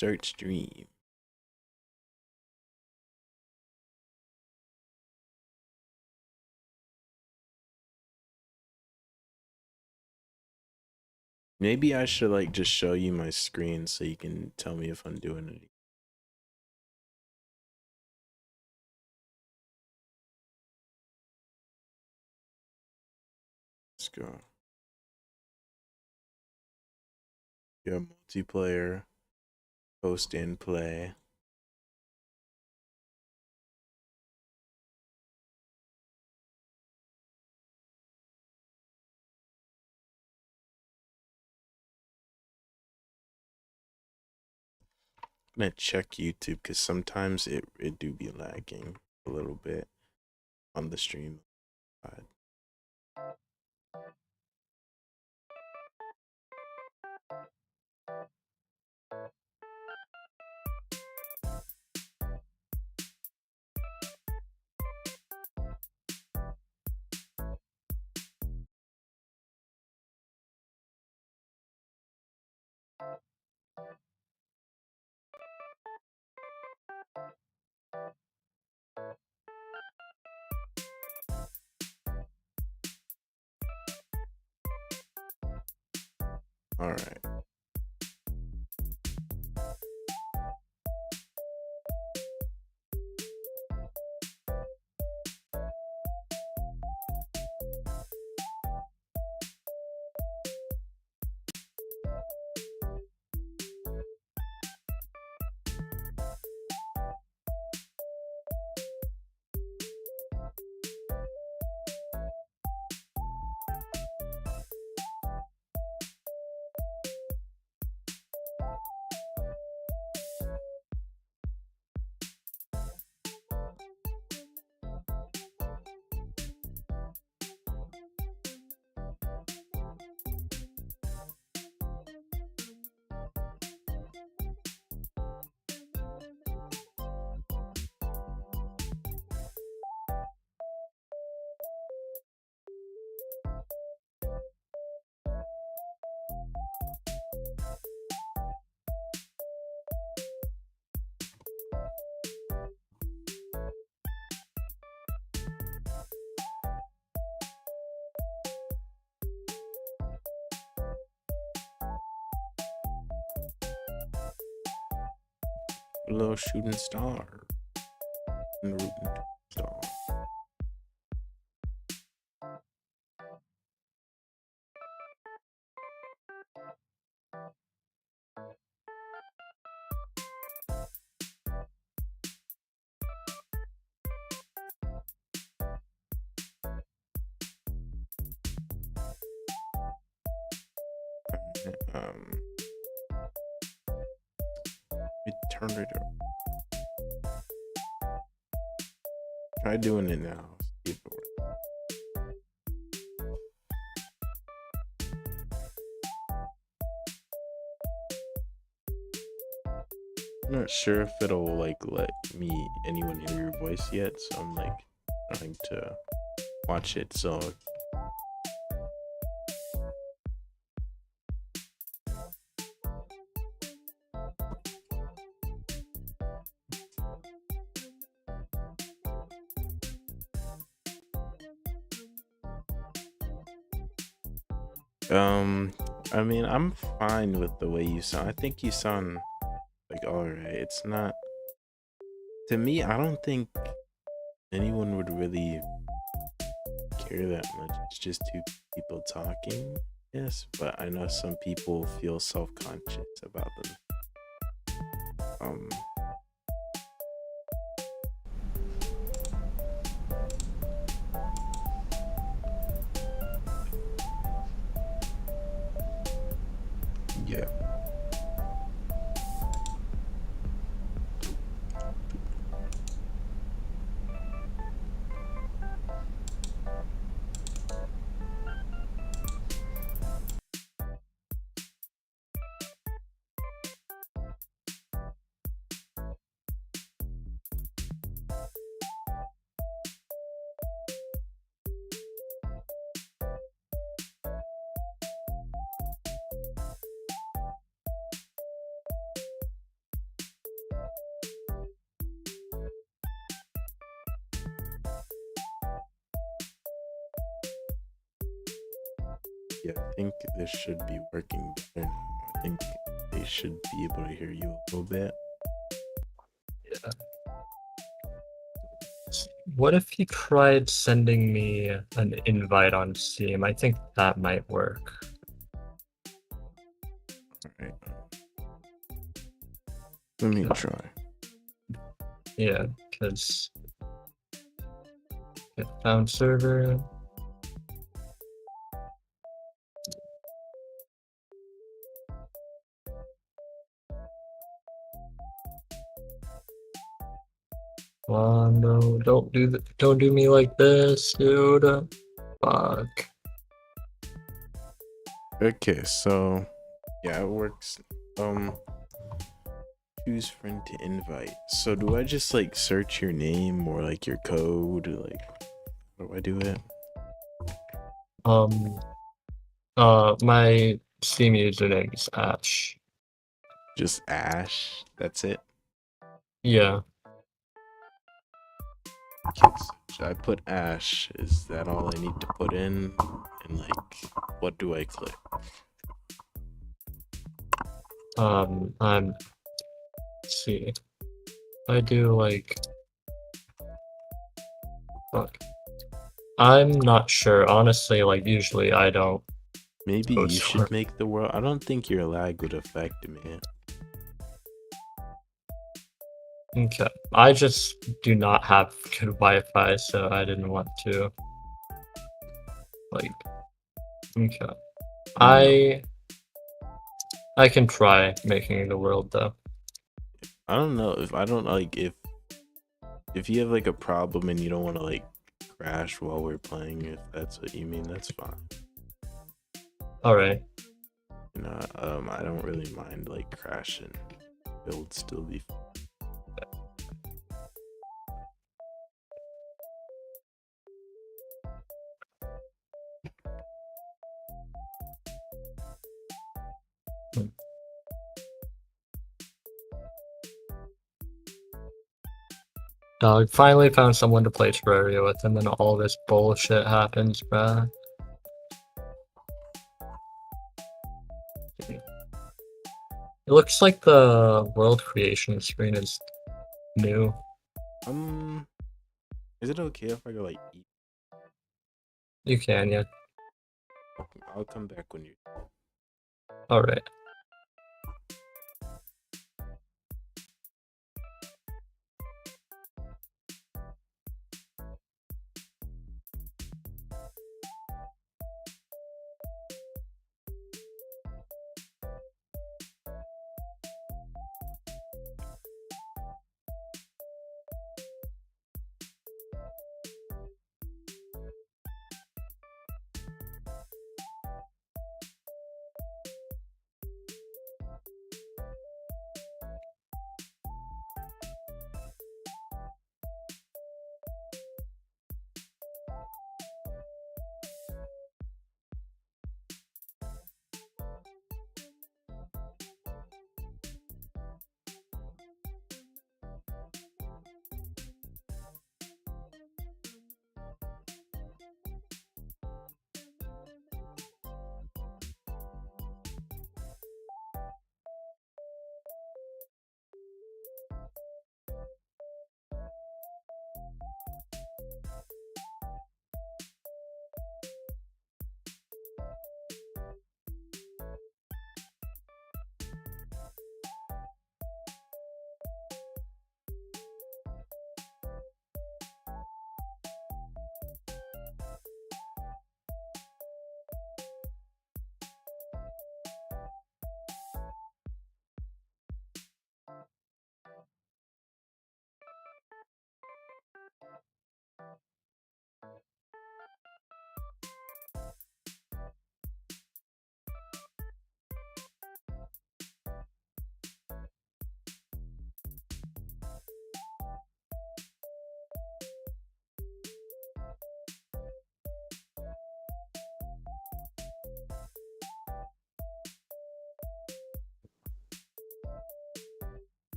start stream. Maybe I should like just show you my screen so you can tell me if I'm doing it. Let's go. Yeah, multiplayer, post and play. I'm gonna check YouTube because sometimes it do be lagging a little bit on the stream side. All right. A little shooting star. And rooting star. Um, it turned it up. Try doing it now. See if it works. I'm not sure if it'll like let me anyone hear your voice yet, so I'm like trying to watch it. So I mean, I'm fine with the way you sound. I think you sound like all right. It's not to me. I don't think anyone would really care that much. It's just two people talking. Yes, but I know some people feel self-conscious about them. Um, yeah. Yeah, I think this should be working better now. I think they should be able to hear you a little bit. Yeah. What if you tried sending me an invite on Steam? I think that might work. All right, let me try. Yeah, because it found server. Oh no, don't do me like this, dude. Fuck. Okay, so yeah, it works. Um, choose friend to invite. So do I just like search your name or like your code? Like, how do I do it? Um, my Steam username is Ash. Just Ash. That's it. Yeah. Okay, so should I put Ash? Is that all I need to put in? And like, what do I click? Let's see. I do like, fuck. I'm not sure. Honestly, like usually I don't Maybe go you to should make the world. I don't think your lag would affect me. Okay. I just do not have good Wi-Fi, so I didn't want to like okay. No, I I can try making the world though. I don't know if I don't like if you have like a problem and you don't want to like crash while we're playing. If that's what you mean, that's fine. Alright. You know, I don't really mind like crashing. It would still be fun. Dog finally found someone to play Terraria with, and then all this bullshit happens, bruh. It looks like the world creation screen is new. Um, is it okay if I go like eat? You can, yeah. I'll come back when you. Alright.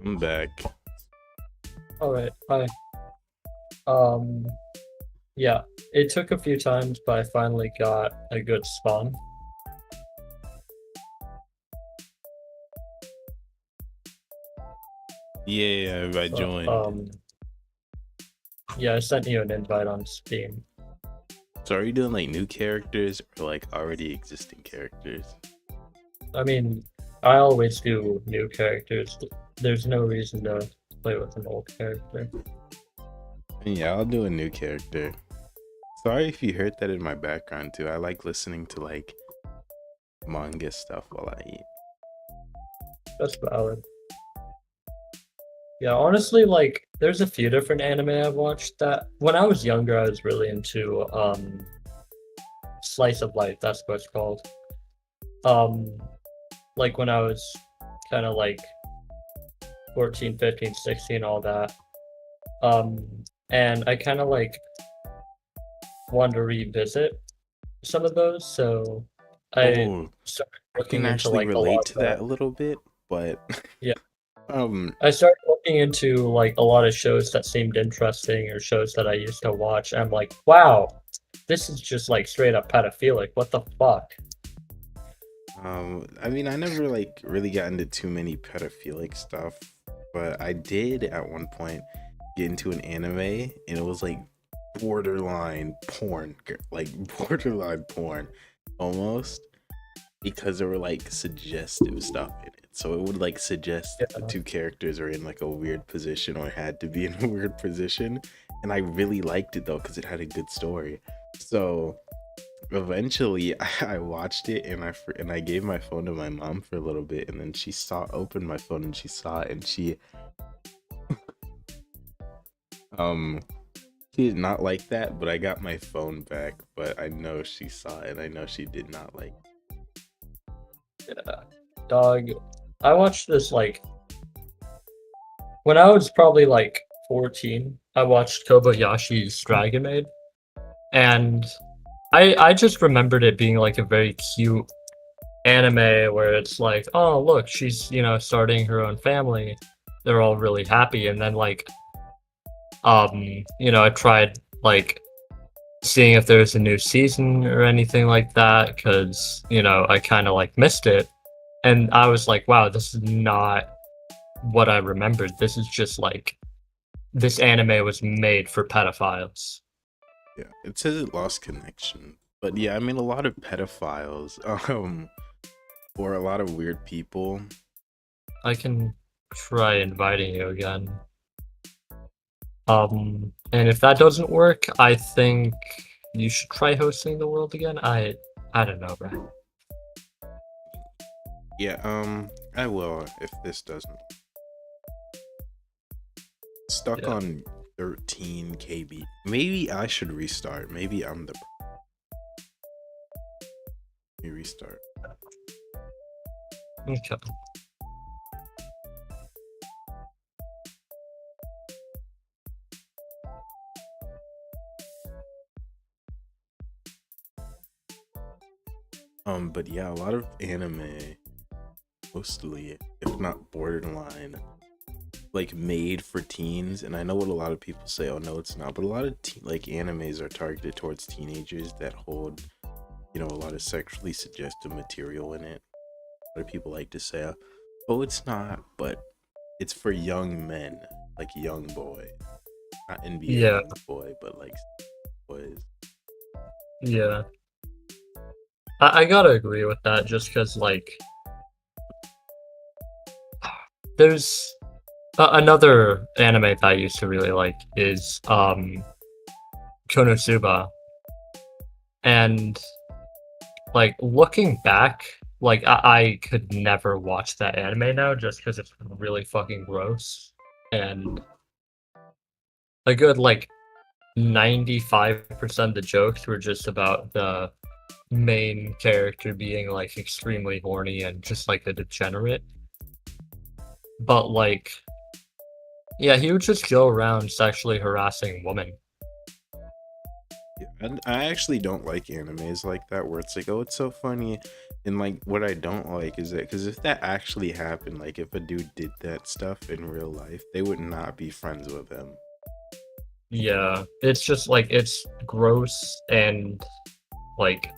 I'm back. All right. Hi. Um, yeah, it took a few times, but I finally got a good spawn. Yeah, I So, joined. yeah, I sent you an invite on Steam. So are you doing like new characters or like already existing characters? I mean, I always do new characters. There's no reason to play with an old character. Yeah, I'll do a new character. Sorry if you heard that in my background too. I like listening to like manga stuff while I eat. That's valid. Yeah, honestly, like, there's a few different anime I've watched that when I was younger, I was really into slice of life. That's what it's called. Um, like when I was kind of like 14, 15, 16, all that. Um, and I kind of like wanted to revisit some of those, so I Oh, started I can looking into actually like a relate lot to that of a little bit, but yeah. um I started looking into like a lot of shows that seemed interesting or shows that I used to watch. I'm like, wow, this is just like straight up pedophilic. What the fuck? I mean I never like really got into too many pedophilic stuff, but I did at one point get into an anime and it was like borderline porn, like borderline porn almost, because there were like suggestive stuff in it. So it would like suggest the Yeah, two characters are in like a weird position or had to be in a weird position. And I really liked it though because it had a good story. So eventually I watched it and I gave my phone to my mom for a little bit, and then she opened my phone and she saw it, and um she did not like that, but I got my phone back. But I know she saw it and I know she did not like. yeah. Dog. I watched this like when I was probably like 14. I watched Kobayashi's Dragon Maid, and I just remembered it being like a very cute anime where it's like, oh look, she's starting her own family. They're all really happy, and then like I tried like seeing if there's a new season or anything like that because I kind of like missed it, and I was like, wow, this is not what I remembered. This is just like this anime was made for pedophiles. Yeah, it says it lost connection. But yeah, I mean a lot of pedophiles, or a lot of weird people. I can try inviting you again. And if that doesn't work, I think you should try hosting the world again. I don't know, bro. Yeah, I will if this doesn't. Stuck Yeah. on 13 KB. Maybe I should restart. Maybe I'm the Let me restart. Okay. But yeah, a lot of anime, mostly, if not borderline, like made for teens. And I know what a lot of people say, oh no, it's not. But a lot of like animes are targeted towards teenagers that hold, a lot of sexually suggestive material in it. A lot of people like to say, oh, it's not, but it's for young men, like young boy, not NBA Yeah. young boy, but like boys. Yeah. I gotta agree with that just because, like, there's another anime that I used to really like is Konosuba. And, like, looking back, like, I could never watch that anime now just because it's really fucking gross. And a good, like, 95% of the jokes were just about the main character being, like, extremely horny and just, like, a degenerate. But, like, yeah, he would just go around sexually harassing women. Yeah, and I actually don't like animes like that where it's like, oh, it's so funny. And like, what I don't like is that because if that actually happened, like if a dude did that stuff in real life, they would not be friends with him. Yeah, it's just like it's gross and like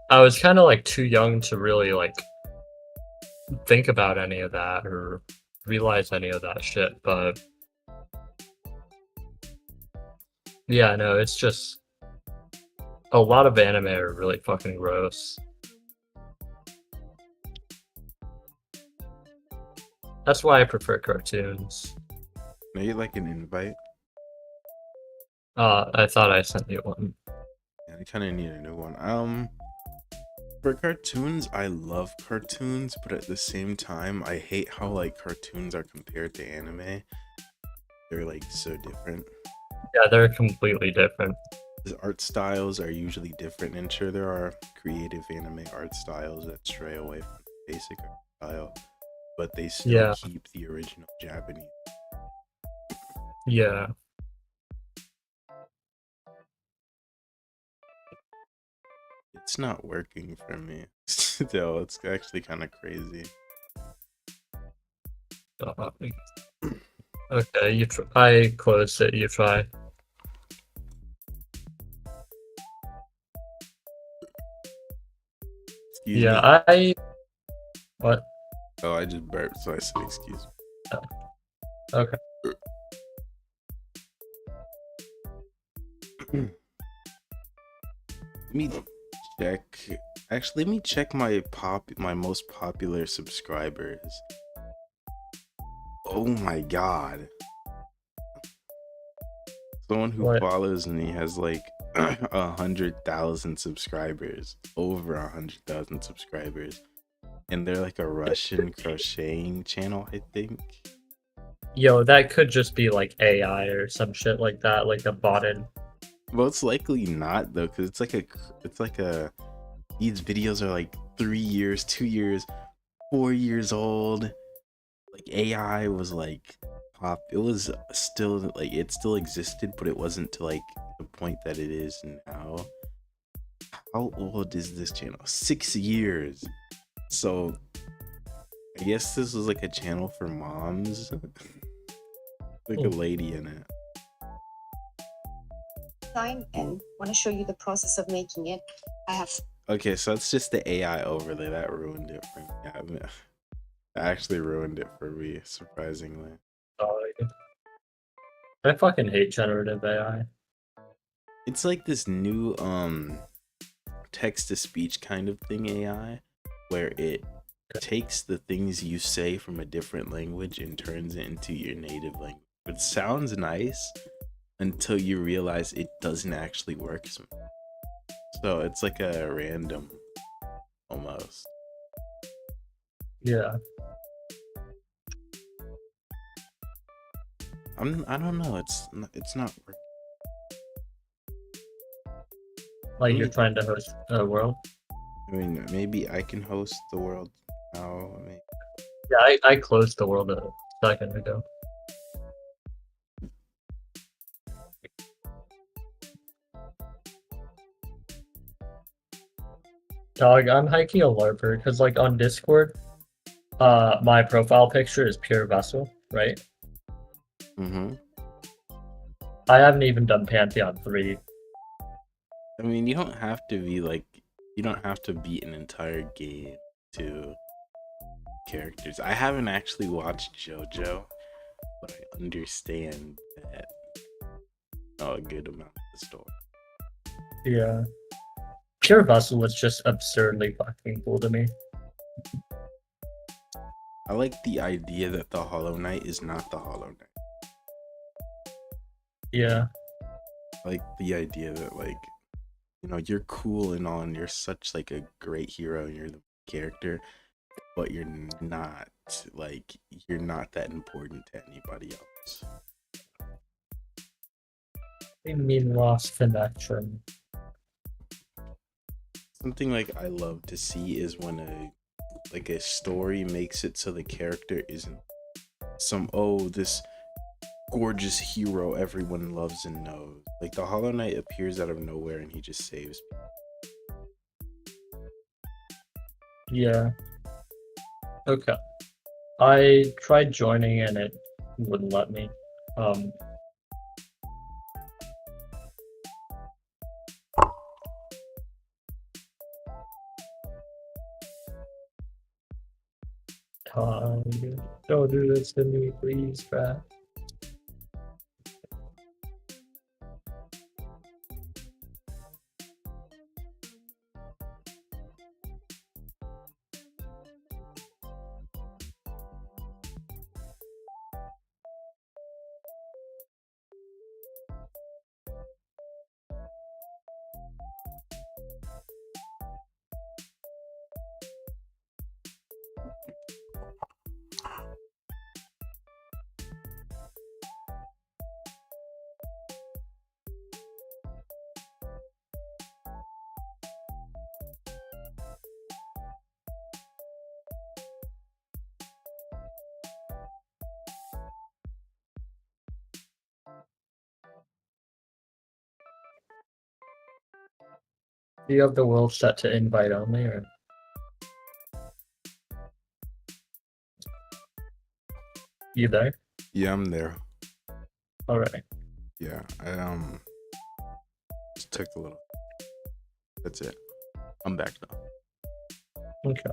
I was kind of like too young to really like think about any of that or realize any of that shit. But yeah, no, it's just a lot of anime are really fucking gross. That's why I prefer cartoons. Maybe like an invite. I thought I sent you one. Yeah, I kind of need a new one. For cartoons, I love cartoons, but at the same time, I hate how like cartoons are compared to anime. They're like so different. Yeah, they're completely different. The art styles are usually different, and sure, there are creative anime art styles that stray away from the basic art style, but they still Yeah, keep the original Japanese. yeah. It's not working for me. Still, it's actually kind of crazy. Uh, okay, I closed it. You try. Excuse Yeah, me. what? Oh, I just burped, so I said excuse Oh, okay. me. Let me check. Actually, let me check my most popular subscribers. Oh my god. Someone who What? follows me has like 100,000 subscribers. Over 100,000 subscribers. And they're like a Russian crocheting channel, I think. Yo, that could just be like AI or some shit like that, like a botted. Most likely not though, because it's like a these videos are like 3 years, 2 years, 4 years old. Like AI was like pop. It was still like it still existed, but it wasn't to like the point that it is now. How old is this channel? 6 years. So I guess this was like a channel for moms. Like a Hmm. lady in it. Sign in. Want to show you the process of making it. I have Okay, so it's just the AI overlay that ruined it for me. Yeah, I mean, that actually ruined it for me, surprisingly. I fucking hate generative AI. It's like this new text to speech kind of thing AI where it takes the things you say from a different language and turns it into your native language. It sounds nice until you realize it doesn't actually work. So it's like a random almost. Yeah, I don't know. It's not working. like Let you're me trying to host a world. I mean, maybe I can host the world now. Yeah, I closed the world a second ago. Dog, I'm hiking a larper because like on Discord, my profile picture is pure vessel, right? Mm-hmm. I haven't even done Pantheon 3. I mean, you don't have to beat an entire game to characters. I haven't actually watched JoJo, but I understand that a good amount of the story. Yeah. Pure vessel was just absurdly fucking cool to me. I like the idea that the Hollow Knight is not the Hollow Knight. Yeah. I like the idea that you're cool and all, and you're such like a great hero, and you're the character, but not you're not that important to anybody else. I mean lost connection. Something like I love to see is when a story makes it so the character isn't some, oh, this gorgeous hero everyone loves and knows. Like the Hollow Knight appears out of nowhere and he just saves people. Yeah. Okay. I tried joining and it wouldn't let me. Don't do this to me, please, Pat. Do you have the world set to invite only, or? You there? Yeah, I'm there. Alright. Yeah, I just took a little. That's it. I'm back now. Okay.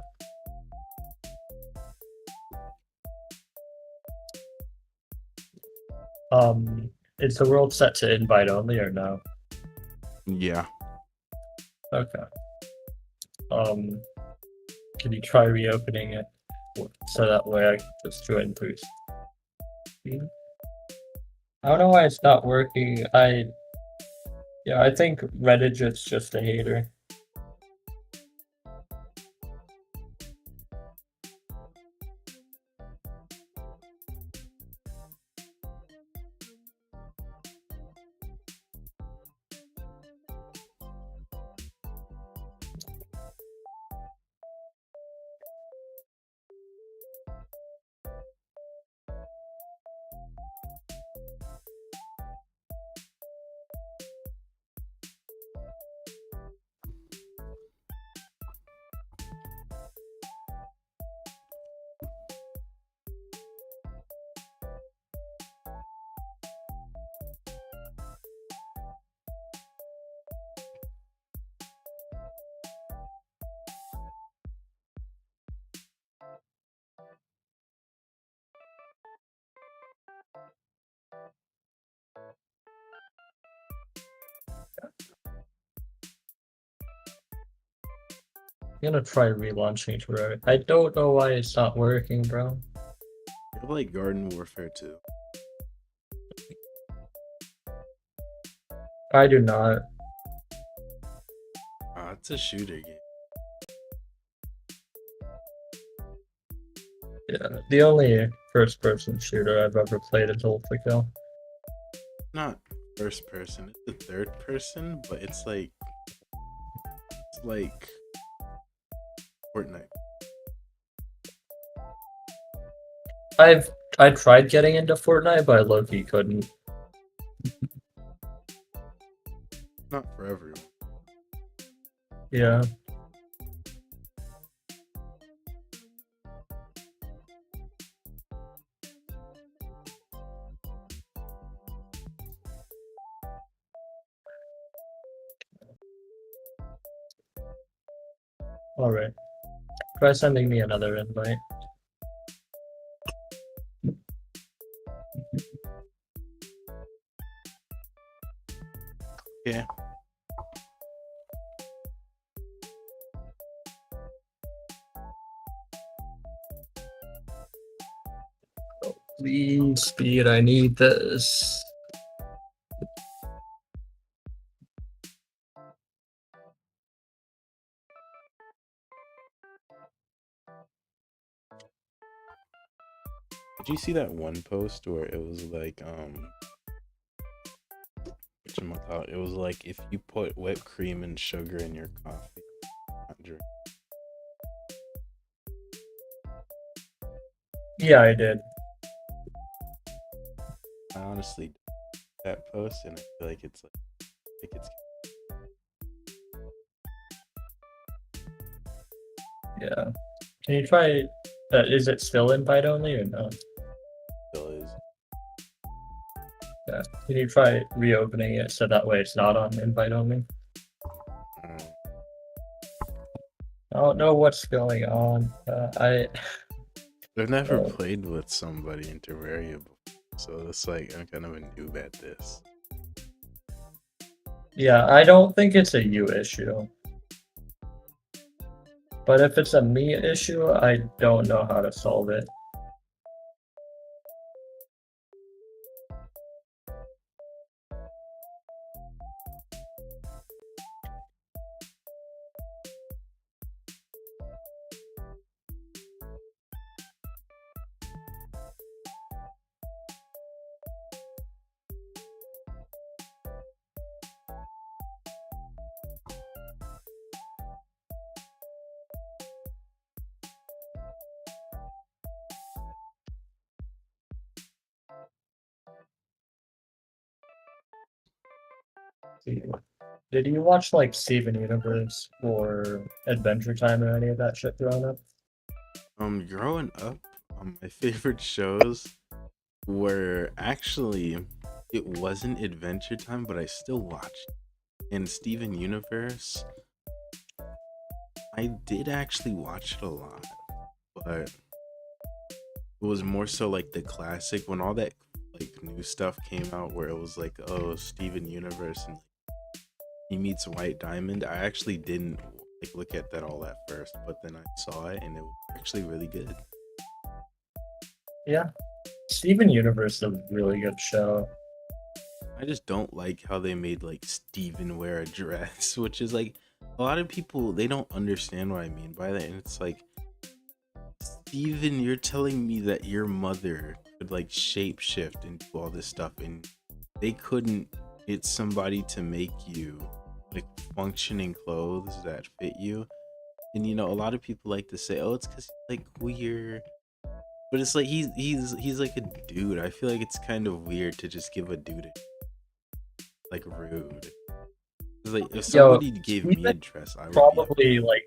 Is the world set to invite only or no? Yeah. Okay. Can you try reopening it so that way I can just join through? I don't know why it's not working. I think Reddit is just a hater. I'm gonna try relaunching Terraria. I don't know why it's not working, bro. I like Garden Warfare too. I do not. It's a shooter game. Yeah, the only first-person shooter I've ever played is Ultra. Not first person, it's the third person, but it's like Fortnite. I tried getting into Fortnite, but I low-key couldn't. Not for everyone. Yeah. Alright. Try sending me another invite. Yeah. Please, speed, I need this. Did you see that one post where it was like whatchamacallit? It was like if you put whipped cream and sugar in your coffee, not drink. Yeah, I did. honestly that post, and I feel like it's Yeah. Can you try? Is it still invite only or no? still is. Yeah. Can you try reopening it so that way it's not on invite only? Um, I don't know what's going on. I've never Oh. played with somebody in Terraria before, so it's like I'm kind of a noob at this. Yeah, I don't think it's a you issue. But if it's a me issue, I don't know how to solve it. Did you watch like Steven Universe or Adventure Time or any of that shit growing up? Growing up, my favorite shows were actually it wasn't Adventure Time, but I still watched. In Steven Universe, I did actually watch it a lot, but it was more so like the classic when all that like new stuff came out where it was like, oh, Steven Universe and he meets White Diamond. I actually didn't like look at that all at first, but then I saw it and it was actually really good. Yeah. Steven Universe is a really good show. I just don't like how they made like Steven wear a dress, which is like a lot of people they don't understand what I mean by that, and it's like, Steven, you're telling me that your mother could like shapeshift and do all this stuff, and they couldn't get somebody to make you like functioning clothes that fit you. And you know, a lot of people like to say, "Oh, it's because like weird," but it's like he's like a dude. I feel like it's kind of weird to just give a dude like rude. It's like if Yo, somebody gave me a Steven dress, I would be probably like,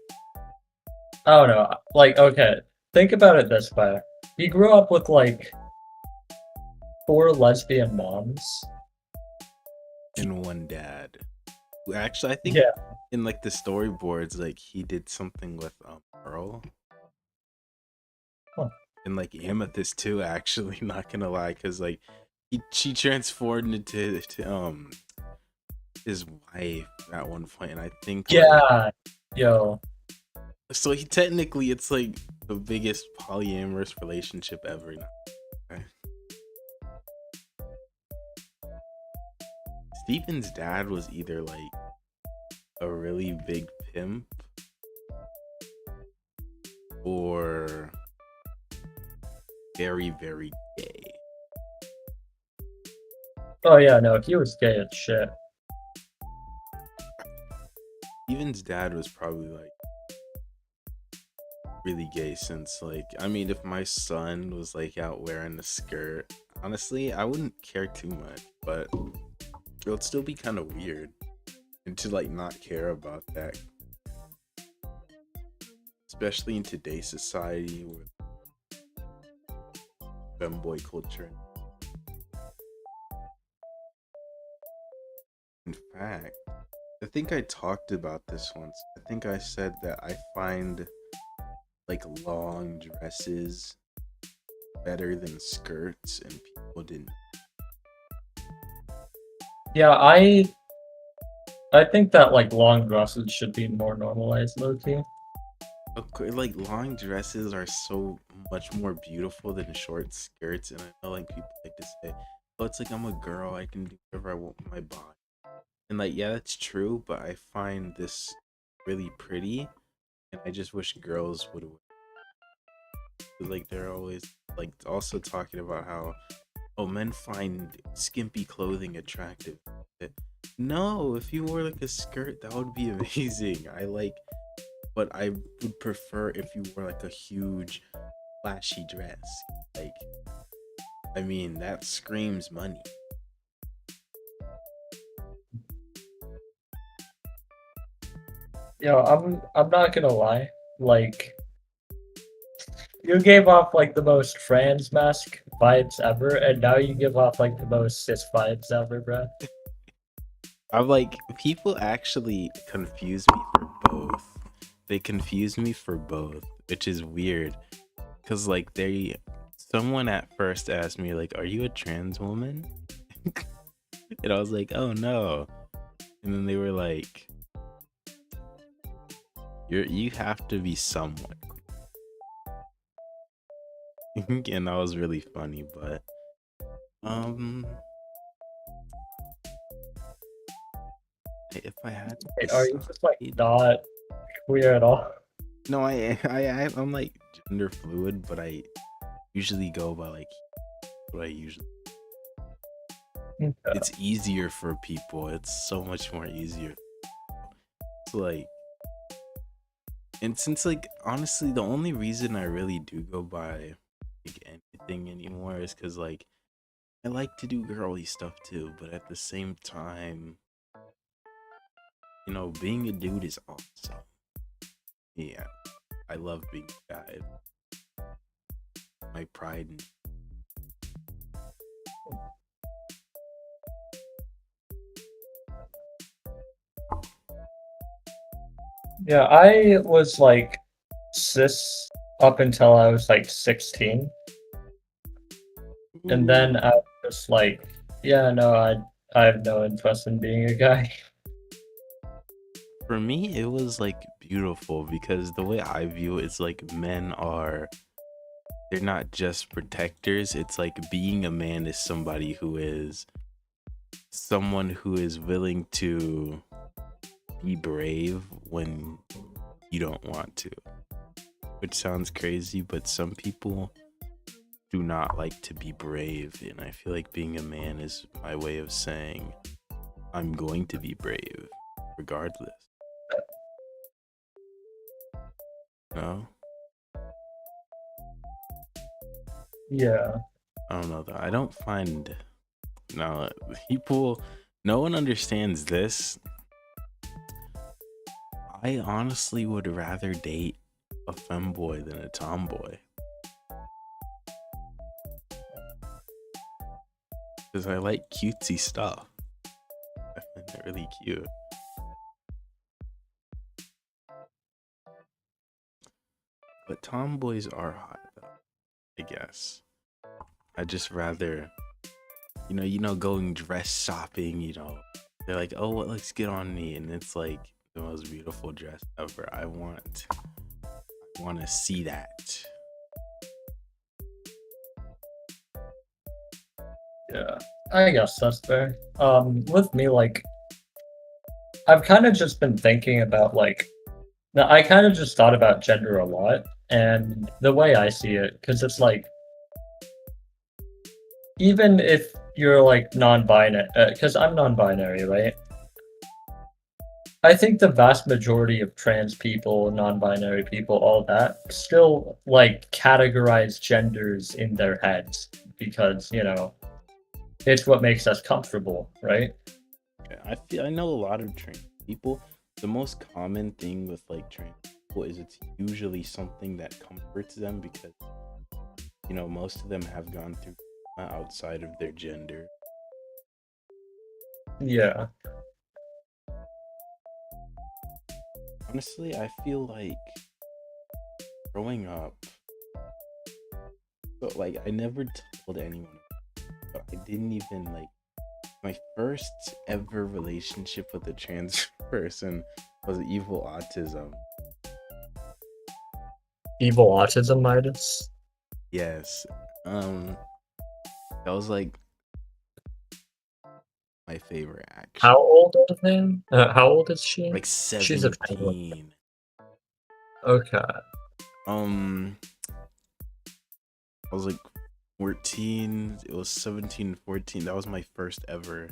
I don't know. Like, okay, think about it this way. He grew up with like 4 lesbian moms. in one dad. Actually, I think Yeah. in like the storyboards, like he did something with Pearl Huh. and like Amethyst too. Actually, not gonna lie, because like she transformed into his wife at one point, and I think like, Yeah. Yo. so he technically it's like the biggest polyamorous relationship ever. Okay. Stephen's dad was either like a really big pimp or very, very gay. Oh yeah, no, he was gay as shit. Steven's dad was probably like really gay since like, I mean, if my son was like out wearing a skirt, honestly, I wouldn't care too much, but it would still be kind of weird and to like not care about that, especially in today's society with femboy culture. In fact, I think I talked about this once. I think I said that I find like long dresses better than skirts, and people didn't. Yeah, I think that like long dresses should be more normalized, low key. Okay, like long dresses are so much more beautiful than short skirts, and I know like people like to say, "Oh, it's like I'm a girl, I can do whatever I want with my body." And like, yeah, that's true, but I find this really pretty, and I just wish girls would wear it. Like they're always like also talking about how, oh, men find skimpy clothing attractive. No, if you wore like a skirt, that would be amazing. But I would prefer if you wore like a huge, flashy dress. Like, I mean, that screams money. Yo, I'm not gonna lie. Like, you gave off like the most Franz mask vibes ever, and now you give off like the most cis vibes ever, bro. I'm like, people actually confuse me for both. They confuse me for both, which is weird. Cause like someone at first asked me like, "Are you a trans woman?" And I was like, "Oh no." And then they were like, you have to be someone." And that was really funny, but um if I had to Wait, are you decide, just like not queer at all? no, I'm like gender fluid, but I usually go by like what I usually. Yeah. It's easier for people. It's so much more easier. It's like, and since like honestly, the only reason I really do go by like anything anymore is because like I like to do girly stuff too, but at the same time, being a dude is awesome. Yeah, I love being a guy. My pride. Yeah, I was like cis up until I was like 16, and then I was just like, yeah, no, I have no interest in being a guy. For me, it was like beautiful because the way I view it is like they're not just protectors. It's like being a man is someone who is willing to be brave when you don't want to. Which sounds crazy, but some people do not like to be brave. And I feel like being a man is my way of saying I'm going to be brave regardless. No? Yeah. I don't know though. I don't find no people. No one understands this. I honestly would rather date a femboy than a tomboy because I like cutesy stuff. I find it really cute. But tomboys are hot though, I guess. I just rather, going dress shopping. They're like, "Oh, what looks good on me?" And it's like the most beautiful dress ever. I want to see that. Yeah, I guess that's fair. With me, like, I've kind of just been thinking about like, no, I kind of just thought about gender a lot, and the way I see it, because it's like, even if you're like non-binary, because I'm non-binary, right? I think the vast majority of trans people, non-binary people, all that, still like categorize genders in their heads because, it's what makes us comfortable, right? I know a lot of trans people. The most common thing with like trans people is it's usually something that comforts them because most of them have gone through outside of their gender. Yeah. Honestly, I feel like growing up, but like I never told anyone, but I didn't even like my first ever relationship with a trans person was evil autism. Evil autism, Midas. Yes. That was like my favorite actually. How old are they? How old is she? Like She's a trans woman. 17. Okay. I was like 14. It was 17, 14. That was my first ever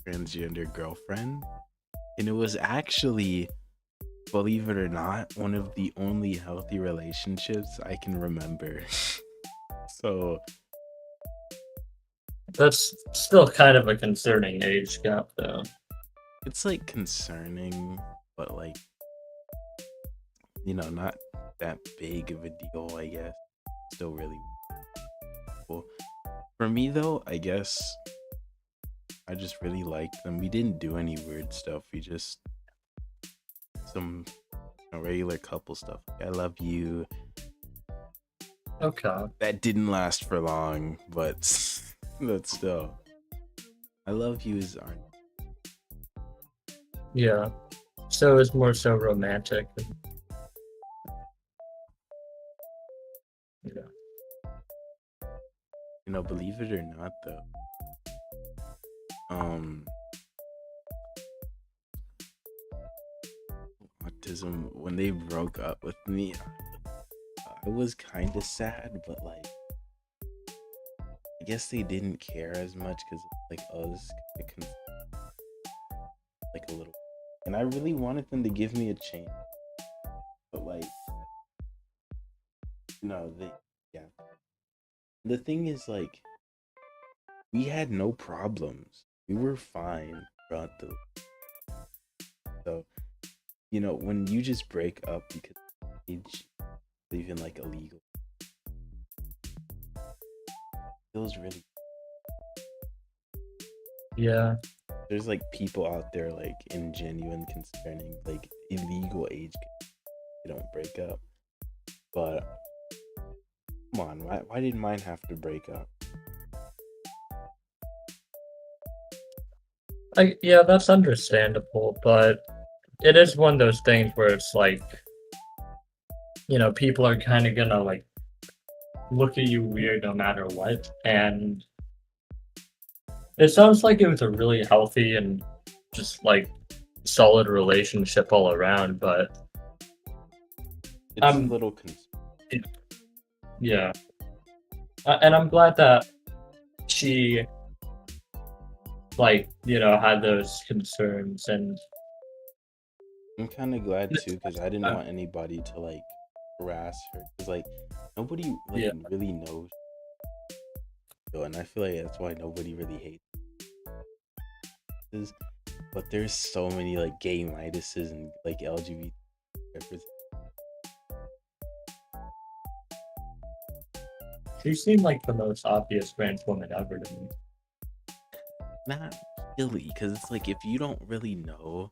transgender girlfriend. And it was actually, believe it or not, one of the only healthy relationships I can remember. So That's still kind of a concerning age gap, though. It's like concerning, but like, not that big of a deal, I guess. Still really cool. For me though, I guess I just really liked them. We didn't do any weird stuff. We just some regular couple stuff. Like, I love you. Okay. That didn't last for long, but but still. I love you is our Yeah. So it's more so romantic. Yeah. believe it or not though. Autism, when they broke up with me, I was kind of sad, but like I guess they didn't care as much because like, oh, this is like a little, and I really wanted them to give me a chance, but like, they, yeah. The thing is, like, we had no problems. We were fine throughout the. So, when you just break up because of age, even like illegal, feels really. Yeah. There's like people out there like in genuine concerning like illegal age, they don't break up. But come on, why did mine have to break up? Yeah, that's understandable, but it is one of those things where it's like, people are kind of gonna like look at you weird no matter what, and it sounds like it was a really healthy and just like solid relationship all around, but It's a I'm little yeah. And I'm glad that she like, had those concerns and I'm kind of glad too because I didn't want anybody to like harass her because like nobody like yeah. really knows, and I feel like that's why nobody really hates this. But there's so many like gay Midases and like LGBT representatives. She seemed like the most obvious trans woman ever to me. Not really, because it's like if you don't really know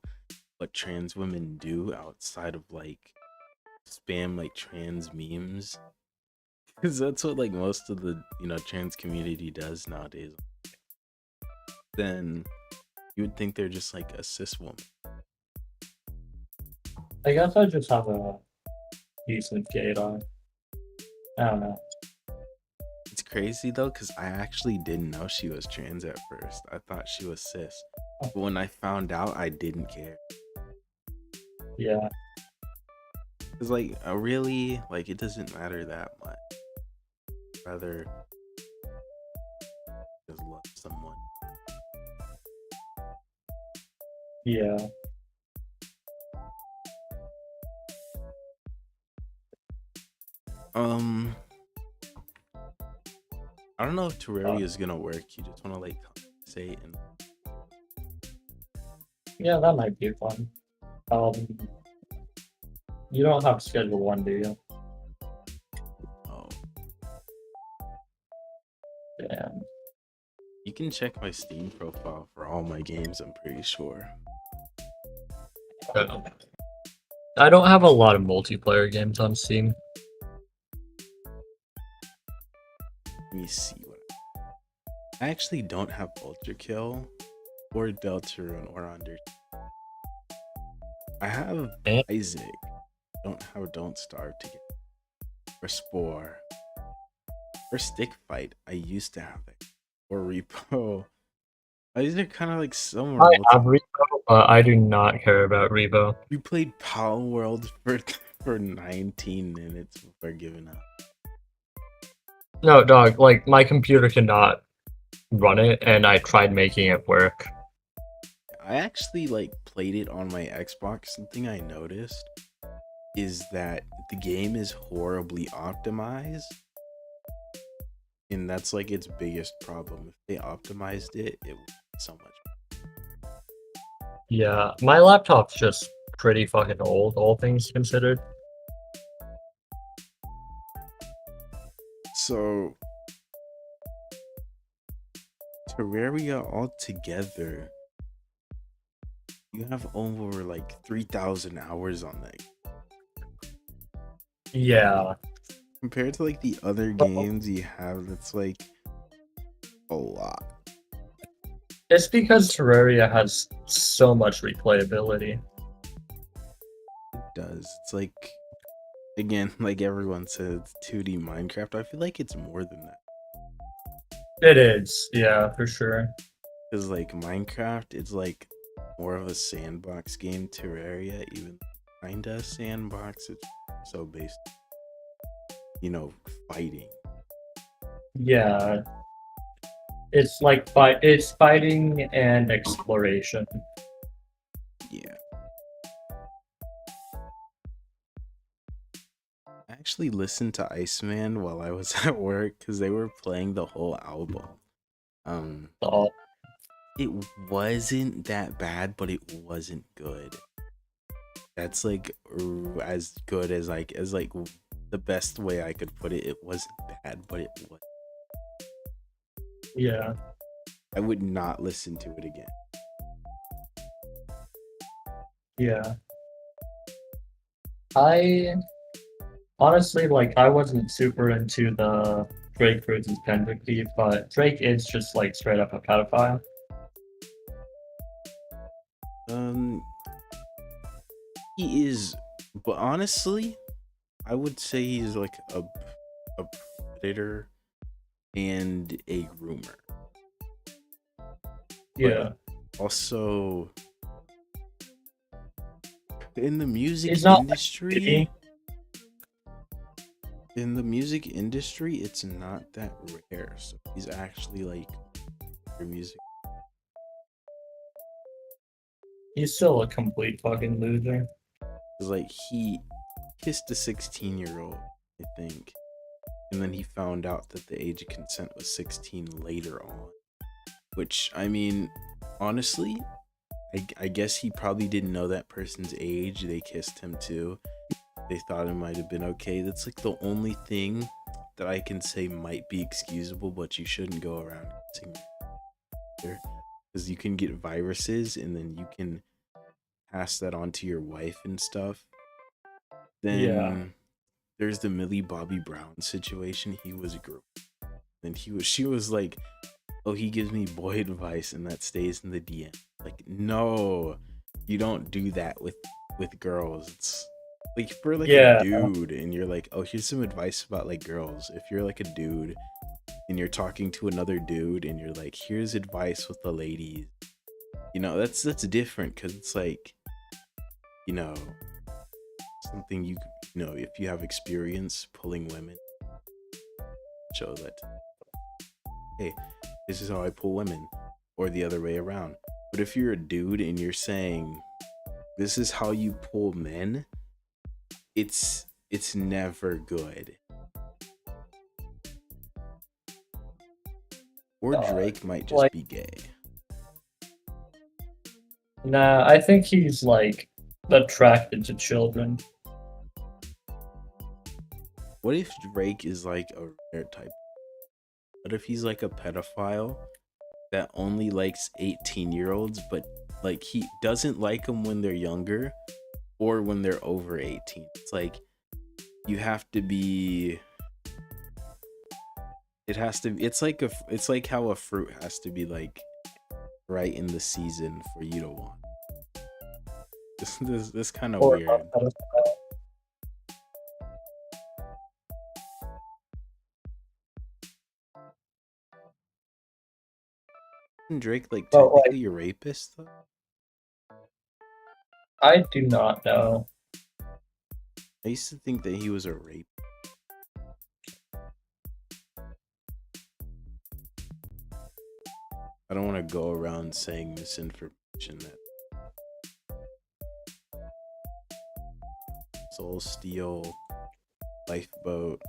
what trans women do outside of like spam like trans memes, because that's what like most of the trans community does nowadays, then you would think they're just like a cis woman. I guess I just have a decent gaydar. I don't know. It's crazy though, because I actually didn't know she was trans at first. I thought she was cis, but when I found out, I didn't care. Yeah. Cause like really, like it doesn't matter that much. Rather just love someone. Yeah. I don't know if terraria is gonna work. You just want to like say and Yeah, that might be fun. You don't have schedule one, do you? oh, Damn. you can check my Steam profile for all my games. I'm pretty sure. I don't have a lot of multiplayer games on Steam. Let me see what. I actually don't have Ultra Kill or Deltarune or Under. I have Eh? Isaac. Don't have Don't Starve to get. Or Spore. Or Stick Fight. I used to have it. Or Repo. These are kind of like similar. I have Repo, but I do not care about Repo. We played Pal World for 19 minutes before giving up. No, dog, like my computer cannot run it, and I tried making it work. I actually like played it on my Xbox. Something I noticed is that the game is horribly optimized. And that's like its biggest problem. If they optimized it, it would be so much. Yeah, my laptop's just pretty fucking old, all things considered. So Terraria altogether, you have over like 3,000 hours on that. Yeah. Compared to like the other Well, games you have, that's like a lot. it's because Terraria has so much replayability. It does. It's like, again, like everyone says, 2D Minecraft. I feel like it's more than that. It is, yeah, for sure. Because like Minecraft, it's like more of a sandbox game. Terraria, even kinda a sandbox. It's so based, fighting. Yeah, it's fighting and exploration. Yeah. I actually listened to Iceman while I was at work because they were playing the whole album. So, It wasn't that bad, but it wasn't good. That's like as good as the best way I could put it. It wasn't bad, but it was. yeah. I would not listen to it again. Yeah. I honestly I wasn't super into the Drake versus Kendrick beef, but Drake is just like straight up a pedophile. Um, he is, but honestly, I would say he's like a predator and a groomer. Yeah. But also in the music He's not like industry, Diddy. it's not that rare. So he's actually like your music. He's still a complete fucking loser. Cause like he kissed a 16-year-old, I think, and then he found out that the age of consent was 16 later on. Which I mean, honestly, I guess he probably didn't know that person's age. They kissed him too. They thought it might have been okay. That's like the only thing that I can say might be excusable, but you shouldn't go around kissing because you can get viruses and then you can pass that on to your wife and stuff. Yeah. Then there's the Millie Bobby Brown situation. He was a girl, and she was like, "Oh, he gives me boy advice," and that stays in the DM. Like, no, you don't do that with girls. It's like for like a Yeah. dude, and you're like, "Oh, here's some advice about like girls." If you're like a dude and you're talking to another dude, and you're like, "Here's advice with the ladies," that's different because it's like, you know, something if you have experience pulling women, show that, hey, this is how I pull women, or the other way around. But if you're a dude and you're saying this is how you pull men, it's never good. Or Uh, Drake might just like, be gay. nah, I think he's like attracted to children. What if Drake is like a rare type? What if he's like a pedophile that only likes 18-year-olds, but like he doesn't like them when they're younger or when they're over 18? It's like you have to be, it's like how a fruit has to be like right in the season for you to want. This kind of Or weird. Isn't Drake like but like technically a rapist though? I do not know. I used to think that he was a rape. I don't want to go around saying misinformation that Soul Steel, Lifeboat.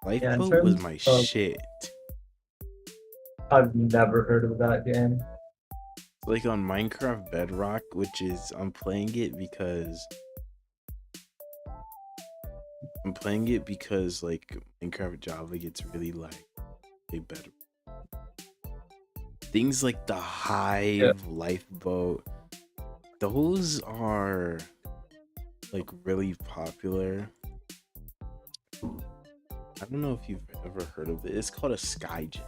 Yeah, in Lifeboat was terms my of, shit. I've never heard of that game. Like on Minecraft Bedrock, which is I'm playing it because like Minecraft Java gets really like way better. Things like the Yeah. Hive, Lifeboat, those are like really popular. I don't know if you've ever heard of it. It's called a Skygen.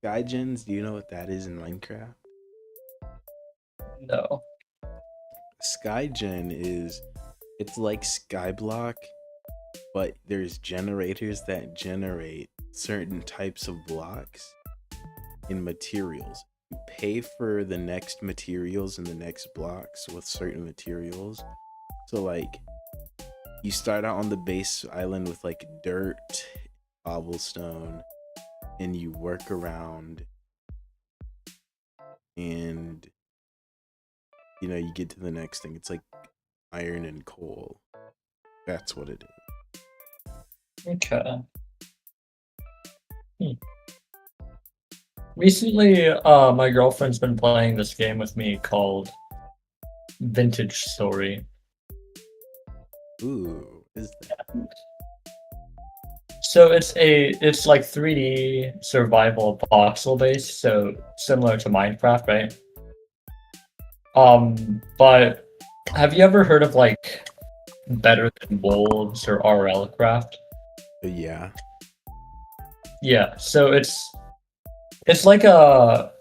Skygens, do you know what that is in Minecraft? No. Skygen is it's like Skyblock, but there's generators that generate certain types of blocks in materials. You pay for the next materials in the next blocks with certain materials. So like you start out on the base island with like dirt, cobblestone, and you work around and you get to the next thing. It's like iron and coal. That's what it is. Okay. Hmm. Recently, my girlfriend's been playing this game with me called Vintage Story. Ooh, is that? So it's like 3D survival voxel based, so similar to Minecraft, right? But have you ever heard of like Better Than Wolves or RL Craft? Yeah. Yeah, so it's like a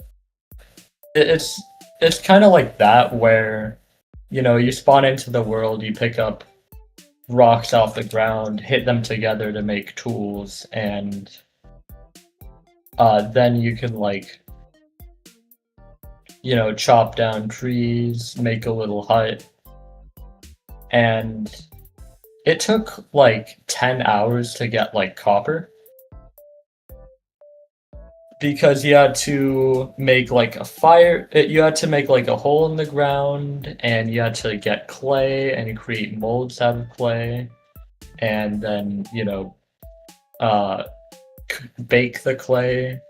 it's it's kind of like that where you spawn into the world, you pick up rocks off the ground, hit them together to make tools, and then you can like chop down trees, make a little hut, and it took like 10 hours to get like copper because you had to make like a fire, you had to make like a hole in the ground, and you had to get clay and create molds out of clay, and then uh bake the clay,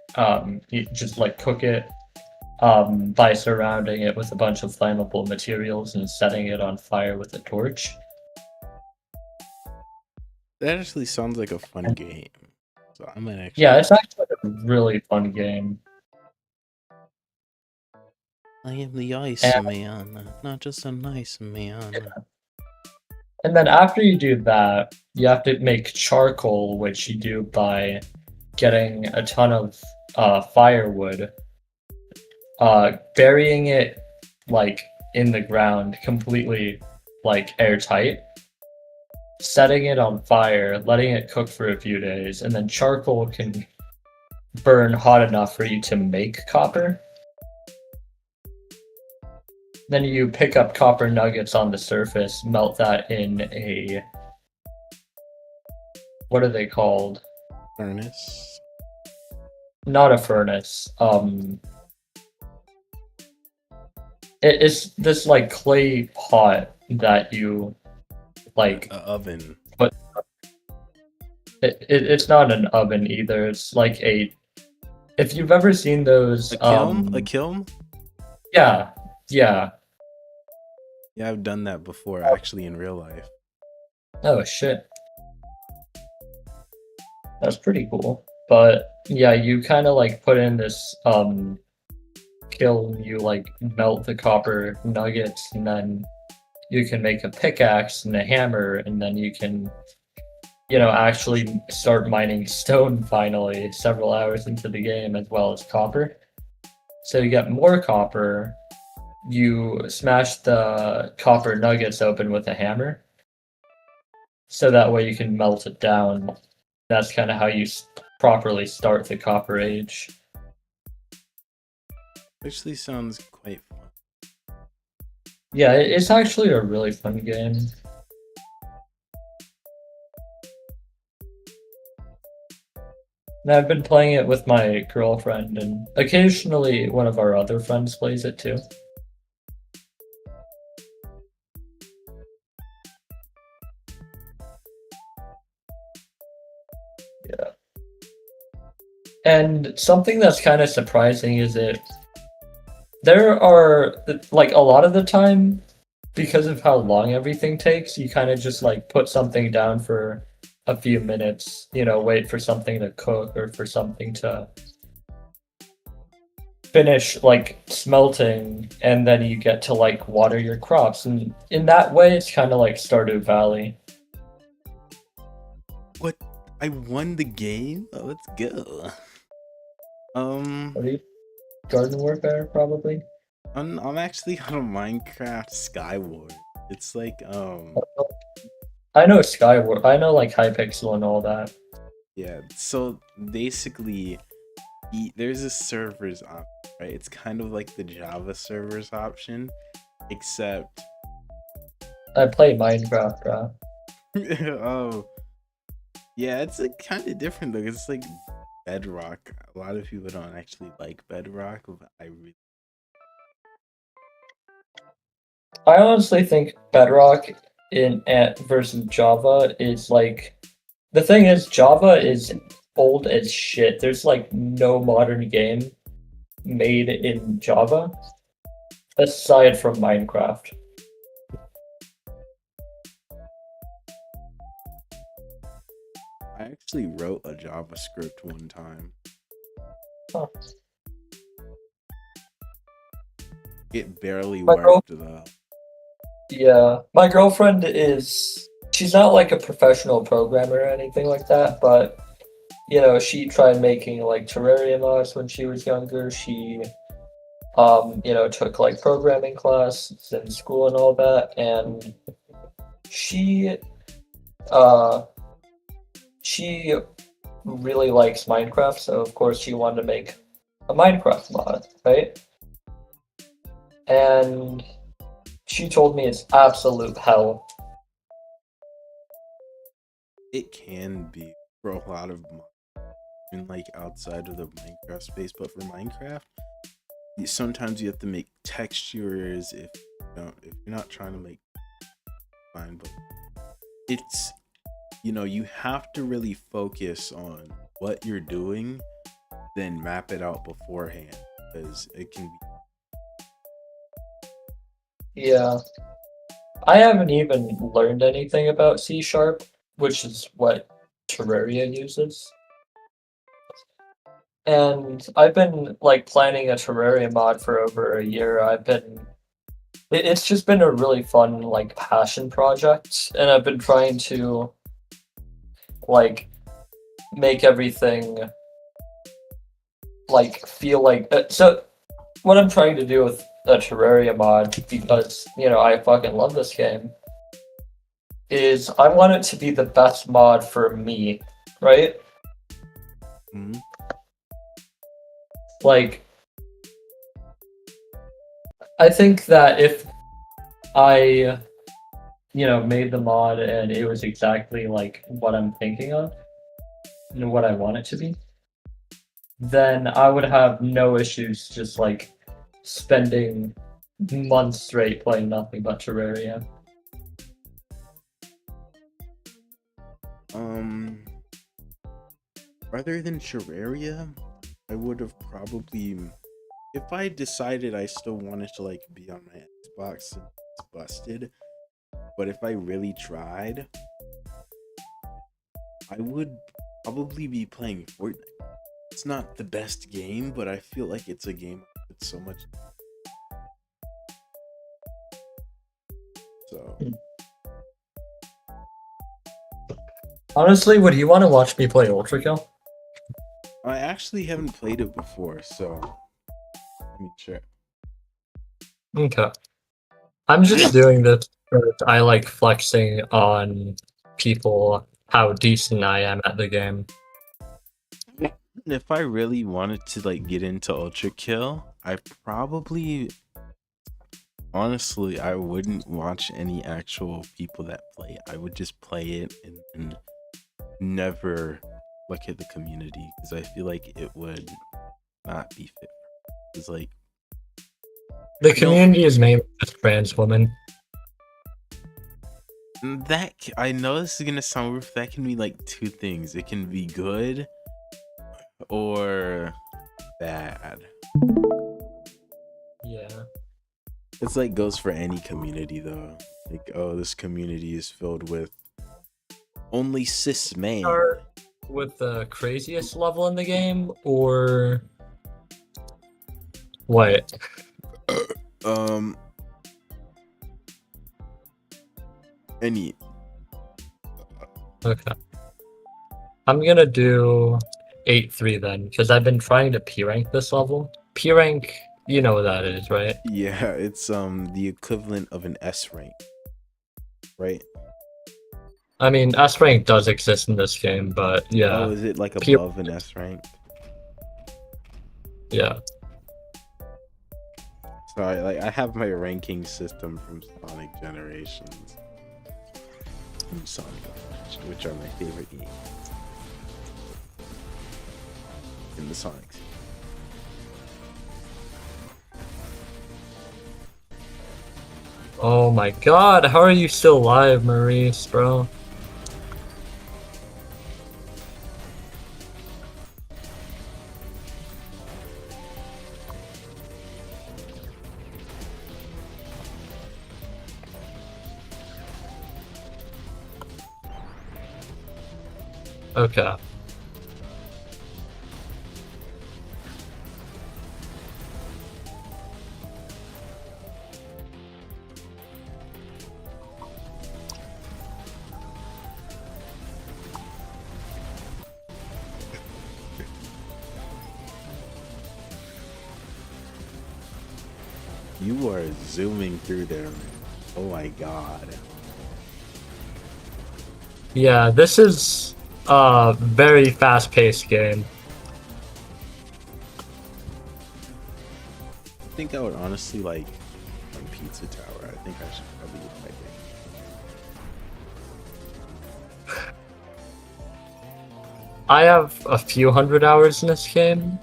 you just like cook it by surrounding it with a bunch of flammable materials and setting it on fire with a torch. That actually sounds like a fun And game. So I might actually. yeah, it's actually a really fun game. I am the ice And, man, not just a nice man. and then after you do that, you have to make charcoal, which you do by getting a ton of firewood, burying it like in the ground, completely like airtight, setting it on fire, letting it cook for a few days, and then charcoal can burn hot enough for you to make copper. Then you pick up copper nuggets on the surface, melt that in a, what are they called? Furnace. Not a furnace. It's this like clay pot that you like Oven. put. It's not an oven either. It's like if you've ever seen those A kiln? A kiln? yeah, yeah. Yeah, I've done that before actually in real life. Oh shit. That's pretty cool. But yeah, you kind of like put in this kiln, you like melt the copper nuggets, and then you can make a pickaxe and a hammer, and then you can actually start mining stone finally several hours into the game, as well as copper. So you get more copper, you smash the copper nuggets open with a hammer, so that way you can melt it down. That's kind of how you properly start the Copper Age. Actually sounds quite fun. Yeah, it's actually a really fun game. And I've been playing it with my girlfriend, and occasionally one of our other friends plays it too. And something that's kind of surprising is that there are, like, a lot of the time, because of how long everything takes, you kind of just like put something down for a few minutes, wait for something to cook or for something to finish like smelting, and then you get to like water your crops. And in that way, it's kind of like Stardew Valley. What? I won the game? Oh, let's go. What are you? Garden Warfare, probably? I'm actually on a Minecraft Skyward. It's like I know Skyward. I know like Hypixel and all that. yeah, so basically there's a servers option, right? It's kind of like the Java servers option, except I play Minecraft, bro. oh yeah, it's like kind of different though. It's like Bedrock. A lot of people don't actually like Bedrock, but I really I honestly think Bedrock in versus Java is like, the thing is Java is old as shit. There's like no modern game made in Java aside from Minecraft. I actually wrote a JavaScript one time. Huh. It barely My girl- worked though. Yeah, my girlfriend she's not like a professional programmer or anything like that, but she tried making like Terraria mods when she was younger. She took like programming classes in school and all that, and she uh she really likes Minecraft, so of course she wanted to make a Minecraft mod, right? And she told me it's absolute hell. It can be for a lot of in like outside of the Minecraft space, but for Minecraft, sometimes you have to make textures if you're not trying to make fine, but it's you have to really focus on what you're doing, then map it out beforehand because it can be. Yeah. I haven't even learned anything about C#, which is what Terraria uses. And I've been like planning a Terraria mod for over a year. It's just been a really fun like passion project, and I've been trying to like make everything like feel like so what I'm trying to do with a Terraria mod, because I fucking love this game, is I want it to be the best mod for me, right? Mhm. Like, I think that if I made the mod and it was exactly like what I'm thinking of and what I want it to be, then I would have no issues just like spending months straight playing nothing but Terraria. Other than Terraria, I would have probably, if I decided I still wanted to like be on my Xbox and it's busted, but if I really tried, I would probably be playing Fortnite. It's not the best game, but I feel like it's a game with so much. So Honestly, would you want to watch me play Ultra Kill? I actually haven't played it before, so I mean, sure. Okay. I'm just doing this because I like flexing on people how decent I am at the game. If I really wanted to like get into Ultra Kill, I probably honestly I wouldn't watch any actual people that play it. I would just play it and never look at the community because I feel like it would not be fit. It's like The community is mainly just trans women. I know this is gonna sound weird, but that can be like two things. It can be good or bad. Yeah. It's like goes for any community though. Like, oh, this community is filled with only cis men. Start with the craziest level in the game, or what? Any. Okay. I'm gonna do 8-3 then, because I've been trying to P rank this level. P rank, you know what that is, right? Yeah, it's the equivalent of an S rank, right? I mean, S rank does exist in this game, but yeah. Oh, is it like P- above an S rank? Yeah. Sorry, like I have my ranking system from Sonic Generations. And Sonic, which are my favorite games in the Sonics. Oh my god, how are you still alive, Maurice, bro? Okay. You are zooming through there. Oh my god. Yeah, this is a very fast-paced game. I think I would honestly like on Pizza Tower. I think I should probably get my game. I have a few hundred hours in this game.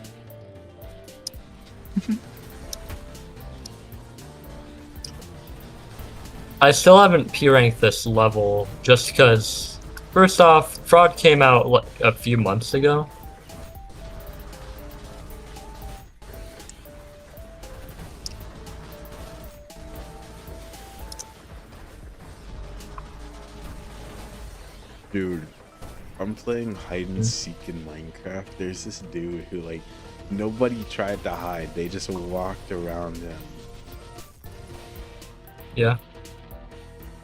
I still haven't P-ranked this level just because, first off, Fraud came out like a few months ago. Dude, I'm playing hide and seek in Minecraft. There's this dude who like nobody tried to hide. They just walked around him. Yeah.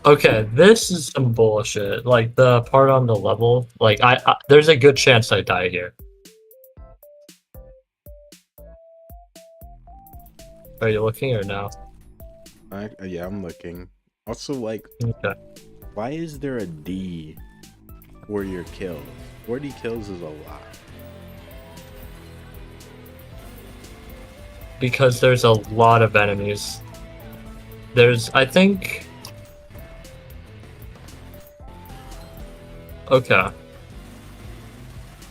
Okay, this is some bullshit. Like the part on the level, like I there's a good chance I die here. Are you looking or no? Yeah, I'm looking. Also, like, Okay. why is there a D for your kills? 40 kills is a lot. Because there's a lot of enemies. There's, I think... Okay.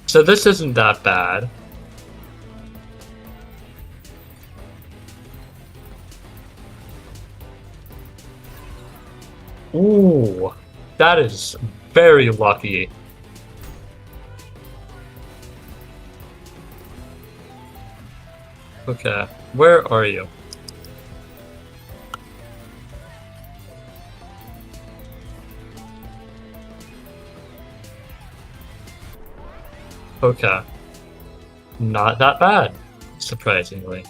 So this isn't that bad. Ooh, that is very lucky. Okay, where are you? Okay. Not that bad, surprisingly.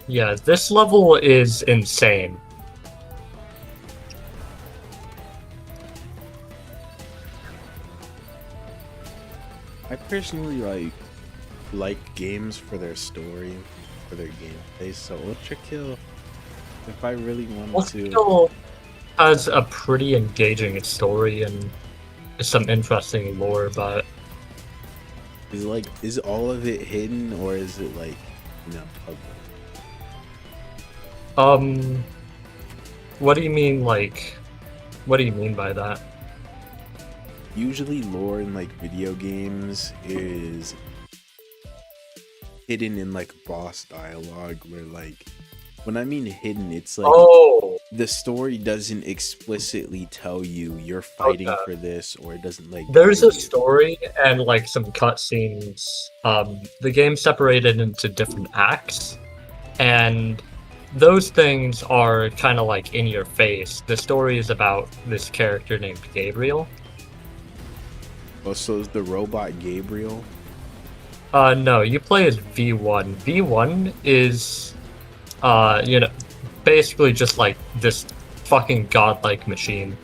Yeah, this level is insane. I personally like games for their story, for their gameplay. So Ultra Kill, if I really wanted Ultra to, Kill has a pretty engaging story and some interesting lore, but is all of it hidden or is it like, you know, public? what do you mean, like, what do you mean by that? Usually lore in like video games is hidden in like boss dialogue where like, when I mean hidden, it's like, Oh, the story doesn't explicitly tell you you're fighting Okay. for this, or it doesn't like There's guide a you. story and like some cutscenes. The game separated into different acts, and those things are kind of like in your face. The story is about this character named Gabriel. Oh, so is the robot Gabriel? No, you play as V1. V1 is, basically just like this fucking godlike machine.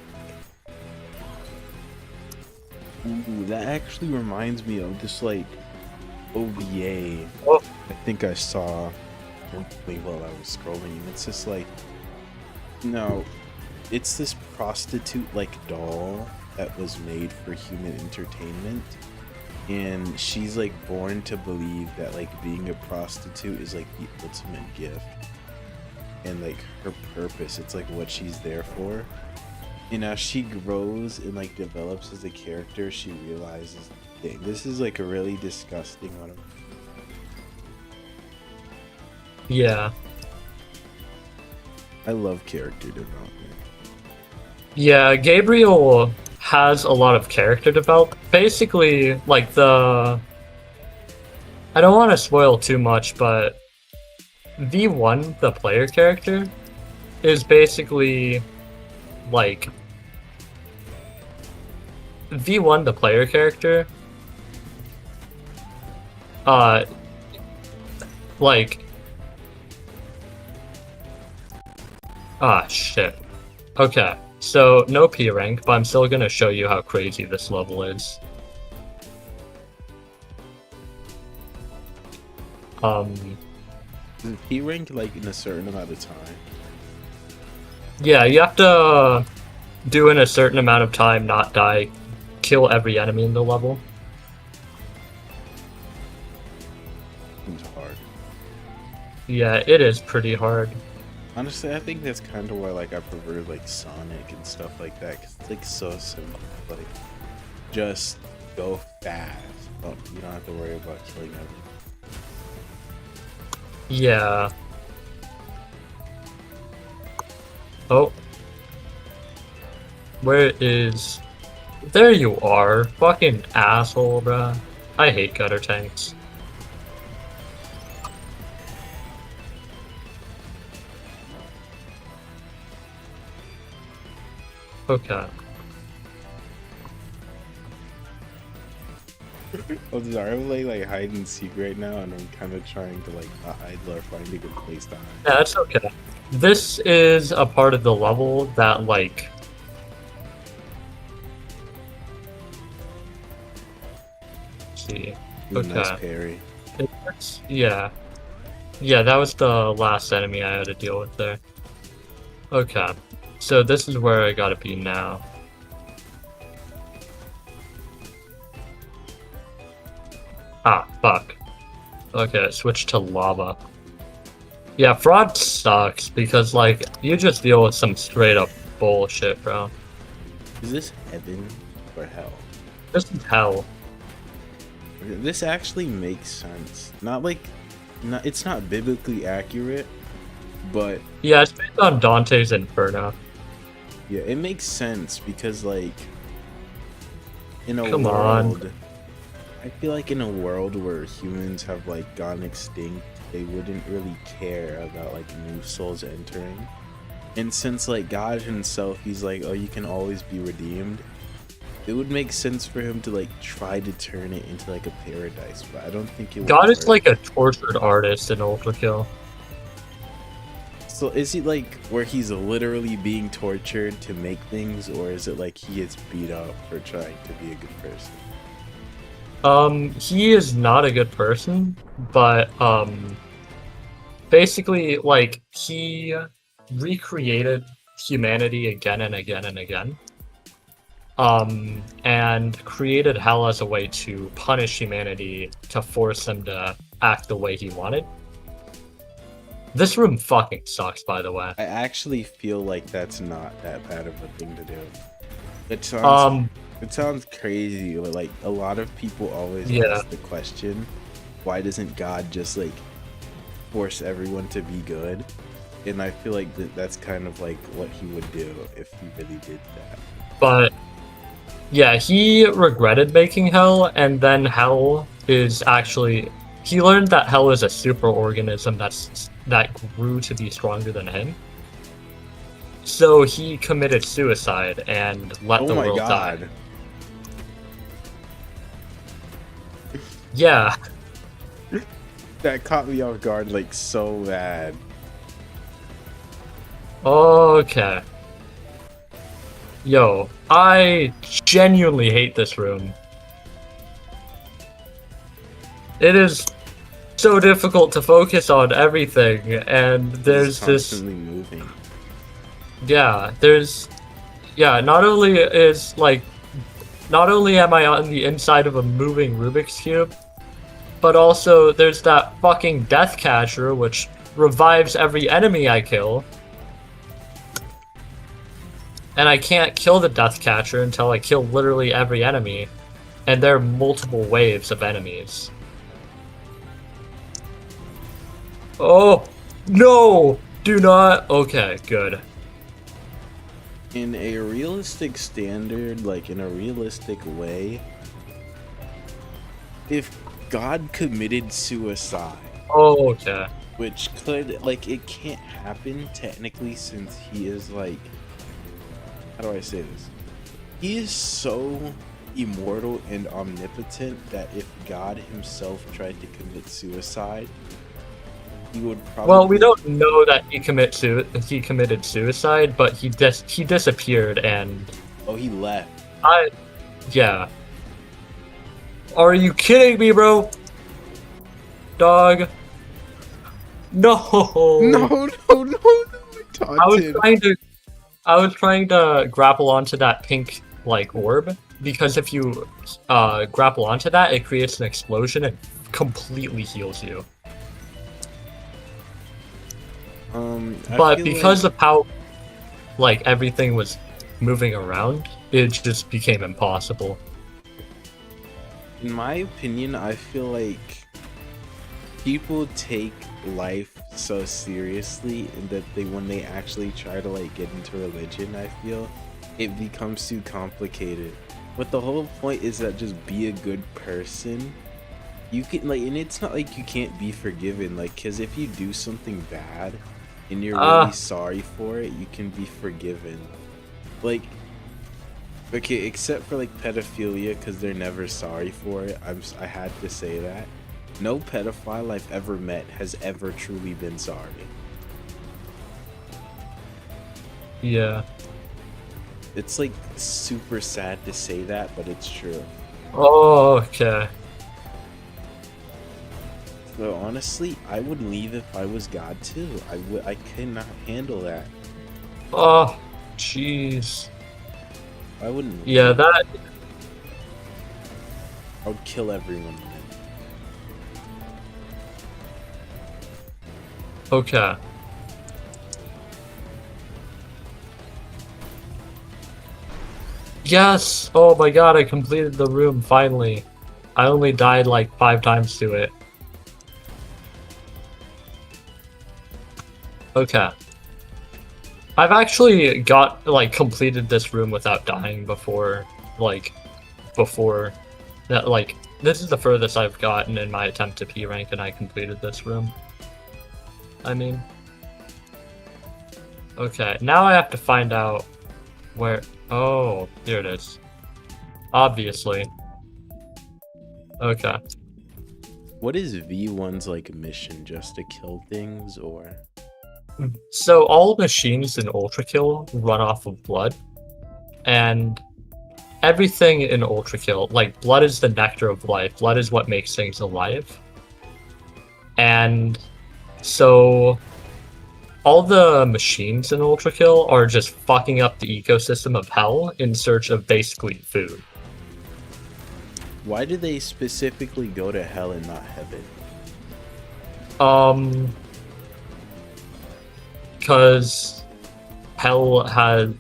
Ooh, that actually reminds me of this like OVA. Oh. I think I saw recently while I was scrolling. It's just like, no, it's this prostitute like doll that was made for human entertainment, and she's like born to believe that like being a prostitute is like the ultimate gift, and like her purpose, it's like what she's there for. And as she grows and like develops as a character, she realizes, dang, this is like a really disgusting one. Yeah. I love character development. Yeah, Gabriel has a lot of character development. Basically, like I don't want to spoil too much, but V1, the player character, is basically like V1, the player character, like, shit. Okay, so no P rank, but I'm still gonna show you how crazy this level is. Is P rank like in a certain amount of time? Yeah, you have to do in a certain amount of time, not die, kill every enemy in the level. Seems hard. Yeah, it is pretty hard. Honestly, I think that's kind of why like I prefer like Sonic and stuff like that, because it's like so simple. Like, just go fast. You don't have to worry about killing everything. Yeah. Oh. Where is... There you are. Fucking asshole, bruh. I hate gutter tanks. Okay. Oh, sorry, I'm like hide and seek right now, and I'm kind of trying to like not hide or find a good place to hide. Yeah, that's okay. This is a part of the level that, like... Let's see. Ooh, Okay. nice parry. Yeah. Yeah, that was the last enemy I had to deal with there. Okay. So this is where I gotta be now. Ah, fuck. Okay, switch to lava. Yeah, fraud sucks because, like, you just deal with some straight up bullshit, bro. Is this heaven or hell? This is hell. This actually makes sense. It's not biblically accurate, but Yeah, it's based on Dante's Inferno. yeah, it makes sense because like in a Come on. world, I feel like in a world where humans have like gone extinct, they wouldn't really care about like new souls entering. And since like God himself, he's like, oh, you can always be redeemed. It would make sense for him to like try to turn it into like a paradise, but I don't think it would God is work. like a tortured artist in Ultrakill. So is he like where he's literally being tortured to make things, or is it like he gets beat up for trying to be a good person? He is not a good person, but basically, like, he recreated humanity again and again and again. And created hell as a way to punish humanity to force them to act the way he wanted. This room fucking sucks, by the way. I actually feel like that's not that bad of a thing to do. It sounds crazy, but like a lot of people always ask the question, why doesn't God just like force everyone to be good? and I feel like that's kind of like what he would do if he really did that. But yeah, he regretted making Hell, and then Hell is actually he learned that Hell is a super organism that grew to be stronger than him. So he committed suicide and let Oh the my world god. die. Yeah. That caught me off guard like so bad. Okay. Yo, I genuinely hate this room. It is so difficult to focus on everything, and there's He's this. constantly moving. Yeah, not only am I on the inside of a moving Rubik's Cube, but also there's that fucking Death Catcher, which revives every enemy I kill. And I can't kill the Death Catcher until I kill literally every enemy. And there are multiple waves of enemies. Oh, no! Do not! Okay, good. In a realistic standard, like in a realistic way, if God committed suicide, Oh, okay. which could, like, it can't happen technically since he is, like, how do I say this? He is so immortal and omnipotent that if God himself tried to commit suicide, he would probably... Well, we don't know that he committed suicide, but he disappeared and Oh, he left. yeah. Are you kidding me, bro? Dog. No. No, I was trying to grapple onto that pink like orb because if you grapple onto that, it creates an explosion and completely heals you. But because of how like everything was moving around, it just became impossible. In my opinion, I feel like people take life so seriously that when they actually try to like get into religion, I feel it becomes too complicated. But the whole point is that just be a good person. You can like, and it's not like you can't be forgiven, like, because if you do something bad and you're really sorry for it, you can be forgiven. Like, okay, except for like pedophilia, because they're never sorry for it. I had to say that. No pedophile I've ever met has ever truly been sorry. Yeah. It's like super sad to say that, but it's true. Oh, okay. So honestly, I would leave if I was God too. I cannot handle that. Oh, jeez. I wouldn't leave. Yeah, that. I would kill everyone. Okay. Yes! Oh my god, I completed the room finally. I only died like 5 times to it. Okay. I've actually completed this room without dying before, that, this is the furthest I've gotten in my attempt to P rank and I completed this room. I mean. Okay, now I have to find out where, oh, here it is. Obviously. Okay. What is V1's like mission? Just to kill things, or? So all machines in Ultra Kill run off of blood, and everything in Ultra Kill, like blood is the nectar of life. Blood is what makes things alive. And so all the machines in Ultra Kill are just fucking up the ecosystem of hell in search of basically food. Why do they specifically go to hell and not heaven? Because hell has...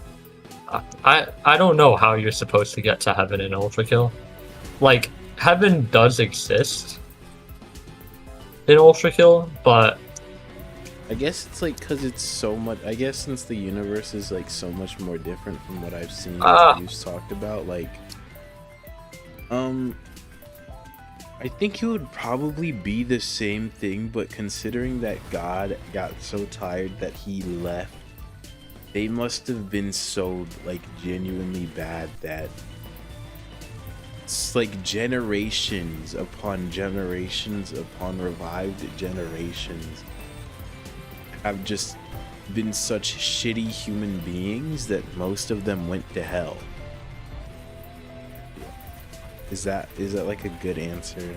I don't know how you're supposed to get to heaven in Ultra Kill. Like, heaven does exist in Ultra Kill, but I guess it's like because it's so much. I guess since the universe is like so much more different from what I've seen Ah. you've talked about, like, I think it would probably be the same thing, but considering that God got so tired that he left, they must have been so like genuinely bad that it's like generations upon revived generations have just been such shitty human beings that most of them went to hell. Is that like a good answer?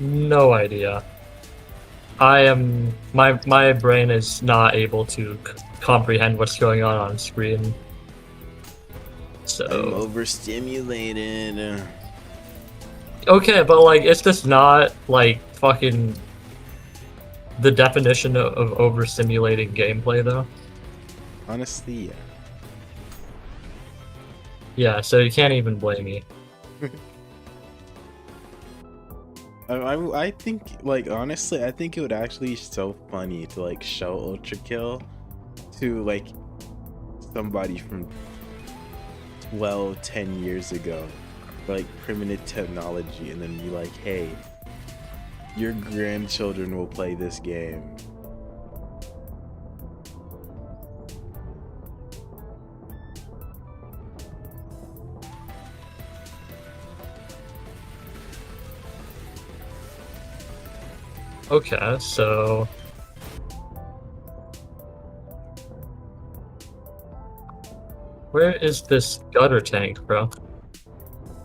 No idea. My brain is not able to comprehend what's going on screen. I'm So overstimulated. okay, but like, it's just not like fucking the definition of overstimulating gameplay, though. Honestly, yeah. Yeah, so you can't even blame me. I think, like, honestly, I think it would actually be so funny to like show Ultra Kill to like somebody from 12, 10 years ago, like primitive technology, and then be like, hey, your grandchildren will play this game. Okay, so where is this gutter tank, bro?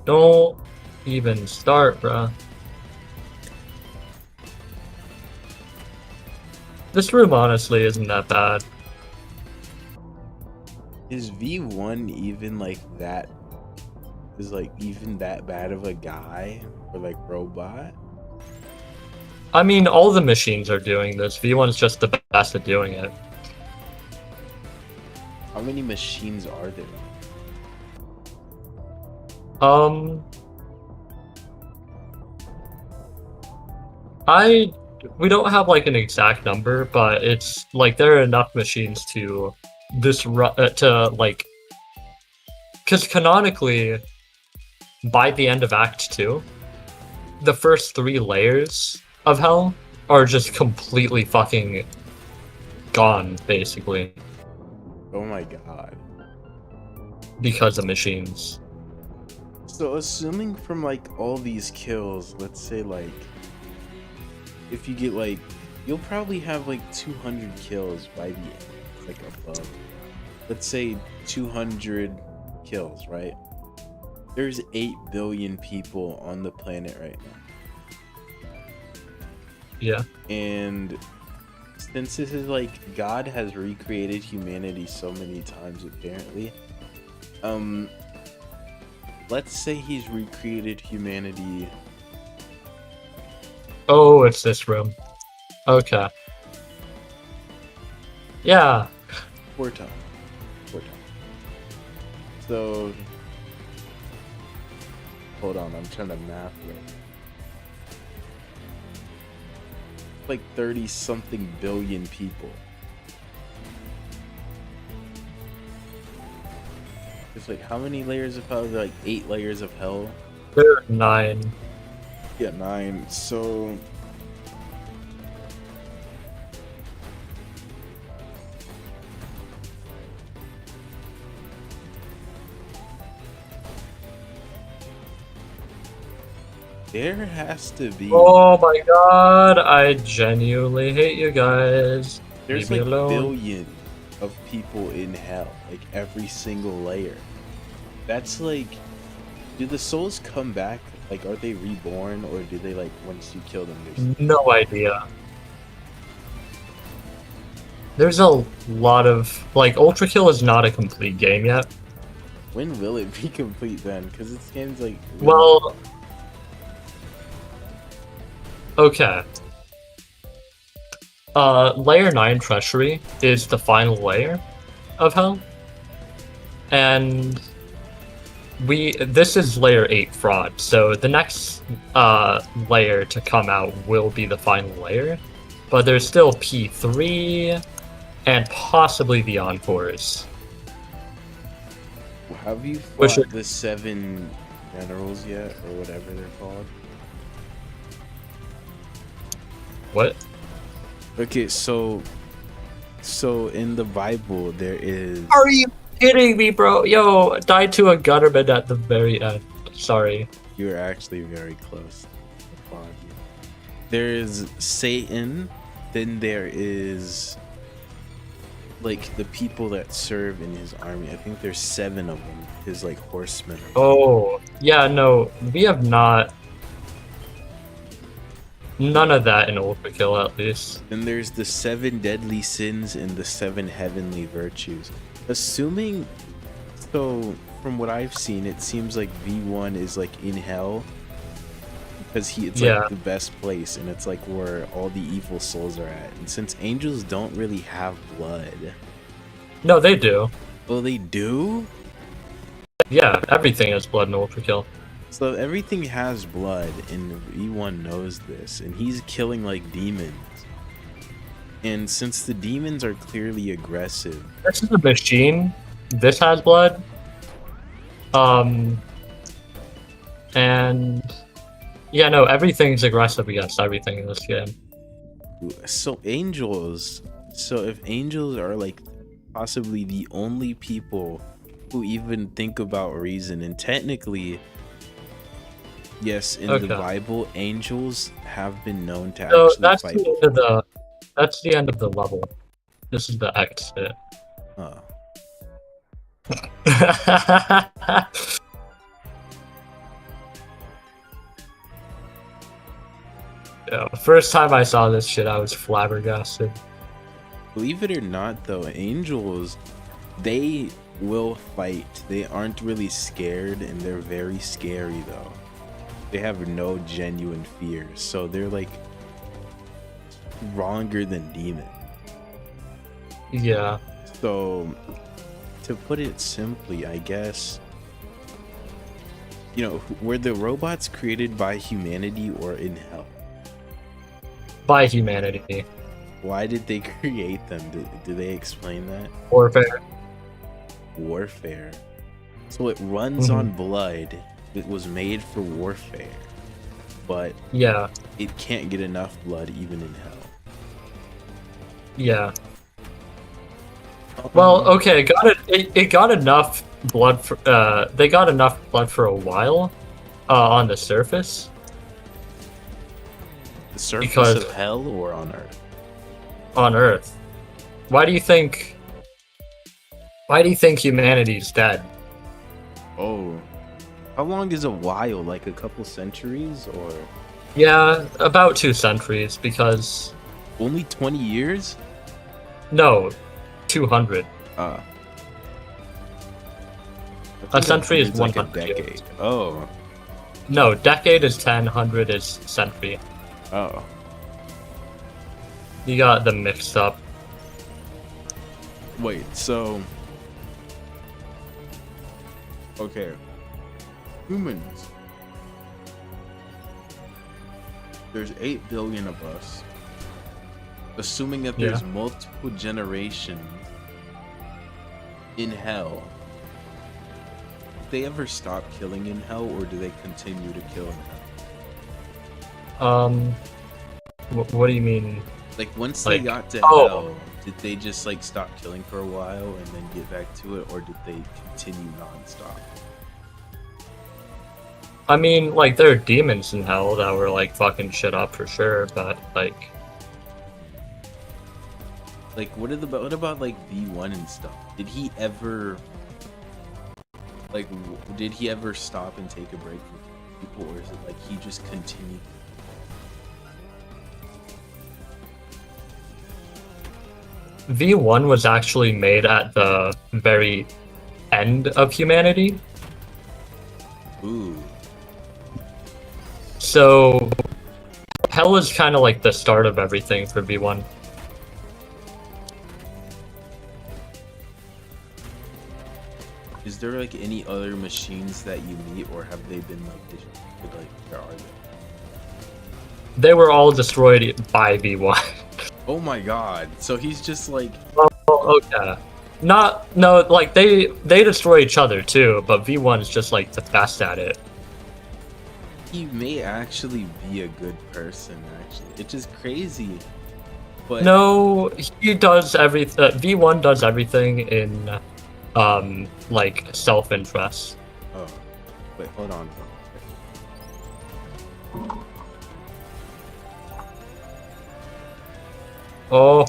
Don't even start, bro. This room honestly isn't that bad. Is V1 even like that? Is like even that bad of a guy or like robot? I mean, all the machines are doing this. V1's just the best at doing it. How many machines are there? We don't have like an exact number, but it's like there are enough machines to disrupt like, because canonically, by the end of Act 2, the first 3 layers of hell are just completely fucking gone, basically, Oh my god. because of machines. So assuming from like all these kills, let's say like if you get like, you'll probably have like 200 kills by the end, like above. Let's say 200 kills, right? There's 8 billion people on the planet right now. Yeah. And since this is like, God has recreated humanity so many times apparently, let's say he's recreated humanity. Oh, it's this room. Okay. Yeah. 4 times. So hold on, I'm trying to math it. Like 30 something billion people. It's like, how many layers of hell? Like 8 layers of hell. There are 9. Yeah, 9. So there has to be, Oh my god, I genuinely hate you guys. there's Leave like me alone. billions of people in hell, like every single layer. That's like, do the souls come back? Like, are they reborn, or do they like, once you kill them, there's No idea. There's a lot of like, Ultra Kill is not a complete game yet. when will it be complete then? Because this game's like really- Well, okay. Layer 9 Treachery is the final layer of hell. And this is layer 8 Fraud, so the next layer to come out will be the final layer. but there's still P3 and possibly the Encores. Have you Which fought the 7 generals yet, or whatever they're called? What? Okay, so in the Bible there is. Are you kidding me, bro? Yo, died to a gutterman at the very end. Sorry. You were actually very close. There is Satan, then there is like the people that serve in his army. I think there's 7 of them. His like horsemen. Oh, yeah, no, we have not. None of that in Overkill, at least. Then there's the 7 deadly sins and the 7 heavenly virtues. Assuming, so from what I've seen, it seems like V1 is like in hell because it's like the best place, and it's like where all the evil souls are at. And since angels don't really have blood, No, they do. well, they do. Yeah, everything has blood in Overkill. So everything has blood, and V1 knows this, and he's killing like demons. And since the demons are clearly aggressive, This is a machine. This has blood. And yeah, no, everything's aggressive against everything in this game. so if angels are like possibly the only people who even think about reason, and technically, yes, in the Bible, angels have been known to So actually that's fight. the end of the. That's the end of the level. This is the exit. Oh. Yeah, first time I saw this shit, I was flabbergasted. Believe it or not, though, angels, they will fight. They aren't really scared, and they're very scary, though. They have no genuine fear, so they're like stronger than demons. Yeah. So, to put it simply, I guess, were the robots created by humanity or in hell? By humanity. Why did they create them? Do they explain that? Warfare. So it runs on blood. It was made for warfare. But yeah, it can't get enough blood even in hell. Yeah. Well, okay, it got enough blood for they got enough blood for a while on the surface. The surface of hell or on Earth? On Earth. Why do you think humanity's dead? Oh. How long is a while? Like a couple centuries or? Yeah, about 2 centuries, because only 20 years? No, 200. A century is 100 like a decade. years. Oh. No, decade is 10, 100 is century. Oh. You got them mixed up. Wait, so... Okay. Humans. There's 8 billion of us. Assuming that there's multiple generations in hell. Do they ever stop killing in hell, or do they continue to kill in hell? What do you mean? Like, once they got to hell, did they just, like, stop killing for a while and then get back to it, or did they continue non-stop? I mean, like, there are demons in hell that were, like, fucking shit up for sure, but, like... Like, what about, like, V1 and stuff? Did he ever... Like, did he ever stop and take a break from people, or is it, like, he just continued? V1 was actually made at the very end of humanity. Ooh. So, hell is kind of like the start of everything for V1. Is there, like, any other machines that you meet, or have they been, like, destroyed? Like, where are they? They were all destroyed by V1. Oh my god. So he's just like, Oh, okay. No, like they destroy each other too, but V1 is just like the best at it. he may actually be a good person, actually. It's just crazy. But No, he does everything. V1 does everything in like self-interest. oh, wait, hold on. Oh.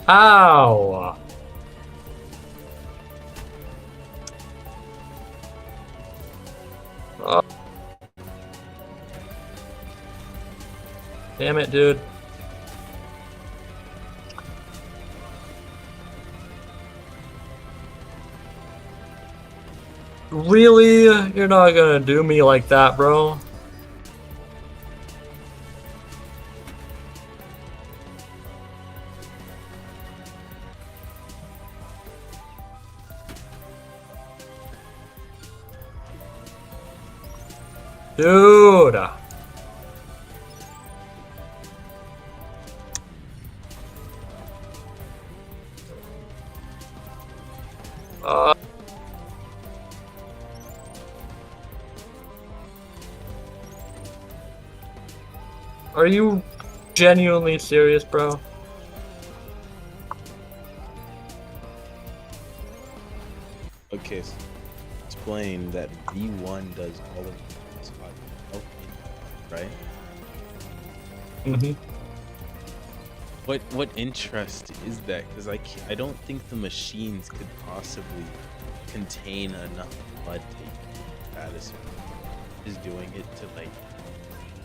Ow! Oh. Damn it, dude. Really? You're not gonna do me like that, bro? Dude! Are you genuinely serious, bro? Okay, so explain that V1 does all of this right? Mm-hmm. What interest is that? Because I don't think the machines could possibly contain enough blood to satisfy. Is doing it to like.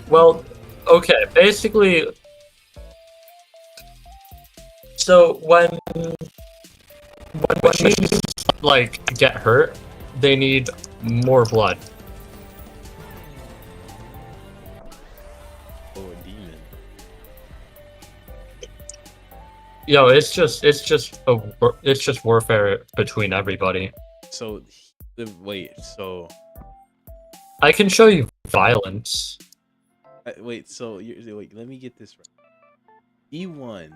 Well, okay, basically, so when machines like get hurt, they need more blood. Oh, a demon. Yo, it's just warfare between everybody. So, wait. So, I can show you violence. wait. So, wait. Let me get this right. V1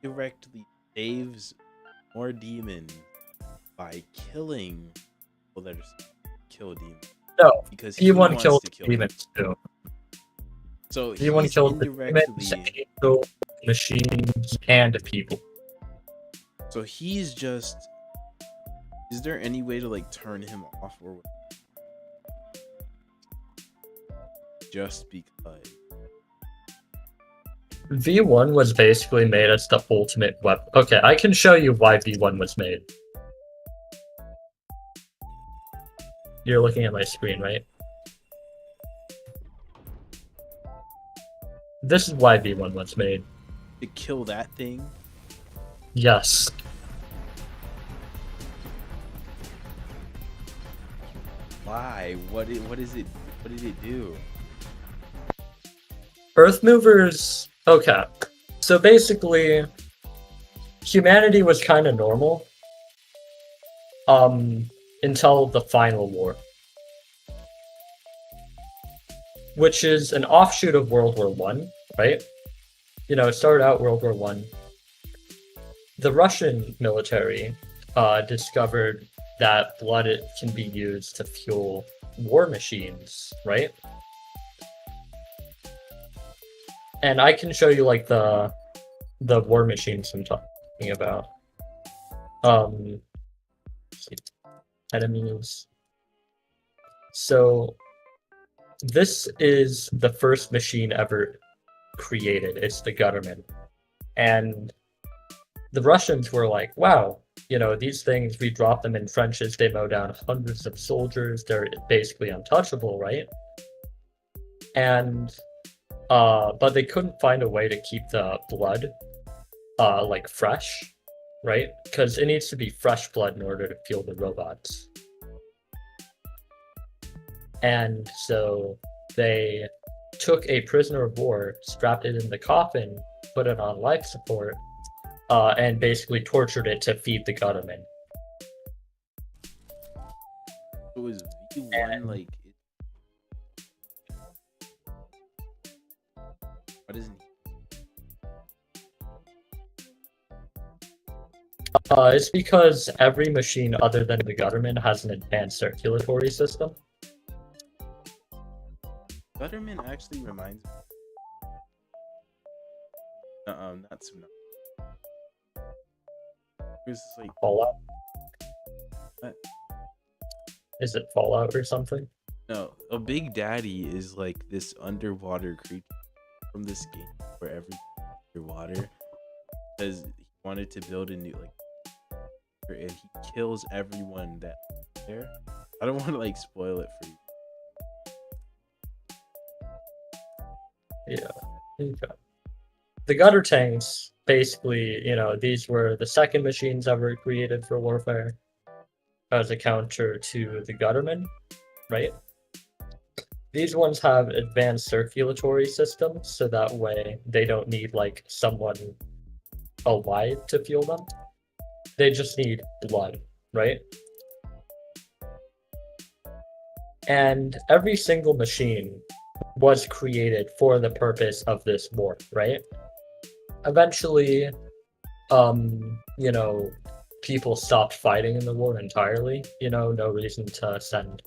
directly saves more demons by killing people that are kill demons. No, Because he V1 wants kills to kill demons too. So V1 he's kills the indirectly. demons, angels, machines, and people. So he's just. Is there any way to like turn him off or just because? V1 was basically made as the ultimate weapon. Okay, I can show you why V1 was made. You're looking at my screen, right? This is why V1 was made. To kill that thing? Yes. Why? What is it? What did it do? Earth movers. Okay. So basically, humanity was kind of normal. Until the final war. Which is an offshoot of World War One, right? You know, it started out World War One. The Russian military discovered that blood can be used to fuel war machines, right? And I can show you like the war machines I'm talking about. Enemies. So this is the first machine ever created. It's the Gutterman. And the Russians were like, wow, you know, these things, we drop them in trenches, they mow down hundreds of soldiers, they're basically untouchable, right? And but they couldn't find a way to keep the blood like fresh, right? Because it needs to be fresh blood in order to fuel the robots. And so they took a prisoner of war, strapped it in the coffin, put it on life support, and basically tortured it to feed the Gutterman. So is V1 like? What isn't he? It's because every machine other than the Gutterman has an advanced circulatory system. Butterman actually reminds me. Not Tsunami. It's like Fallout. What? Is it Fallout or something? no, a Big Daddy is like this underwater creature from this game where everything underwater, because he wanted to build a new and he kills everyone that there. I don't want to like spoil it for you. Yeah. Okay. The gutter tanks, basically, these were the second machines ever created for warfare as a counter to the Guttermen, right? These ones have advanced circulatory systems, so that way they don't need like someone alive to fuel them. They just need blood, right? And every single machine was created for the purpose of this war, right? Eventually, people stopped fighting in the war entirely. No reason to send,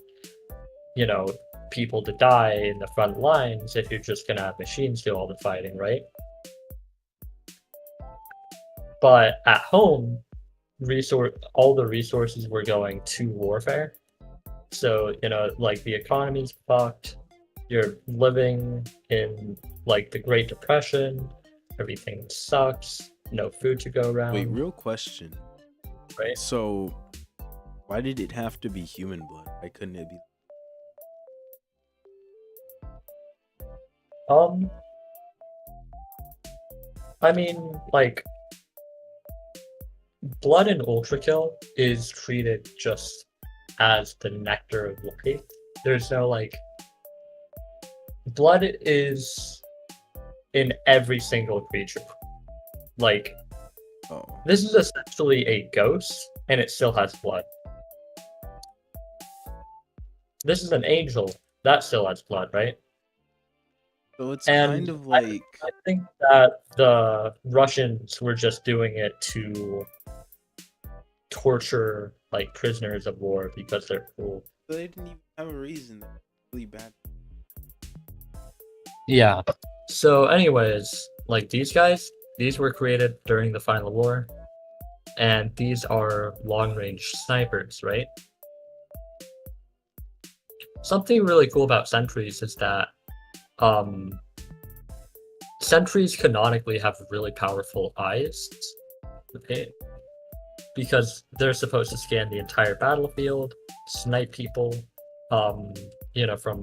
people to die in the front lines if you're just gonna have machines do all the fighting, right? But at home, all the resources were going to warfare. So, like the economy's fucked. You're living in like the Great Depression. Everything sucks. No food to go around. Wait, real question. Right? So, why did it have to be human blood? Why couldn't it be? I mean, like, blood in Ultra Kill is treated just as the nectar of life. There's no like. Blood is in every single creature. Like, this is essentially a ghost, and it still has blood. This is an angel, that still has blood, right? So it's kind of like... I think that the Russians were just doing it to torture, like, prisoners of war because they're cool. So they didn't even have a reason. They're really bad. Yeah. So anyways, like these guys, these were created during the Final War, and these are long-range snipers, right? Something really cool about sentries is that sentries canonically have really powerful eyes, okay? Because they're supposed to scan the entire battlefield, snipe people, from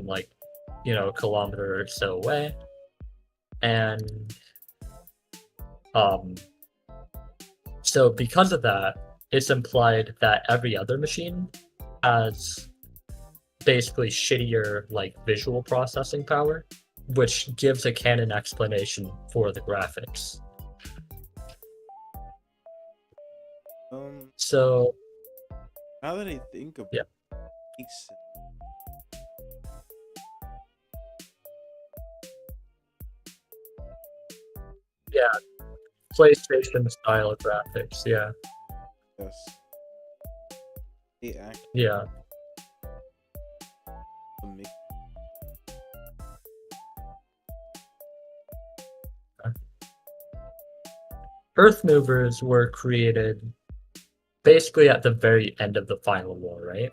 like a kilometer or so away. And so because of that, it's implied that every other machine has basically shittier like visual processing power, which gives a canon explanation for the graphics. So now that I think about it, makes sense. Yeah, PlayStation style graphics, yeah. Yes. They act Yeah. Earth movers were created basically at the very end of the Final War, right?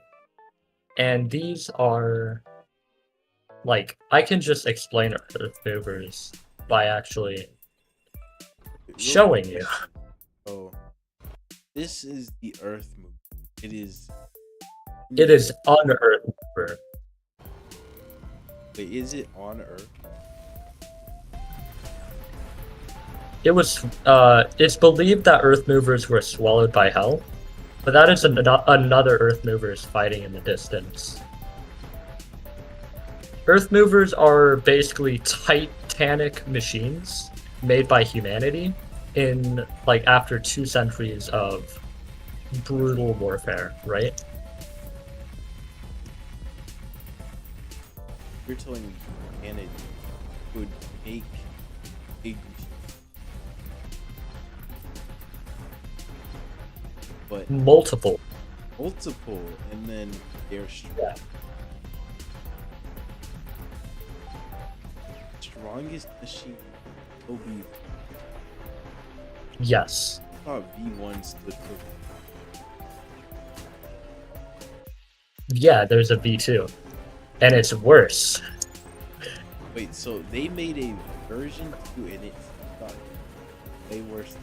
And these are like, I can just explain Earth movers by actually showing you. Oh, this is the Earth mover. It is on Earth mover. Wait, is it on Earth? It's believed that Earth movers were swallowed by Hell, but that is another Earth movers fighting in the distance. Earth movers are basically titanic machines made by humanity, in like after 2 centuries of brutal warfare, right? You're telling me Canada would make a but Multiple. multiple, and then they're Yeah. strongest machine will be. Yes. I thought V1 stood for. Yeah, there's a V2. And it's worse. Wait, so they made a version 2 and it's got way worse than.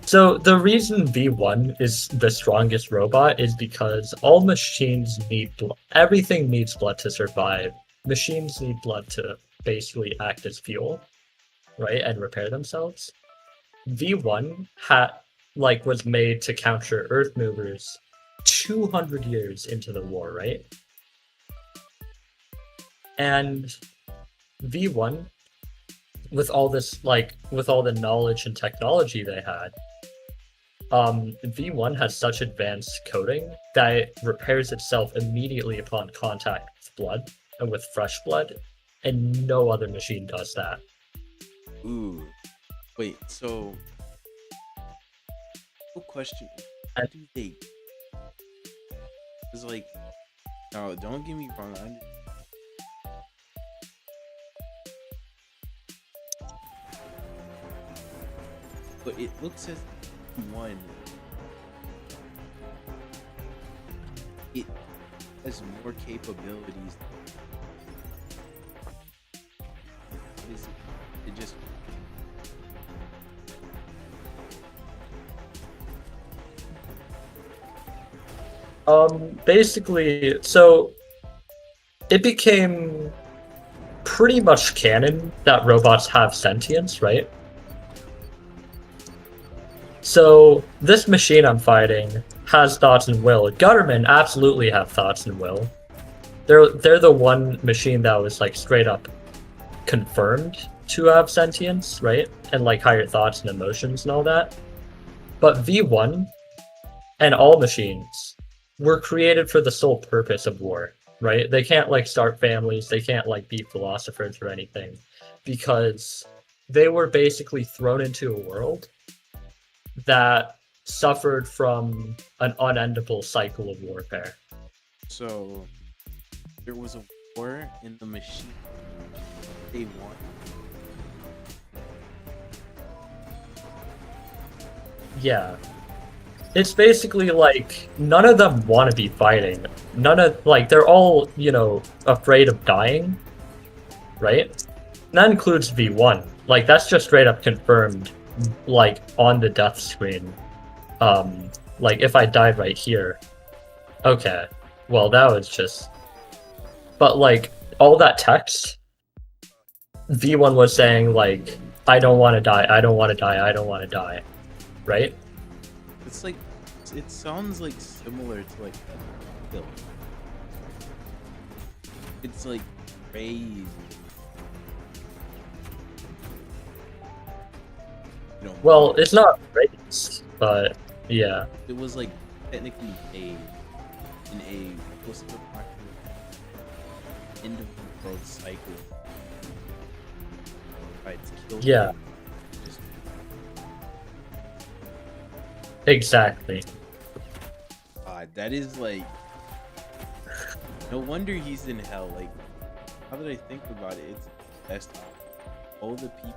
So the reason V1 is the strongest robot is because all machines need blood. Everything needs blood to survive. Machines need blood to basically act as fuel, right, and repair themselves. V1 was made to counter Earth movers 200 years into the war, right? And V1, with all the knowledge and technology they had, V1 has such advanced coding that it repairs itself immediately upon contact with blood and with fresh blood, and no other machine does that. Ooh. Wait, so. Cool question. How do they. It's like. No, don't get me wrong. But it looks as one. It has more capabilities. It just. Basically, so it became pretty much canon that robots have sentience, right? So this machine I'm fighting has thoughts and will. Guttermen absolutely have thoughts and will. They're the one machine that was like straight up confirmed to have sentience, right? And like higher thoughts and emotions and all that. But V1 and all machines were created for the sole purpose of war, right? They can't like start families, they can't like be philosophers or anything, because they were basically thrown into a world that suffered from an unendable cycle of warfare. So there was a war in the machine. They won. Yeah. It's basically like none of them want to be fighting. They're all, afraid of dying, right? And that includes V1. Like that's just straight up confirmed, like on the death screen. Like if I died right here, okay, well that was just. But like all that text, V1 was saying like, I don't want to die, I don't want to die, I don't want to die, right? It's like, it sounds like similar to like Hill. It's like crazy. Well, it's not race, but yeah. It was like technically made in a post-apocalyptic end of the world cycle. Right, it's killed. Yeah. Exactly. That is like. No wonder he's in hell. Like, how did I think about it? It's the best option. All the people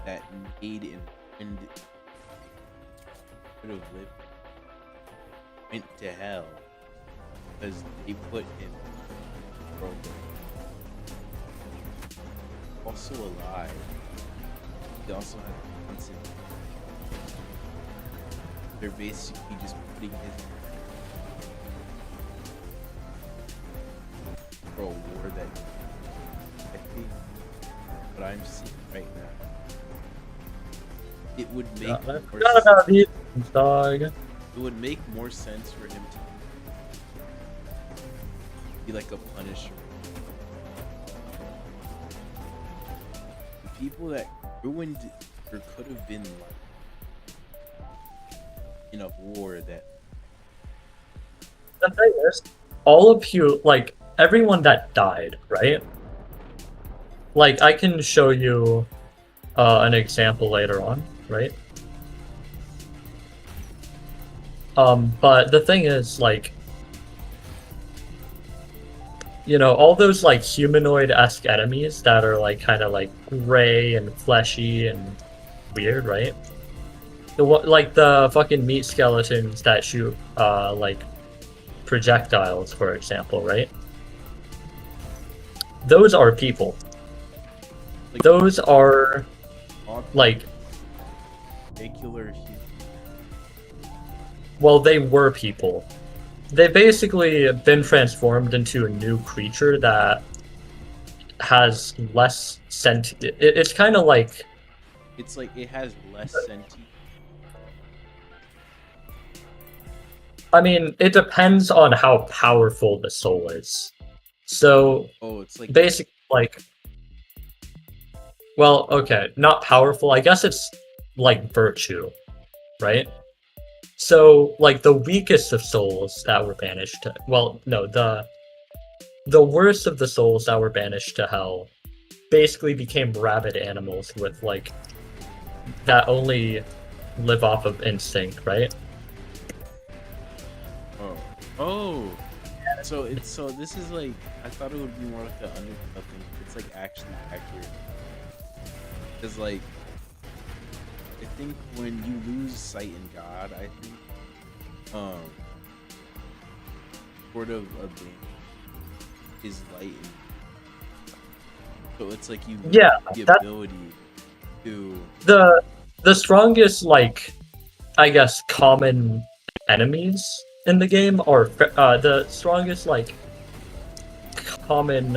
that made and could have lived went to hell because they put him broken. Also alive. He also had constant. They're basically just putting his for a war that I think what I'm seeing right now. It would make more Forgot about these things, dog. it would make more sense for him to be like a Punisher. The people that ruined there could have been like in a war that The thing is, all of you, like, everyone that died, right? Like, I can show you an example later on, right? But the thing is, like, you know, all those, like, humanoid-esque enemies that are, like, kind of, like, gray and fleshy and weird, right? Like, the fucking meat skeletons that shoot, like, projectiles, for example, right? Those are people. like Those are, like, regular human. well, they were people. They've basically been transformed into a new creature that has less It's kind of like, It's like it has less sentience. I mean, it depends on how powerful the soul is. So Oh, it's like basically, like, well, okay, not powerful. I guess it's like virtue, right? So, like, the weakest of souls that were banished to, well, no, the worst of the souls that were banished to hell basically became rabid animals with, like, that only live off of instinct, right? oh. So this is like, I thought it would be more like the underdog thing. It's like actually accurate. Cause like, I think when you lose sight in God, I think sort of a thing is light. So it's like you lose Yeah, the that- ability to The strongest, like, I guess, common enemies in the game are the strongest, like, common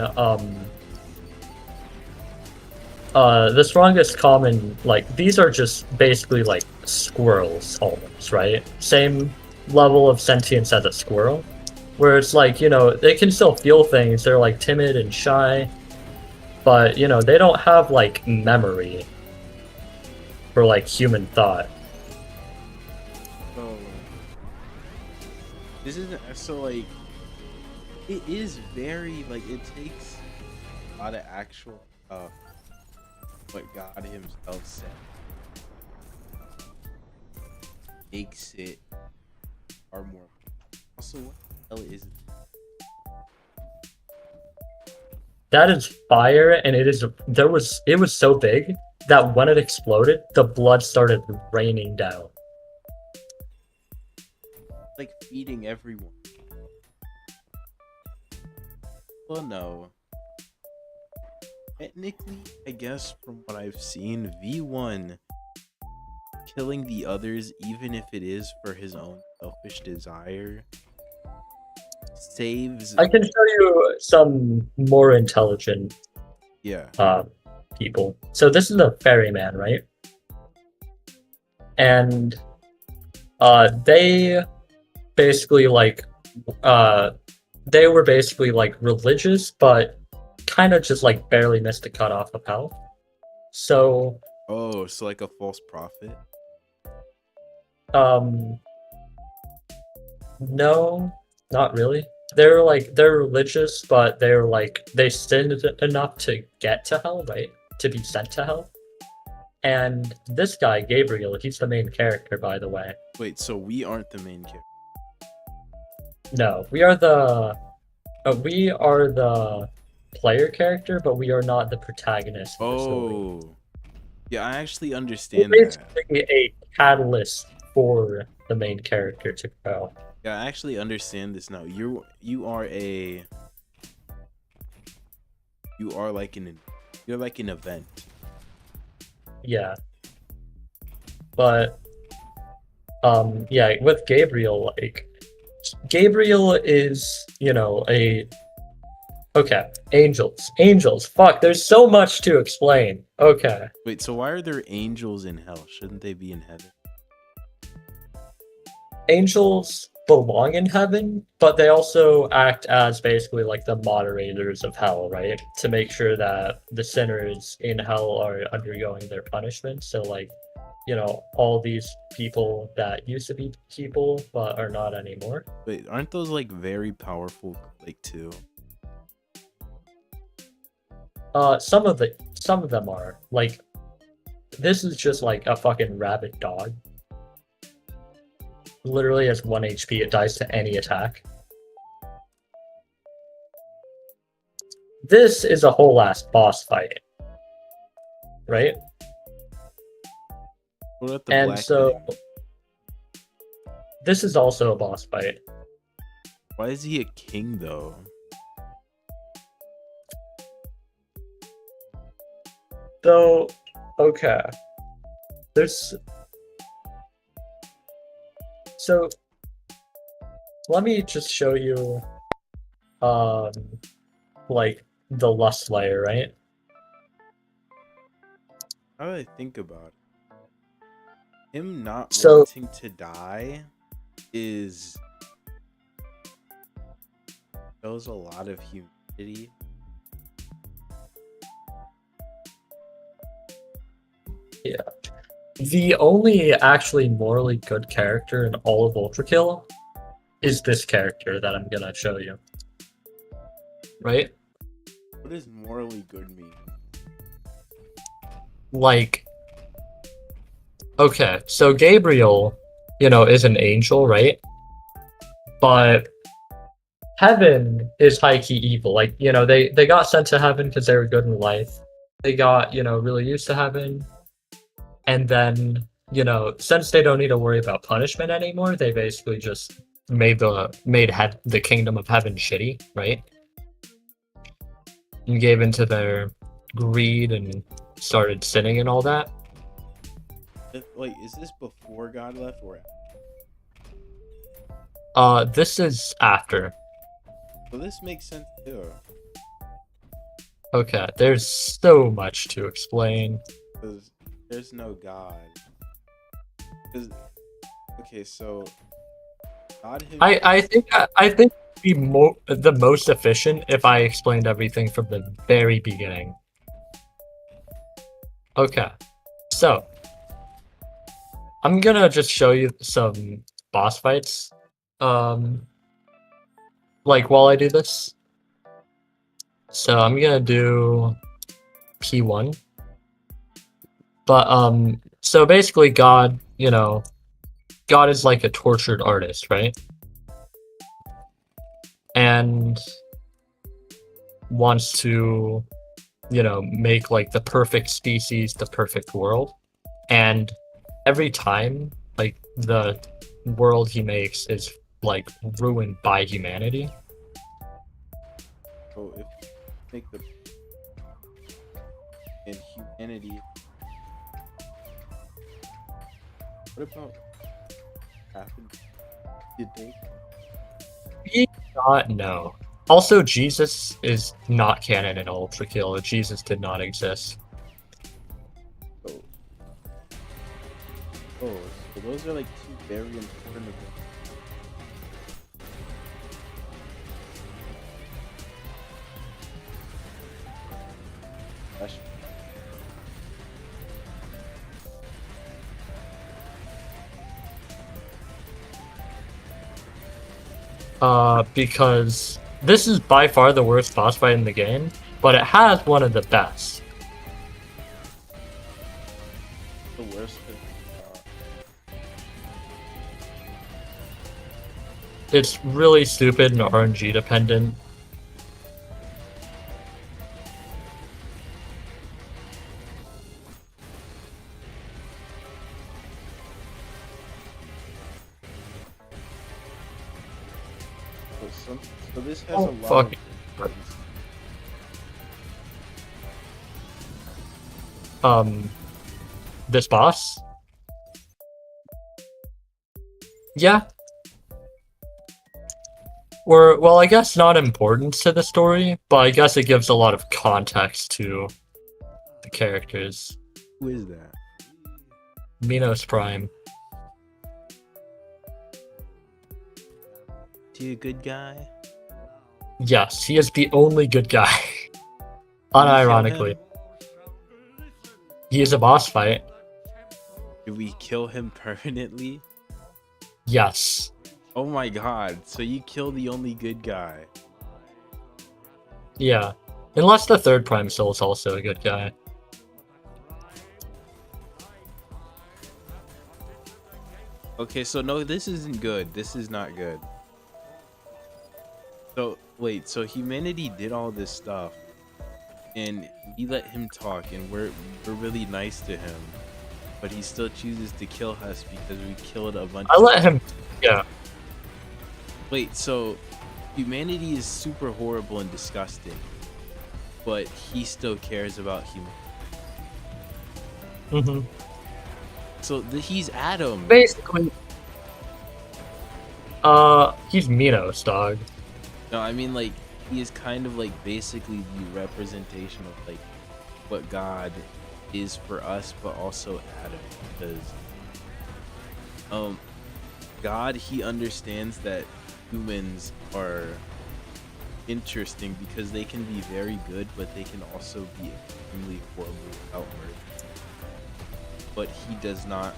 the strongest common, like, these are just basically like squirrels almost, right? Same level of sentience as a squirrel, where it's like, you know, they can still feel things. They're like timid and shy, but, you know, they don't have like memory for like human thought. so this isn't so like it is very like it takes a lot of actual what God himself said makes it far more. Also, what the hell is it? That is fire, and it was so big that when it exploded, the blood started raining down. Like feeding everyone. Well, no. Technically, I guess from what I've seen, V1 killing the others, even if it is for his own selfish desire, saves. I can show you some more intelligent Yeah. people. So this is a ferryman, right? And they basically like they were basically like religious, but kind of just like barely missed the cutoff of hell. So Oh, so like a false prophet? no, not really. They're religious, but they're like they sinned enough to get to hell, right? To be sent to hell. And this guy, Gabriel, he's the main character, by the way. Wait, so we aren't the main character? No, we are the player character, but we are not the protagonist of the story. Oh. Yeah, I actually We're understand that. basically a catalyst for the main character to grow. Yeah, I actually understand this now. You are like an event. Yeah. But yeah, with Gabriel, like Gabriel is, you know, okay, angels. Fuck, there's so much to explain. Okay. Wait, so why are there angels in hell? Shouldn't they be in heaven? Angels belong in heaven, but they also act as basically like the moderators of hell, right? To make sure that the sinners in hell are undergoing their punishment. So like, all these people that used to be people but are not anymore. But aren't those like very powerful, like too? Some of them are. Like, this is just like a fucking rabid dog. Literally has 1 HP, it dies to any attack. This is a whole ass boss fight. Right? What about the And black so thing? this is also a boss fight. Why is he a king though? So, okay. There's... So, let me just show you, like, the lust layer, right? How do I think about it? Him not So- wanting to die is shows a lot of humanity. The only actually morally good character in all of Ultrakill is this character that I'm gonna show you. Right? What does morally good mean? Like, okay, so Gabriel, is an angel, right? But heaven is high-key evil. Like, they got sent to heaven because they were good in life. They got, really used to heaven. And then, since they don't need to worry about punishment anymore, they basically just made the kingdom of heaven shitty, right? And gave into their greed and started sinning and all that. Wait, is this before God left or after? This is after. So this makes sense too. Okay, there's so much to explain. Because there's no God. Okay, so God himself. I think it'd be the most efficient if I explained everything from the very beginning. Okay, so I'm gonna just show you some boss fights. Like while I do this. So I'm gonna do P1. But so basically God, God is like a tortured artist, right? And wants to, make like the perfect species, the perfect world. And every time, like, the world he makes is like ruined by humanity. So if you make the and humanity, what about happened? Did they? No. Also, Jesus is not canon in Ultrakill. Jesus did not exist. Oh, so those are like two very important events. That's- Because this is by far the worst boss fight in the game, but it has one of the best. The worst. It's really stupid and RNG dependent. So this has Oh, a lot fuck. of importance. This boss? Yeah. Or, well, I guess not important to the story, but I guess it gives a lot of context to the characters. Who is that? Minos Prime. he a good guy? Yes, he is the only good guy. Did we kill Unironically, him? he is a boss fight. Did we kill him permanently? Yes. Oh my god, so you kill the only good guy. Yeah. Unless the third Prime Soul is also a good guy. Okay, so no, this isn't good. This is not good. So, wait, so humanity did all this stuff, and we let him talk, and we're really nice to him, but he still chooses to kill us because we killed a bunch I of... let him. Yeah. Wait, so humanity is super horrible and disgusting, but he still cares about human. Mm-hmm. So he's Adam. Basically. He's Minos, dog. No, I mean, like, he is kind of like basically the representation of like what God is for us, but also Adam, because God, he understands that humans are interesting because they can be very good, but they can also be extremely horrible without mercy. But he does not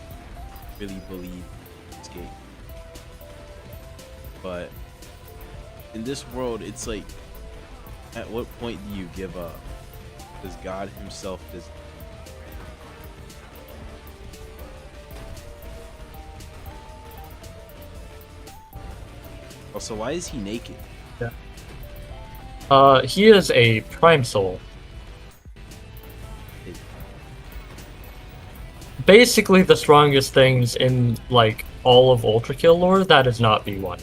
really believe in escape. But in this world, it's like, at what point do you give up? Because God himself does. Also, why is he naked? He is a Prime Soul. Basically the strongest things in, like, all of Ultra Kill lore, that is not B1.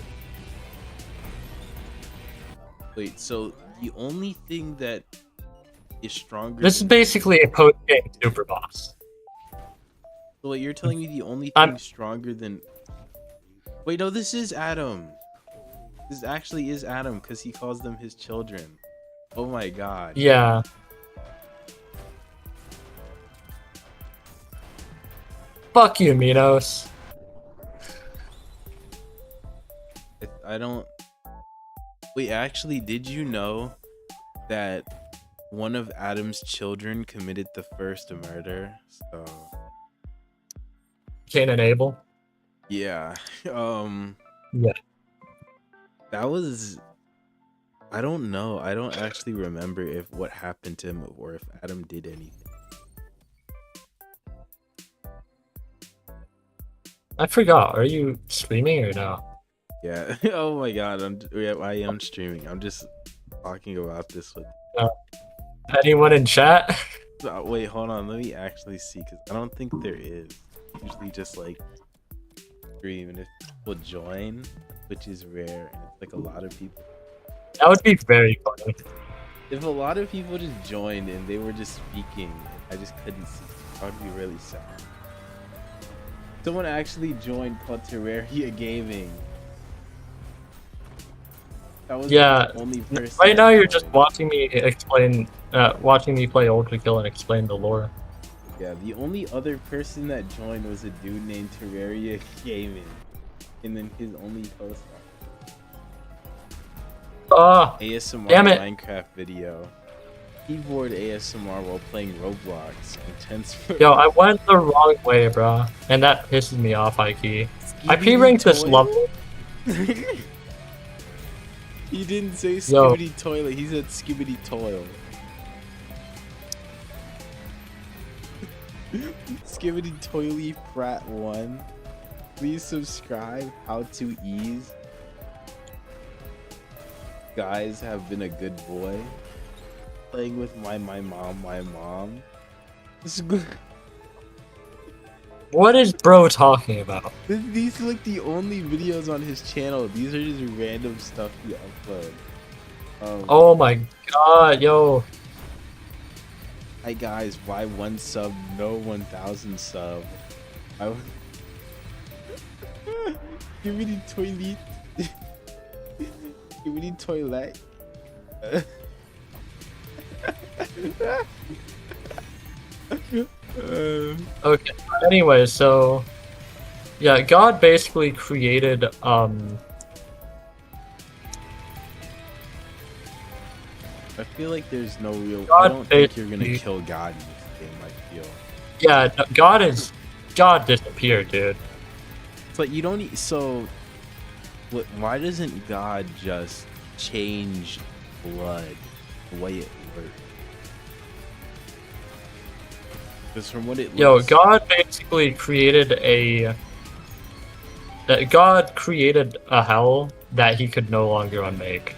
Wait, so the only thing that is stronger... This is basically a post-game super boss. So wait, you're telling me the only thing stronger than... Wait, no, this is Adam. This actually is Adam, because he calls them his children. Oh my god. Yeah. Fuck you, Minos. I don't... Wait, actually, did you know that one of Adam's children committed the first murder? So... Cain and Abel? Yeah. Yeah. That was... I don't know. I don't actually remember if what happened to him or if Adam did anything. I forgot. Are you streaming or no? Yeah. Oh my god. I am streaming. I'm just talking about this with... Anyone in chat? Wait, hold on. Let me actually see, because I don't think there is. Usually just like stream, and if people join, which is rare, and it's like a lot of people. That would be very funny. If a lot of people just joined and they were just speaking, I just couldn't see. I would be really sad. Someone actually joined called Terraria Gaming. That was the only person. Right now you're just watching me explain, watching me play Ultra Kill and explain the lore. Yeah, the only other person that joined was a dude named Terraria Gaming, and then his only post ASMR damn it. Minecraft video. Keyboard ASMR while playing Roblox. Intense. Yo, I went the wrong way, bro, and that pisses me off, Ikey. I P-ranked this level. He didn't say Skibbity Toilet, he said Skibbity Toil. Skibbity Toily Prat 1. Please subscribe. How to ease. Guys have been a good boy. Playing with my mom. This is good. What is bro talking about? These are like the only videos on his channel. These are just random stuff he uploads. Oh my god, yo. Hi guys, why 1 sub, no 1,000 sub? Give me the toilet. Give me the toilet. Okay, anyway, so yeah, God basically created I feel like there's no real. I God don't think you're gonna basically- kill God in this game. I feel. Yeah, no, God disappeared, dude. It's like you don't. So, what? Why doesn't God just change blood the way it works? Because from what it Yo, looks, God basically created a hell that he could no longer unmake.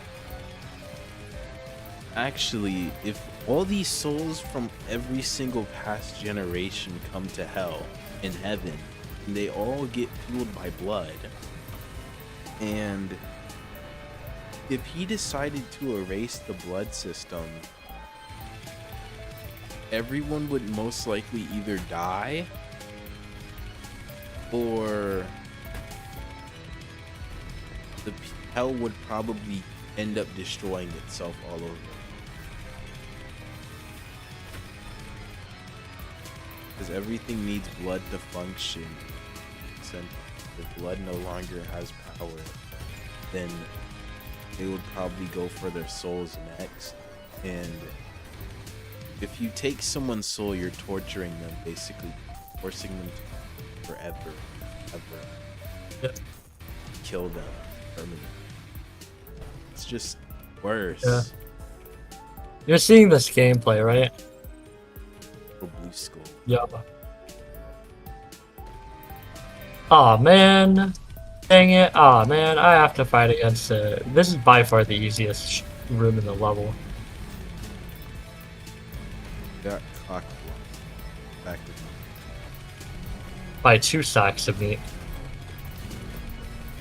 actually, if all these souls from every single past generation come to hell in heaven, and they all get fueled by blood, and if he decided to erase the blood system, everyone would most likely either die or hell would probably end up destroying itself all over. Because everything needs blood to function. And if blood no longer has power, then they would probably go for their souls next. And if you take someone's soul, you're torturing them, basically forcing them to forever, ever Yep. kill them permanently. It's just worse. Yeah. You're seeing this gameplay, right? For Blue Skull. Yeah. Aw, man. Dang it. Aw, man. I have to fight against it. This is by far the easiest room in the level. Got cock back to By 2 sacks of meat.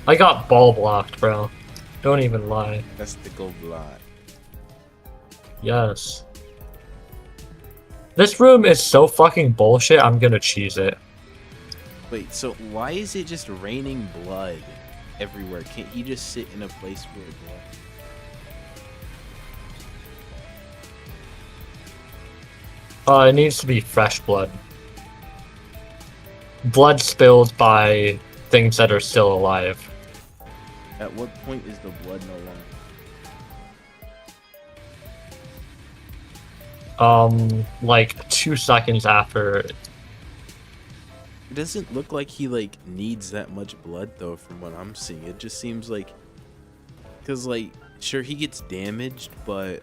I got ball blocked, bro. Don't even lie. testicle block. Yes. This room is so fucking bullshit, I'm gonna cheese it. Wait, so why is it just raining blood everywhere? Can't you just sit in a place where blood? It needs to be fresh blood. Blood spilled by things that are still alive. At what point is the blood no longer? Like 2 seconds after. It doesn't look like he like needs that much blood though from what I'm seeing. It just seems like, cause like sure he gets damaged, but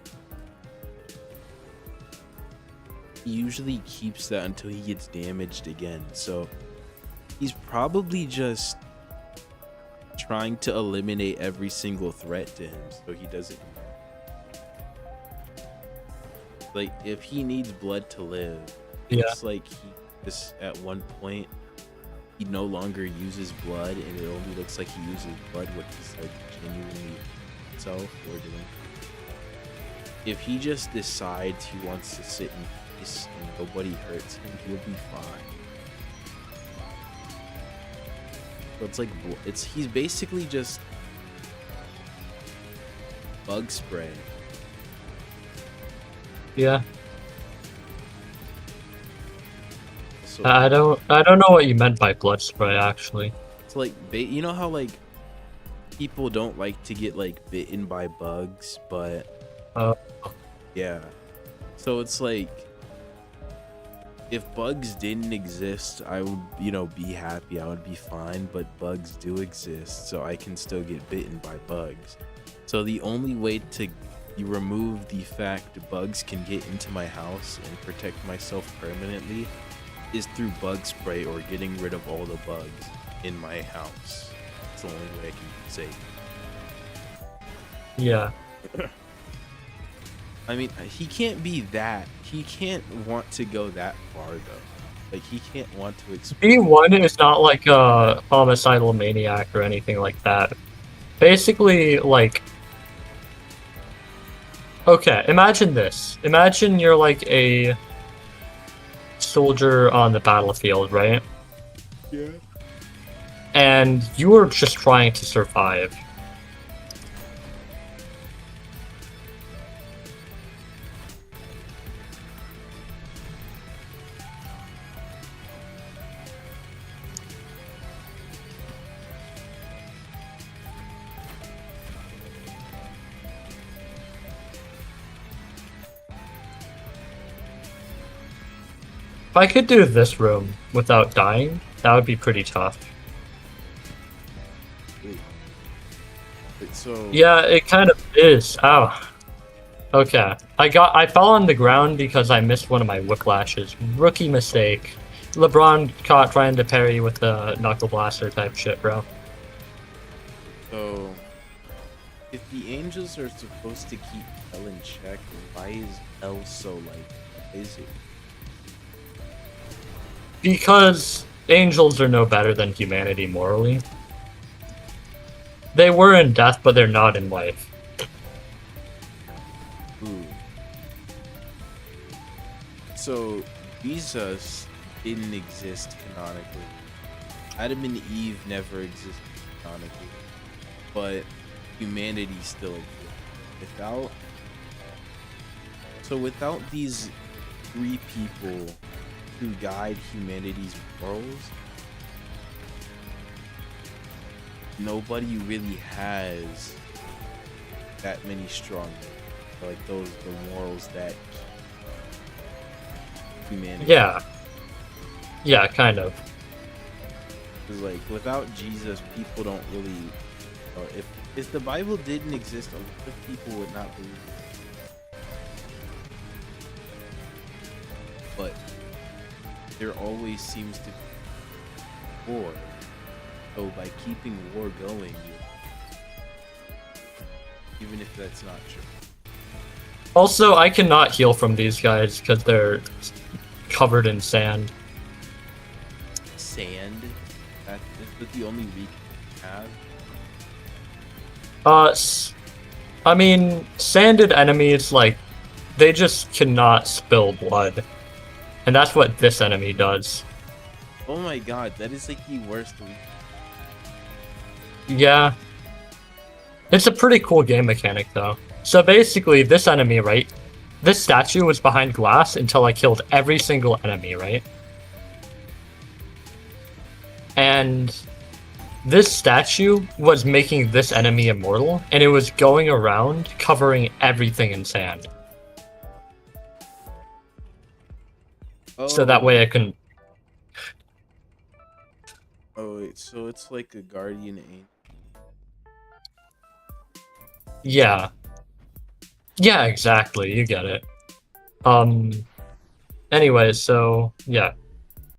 he usually keeps that until he gets damaged again. So he's probably just trying to eliminate every single threat to him so he doesn't. Like if he needs blood to live, Yeah. it's like he just at one point he no longer uses blood and it only looks like he uses blood when he's like genuinely himself or doing. If he just decides he wants to sit in peace and nobody hurts him, he'll be fine. So it's like he's basically just bug spray. Yeah. So I don't know what you meant by blood spray actually. it's like you know how like people don't like to get like bitten by bugs, but yeah. So it's like if bugs didn't exist, I would, you know, be happy. I would be fine, but bugs do exist, so I can still get bitten by bugs. So the only way to remove the fact bugs can get into my house and protect myself permanently is through bug spray or getting rid of all the bugs in my house. It's the only way I can say. Yeah. I mean, he can't be that. He can't want to go that far though. Like he can't want to B1 is not like a homicidal maniac or anything like that. Basically, like, okay, imagine this. Imagine you're like a soldier on the battlefield, right? Yeah. And you are just trying to survive. I could do this room without dying, that would be pretty tough. So Yeah, it kind of is. Ow. Okay. I fell on the ground because I missed one of my whiplashes. Rookie mistake. LeBron caught trying to parry with the knuckle blaster type shit, bro. So, if the angels are supposed to keep L in check, why is L so like busy? Because angels are no better than humanity morally. They were in death, but they're not in life. Ooh. So, Jesus didn't exist canonically. Adam and Eve never existed canonically. But humanity still exists. Without these three people who guide humanity's morals, nobody really has that many strong, like the morals that humanity. Yeah, kind of. Because like without Jesus, people don't really. Or if the Bible didn't exist, a lot of people would not believe it. But there always seems to be war. So by keeping war going, even if that's not true. Also, I cannot heal from these guys because they're covered in sand. Sand? That's the only weakness you have? I mean, sanded enemies, like, they just cannot spill blood. And that's what this enemy does. Oh my god, that is like the worst weakness. Yeah. It's a pretty cool game mechanic, though. So basically, this enemy, right? This statue was behind glass until I killed every single enemy, right? And this statue was making this enemy immortal, and it was going around covering everything in sand. So that way I can... Oh wait, so it's like a guardian angel. Yeah. Yeah, exactly. You get it. Anyway, so, yeah.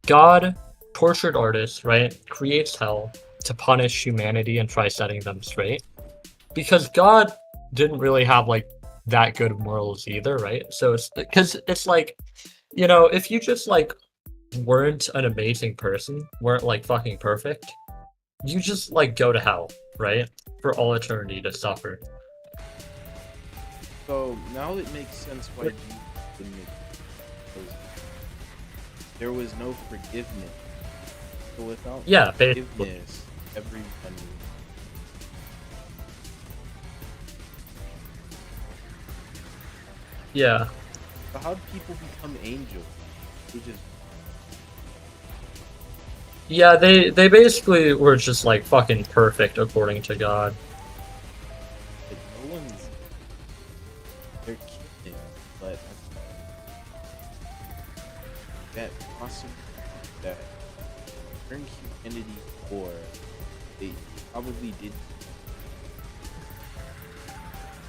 God, portrait artist, right, creates hell to punish humanity and try setting them straight. Because God didn't really have, like, that good morals either, right? So it's... Because it's like, you know, if you just, like, weren't an amazing person, weren't, like, fucking perfect, you just, like, go to hell, right? For all eternity to suffer. So now it makes sense why Jesus didn't make it, because there was no forgiveness. So without forgiveness, everyone. Yeah. So how do people become angels? They just. Yeah, they basically were just like fucking perfect according to God. Like, no one's. They're kidding, but that possible that turned humanity poor, they probably did.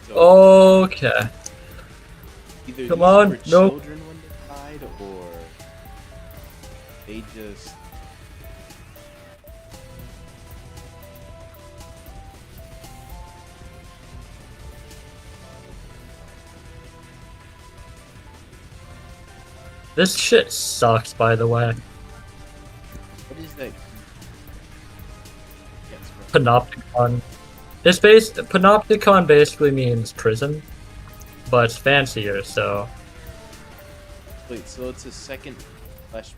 So Okay. either Come these on, were nope. children when they died, or they just. This shit sucks, by the way. What is that? Yes, bro. Panopticon. Panopticon basically means prison, but it's fancier, so... Wait, so it's a second flesh.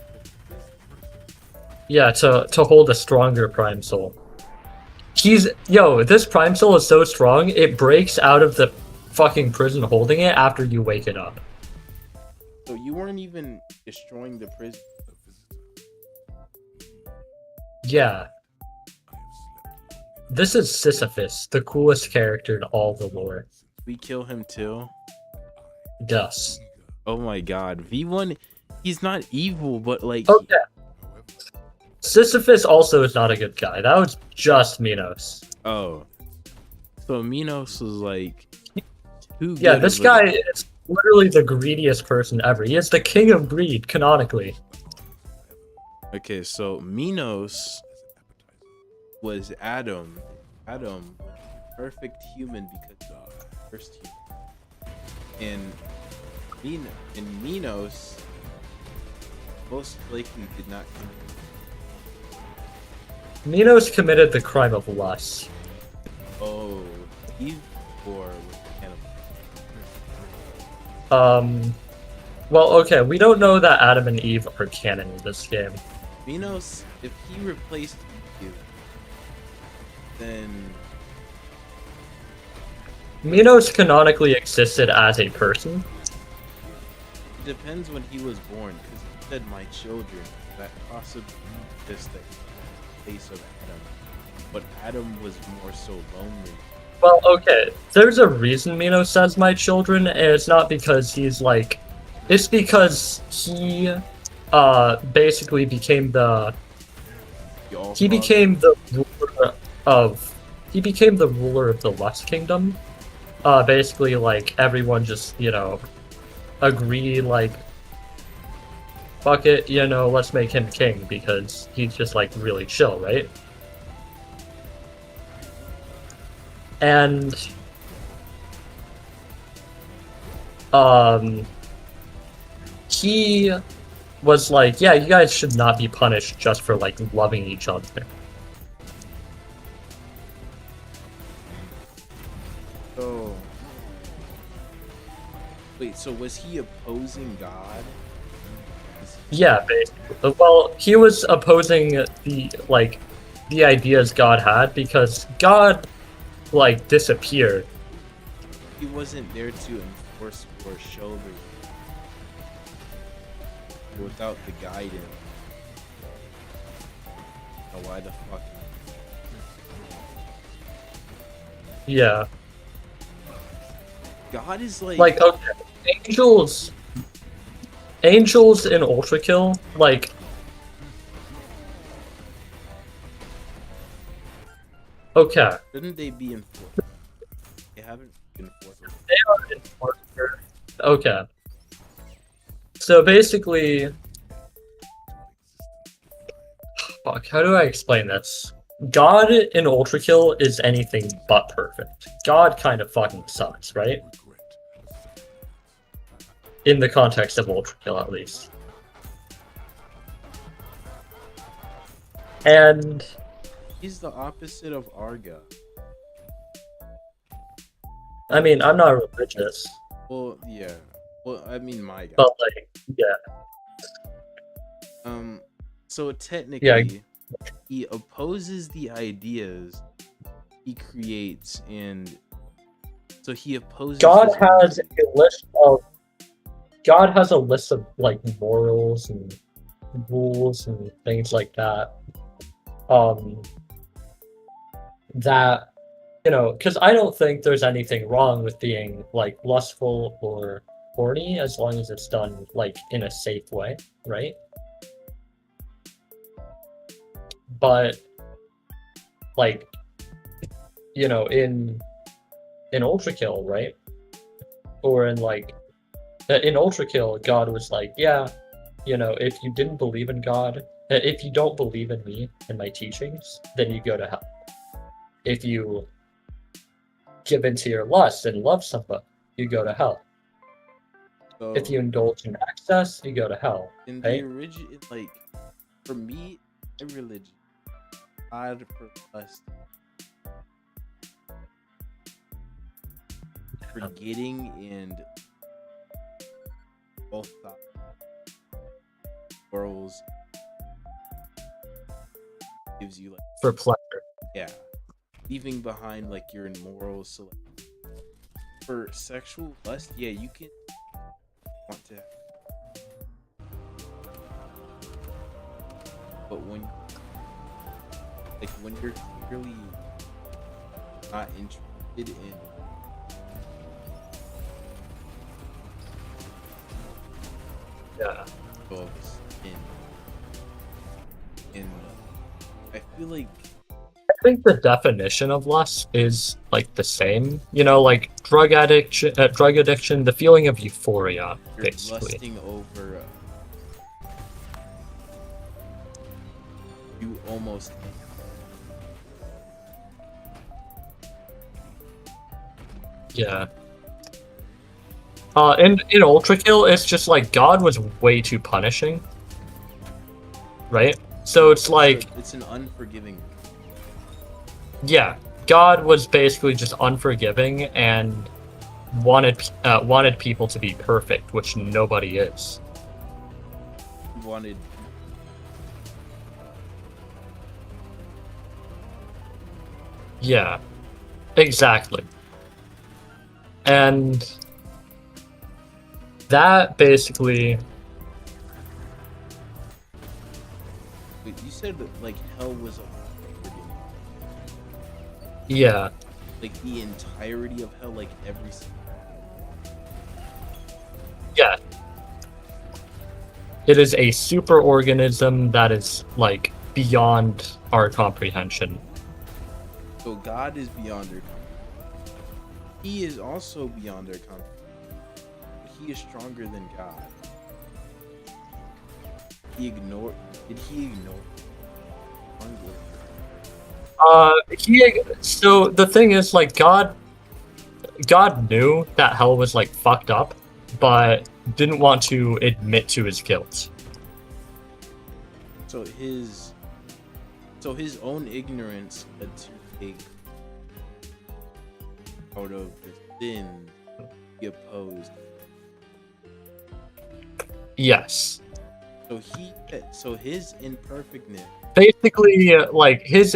Yeah, to hold a stronger Prime Soul. Yo, this Prime Soul is so strong, it breaks out of the fucking prison holding it after you wake it up. So you weren't even destroying the prison. Yeah. This is Sisyphus, the coolest character in all the lore. We kill him too. Yes. Oh my god, V1 he's not evil, but like Okay. Sisyphus also is not a good guy. That was just Minos. oh, so Minos was like too Yeah, good this of a guy is literally the greediest person ever. He is the king of greed, canonically. Okay, so Minos was Adam. Adam, perfect human because first human. And Minos most likely did not commit. Minos committed the crime of lust. Oh, Eve or with cannibal. Well, okay, we don't know that Adam and Eve are canon in this game. Minos, if he replaced you, then Minos canonically existed as a person. it depends when he was born, because he said my children, that possibly just the face of Adam. But Adam was more so lonely. Well, okay, there's a reason Minos says my children, and it's not because he's like... It's because he, basically became the... He became the ruler of... He became the ruler of the Lust Kingdom. Basically, like, everyone just, you know, agree, like, fuck it, you know, let's make him king, because he's just, like, really chill, right? And... he was like, yeah, you guys should not be punished just for, like, loving each other. So, wait, so was he opposing God? Yeah, basically. Well, he was opposing the ideas God had, because God, like, disappeared. He wasn't there to enforce or show the without the guidance. Now why the fuck? Yeah. God is Like, okay, angels in Ultra Kill, like... Okay. Shouldn't they be enforced? They haven't been enforced. They are enforced. Okay. So basically... Fuck, how do I explain this? God in Ultra Kill is anything but perfect. God kind of fucking sucks, right? In the context of Ultra Kill, at least. And... He's the opposite of Arga. I mean, I'm not religious. Well, yeah. Well, I mean, my God. But, like, yeah. So technically, Yeah. he opposes the ideas he creates, and so he opposes. God his has own. a list of... God has a list of, like, morals and rules and things like that. That, you know, because I don't think there's anything wrong with being, like, lustful or horny as long as it's done, like, in a safe way, right? But, like, you know, in Ultra Kill, right? Or in, like, in Ultra Kill, God was like, yeah, you know, if you didn't believe in God, if you don't believe in me and my teachings, then you go to hell. If you give into your lust and love somebody, you go to hell. So, If you indulge in excess, you go to hell. in right? the origin, like, for me, a religion, God for lust, forgetting and both thought morals gives you like For pleasure. yeah, leaving behind like your morals. So like, for sexual lust, yeah, you can want to, but when you're clearly not interested in Yeah. of sin. And I feel like I think the definition of lust is like the same. You know, like drug addiction, the feeling of euphoria, you're basically. lusting over you almost Yeah. In Ultra Kill, it's just like God was way too punishing, right? So it's like, it's an unforgiving. yeah, God was basically just unforgiving and wanted people to be perfect, which nobody is. Wanted Yeah, exactly. And that basically, Wait, you said that like hell was unforgiving. yeah, Like the entirety of hell, like every yeah. It is a superorganism that is like beyond our comprehension. so God is beyond our comprehension. He is also beyond our comprehension. He is stronger than God. Did he ignore hunger? So the thing is, like, God knew that hell was like fucked up, but didn't want to admit to his guilt. So his own ignorance led to take out of the sin he opposed. Yes. So his imperfectness. Basically, like his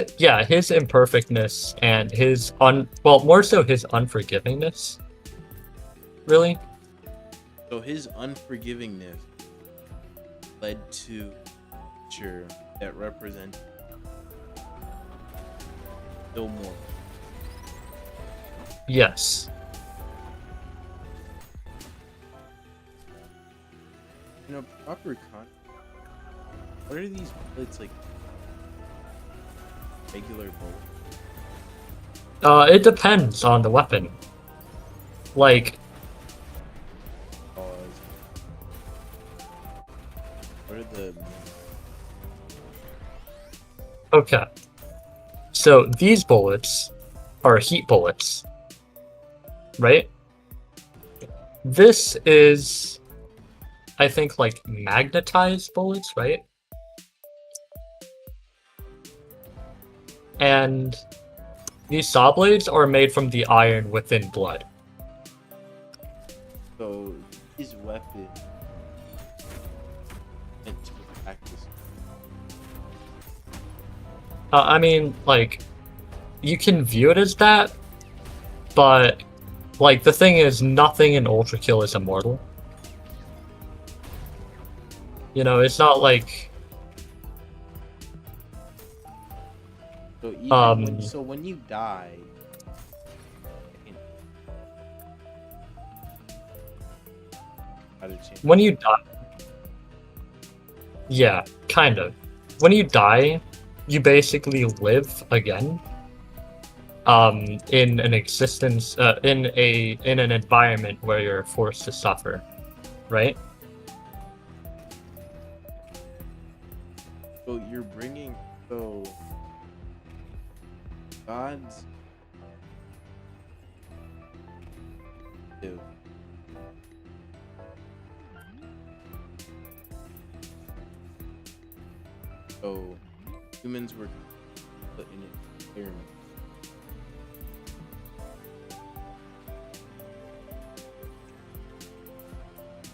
imperfectness and his more so his unforgivingness. Really? So his unforgivingness led to a future that represents still more. Yes. In a proper what are these bullets like? Regular bullets? It depends on the weapon. Like, What are the? okay. So these bullets are heat bullets, right? This is, I think, like magnetized bullets, right? And these saw blades are made from the iron within blood. So his weapon meant to practice. I mean, like, you can view it as that, but like the thing is, nothing in Ultra Kill is immortal. You know, it's not like So even when you die, when you die, yeah, kind of. When you die, you basically live again. In an existence, in an environment where you're forced to suffer, right? So you're bringing God's so humans were put in an experiment.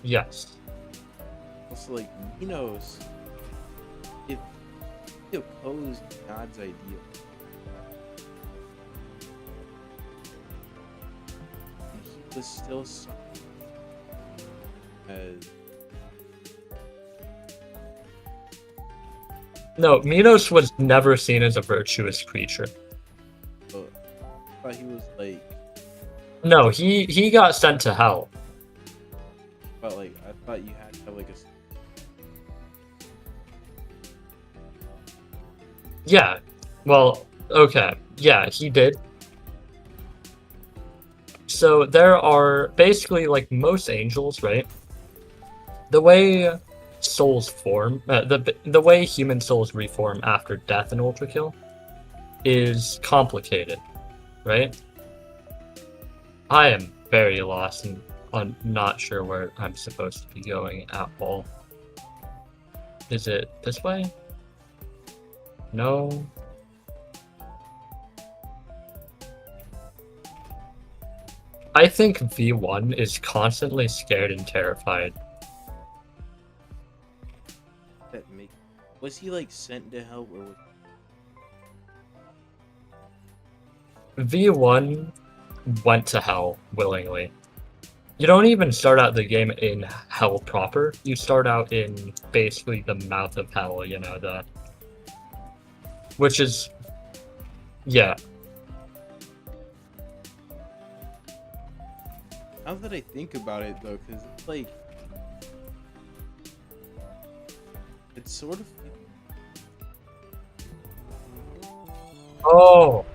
Yes. Also, like Minos, if he opposed God's idea, and he was still as No, Minos was never seen as a virtuous creature. I thought he was like, No, he got sent to hell. but like I thought you had to have like Yeah. Well, okay. Yeah, he did. So there are basically like most angels, right? The way souls form, the way human souls reform after death in Ultra Kill is complicated, right? I am very lost and I'm not sure where I'm supposed to be going at all. Is it this way? No. I think V1 is constantly scared and terrified. That make was he like sent to hell or was... V1 went to hell willingly. You don't even start out the game in hell proper. You start out in basically the mouth of hell, you know, which is, yeah. Now that I think about it though, because it's like it's sort of Oh!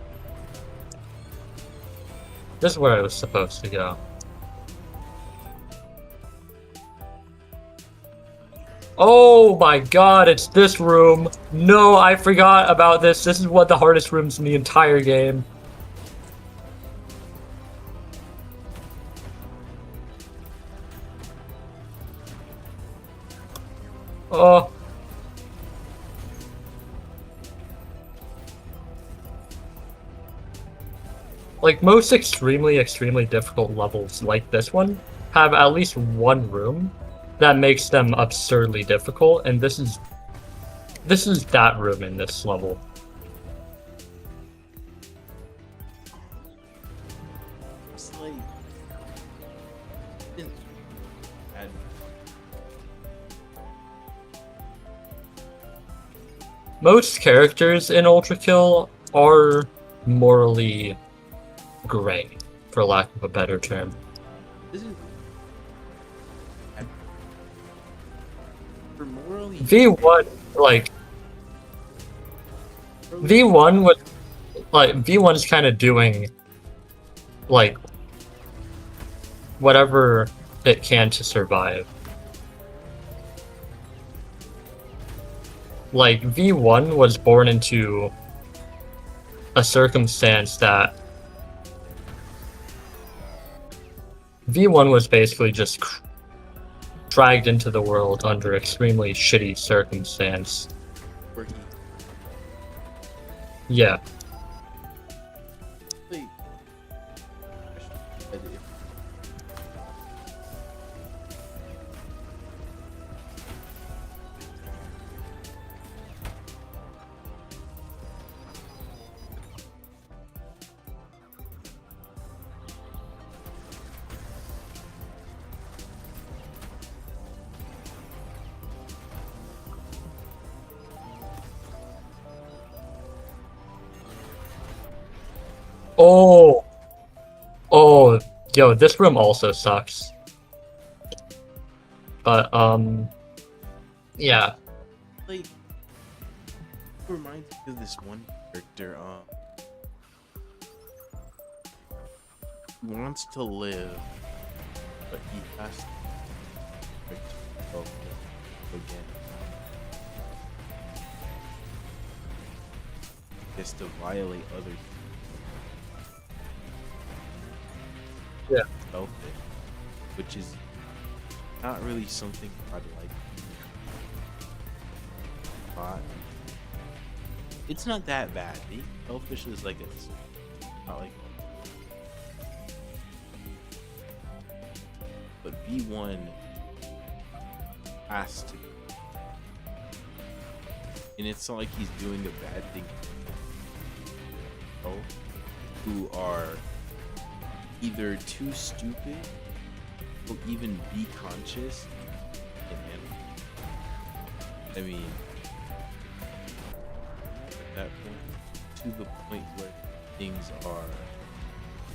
This is where I was supposed to go. Oh my god, it's this room! No, I forgot about this. This is one of the hardest rooms in the entire game. Oh. Like, most extremely difficult levels like this one have at least one room that makes them absurdly difficult, and this is that room in this level. it's like and Most characters in Ultra Kill are morally gray, for lack of a better term. isn't for morally V1, like, V1 was, like, V1's kind of doing, like, whatever it can to survive. Like, V1 was born into a circumstance that V1 was basically just dragged into the world under extremely shitty circumstance. where he Yeah. like, Oh! Oh, yo, this room also sucks. But, yeah. like it reminds me of this one character he wants to live but he has to restrict himself again. He has to violate others. Yeah. Selfish, which is not really something I'd like. But it's not that bad. Being selfish is like it's not like. But B1 has to, and it's not like he's doing a bad thing. People who are either too stupid or even be conscious and handle. I mean, at that point, to the point where things are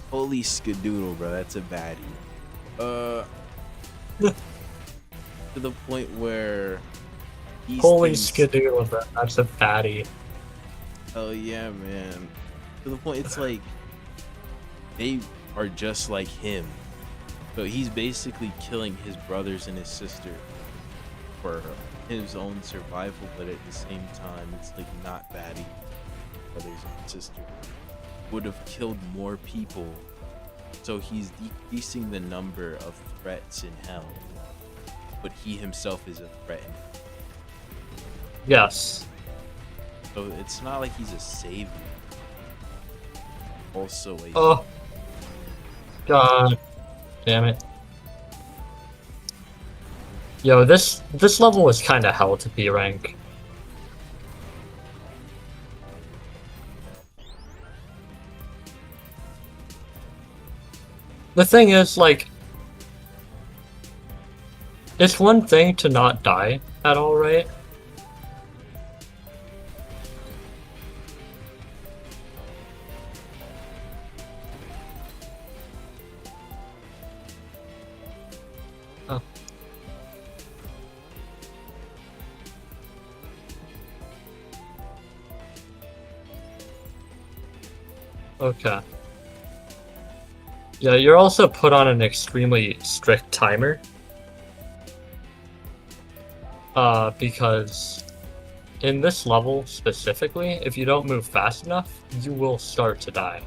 holy skadoodle, bro. That's a baddie. To the point where these Holy things, skidoo, that's a fatty. Oh yeah, man. To the point, it's like they are just like him. So he's basically killing his brothers and his sister for his own survival, but at the same time, it's like not bad. Brothers and sister would have killed more people, so he's decreasing the number of threats in hell, but he himself is a threat in hell. Yes. So it's not like he's a savior. Also a Oh. God damn it. Yo, this level was kind of hell to P rank. The thing is, like, it's one thing to not die at all, right? Oh. Okay. Yeah, you're also put on an extremely strict timer. Because in this level specifically, if you don't move fast enough, you will start to die.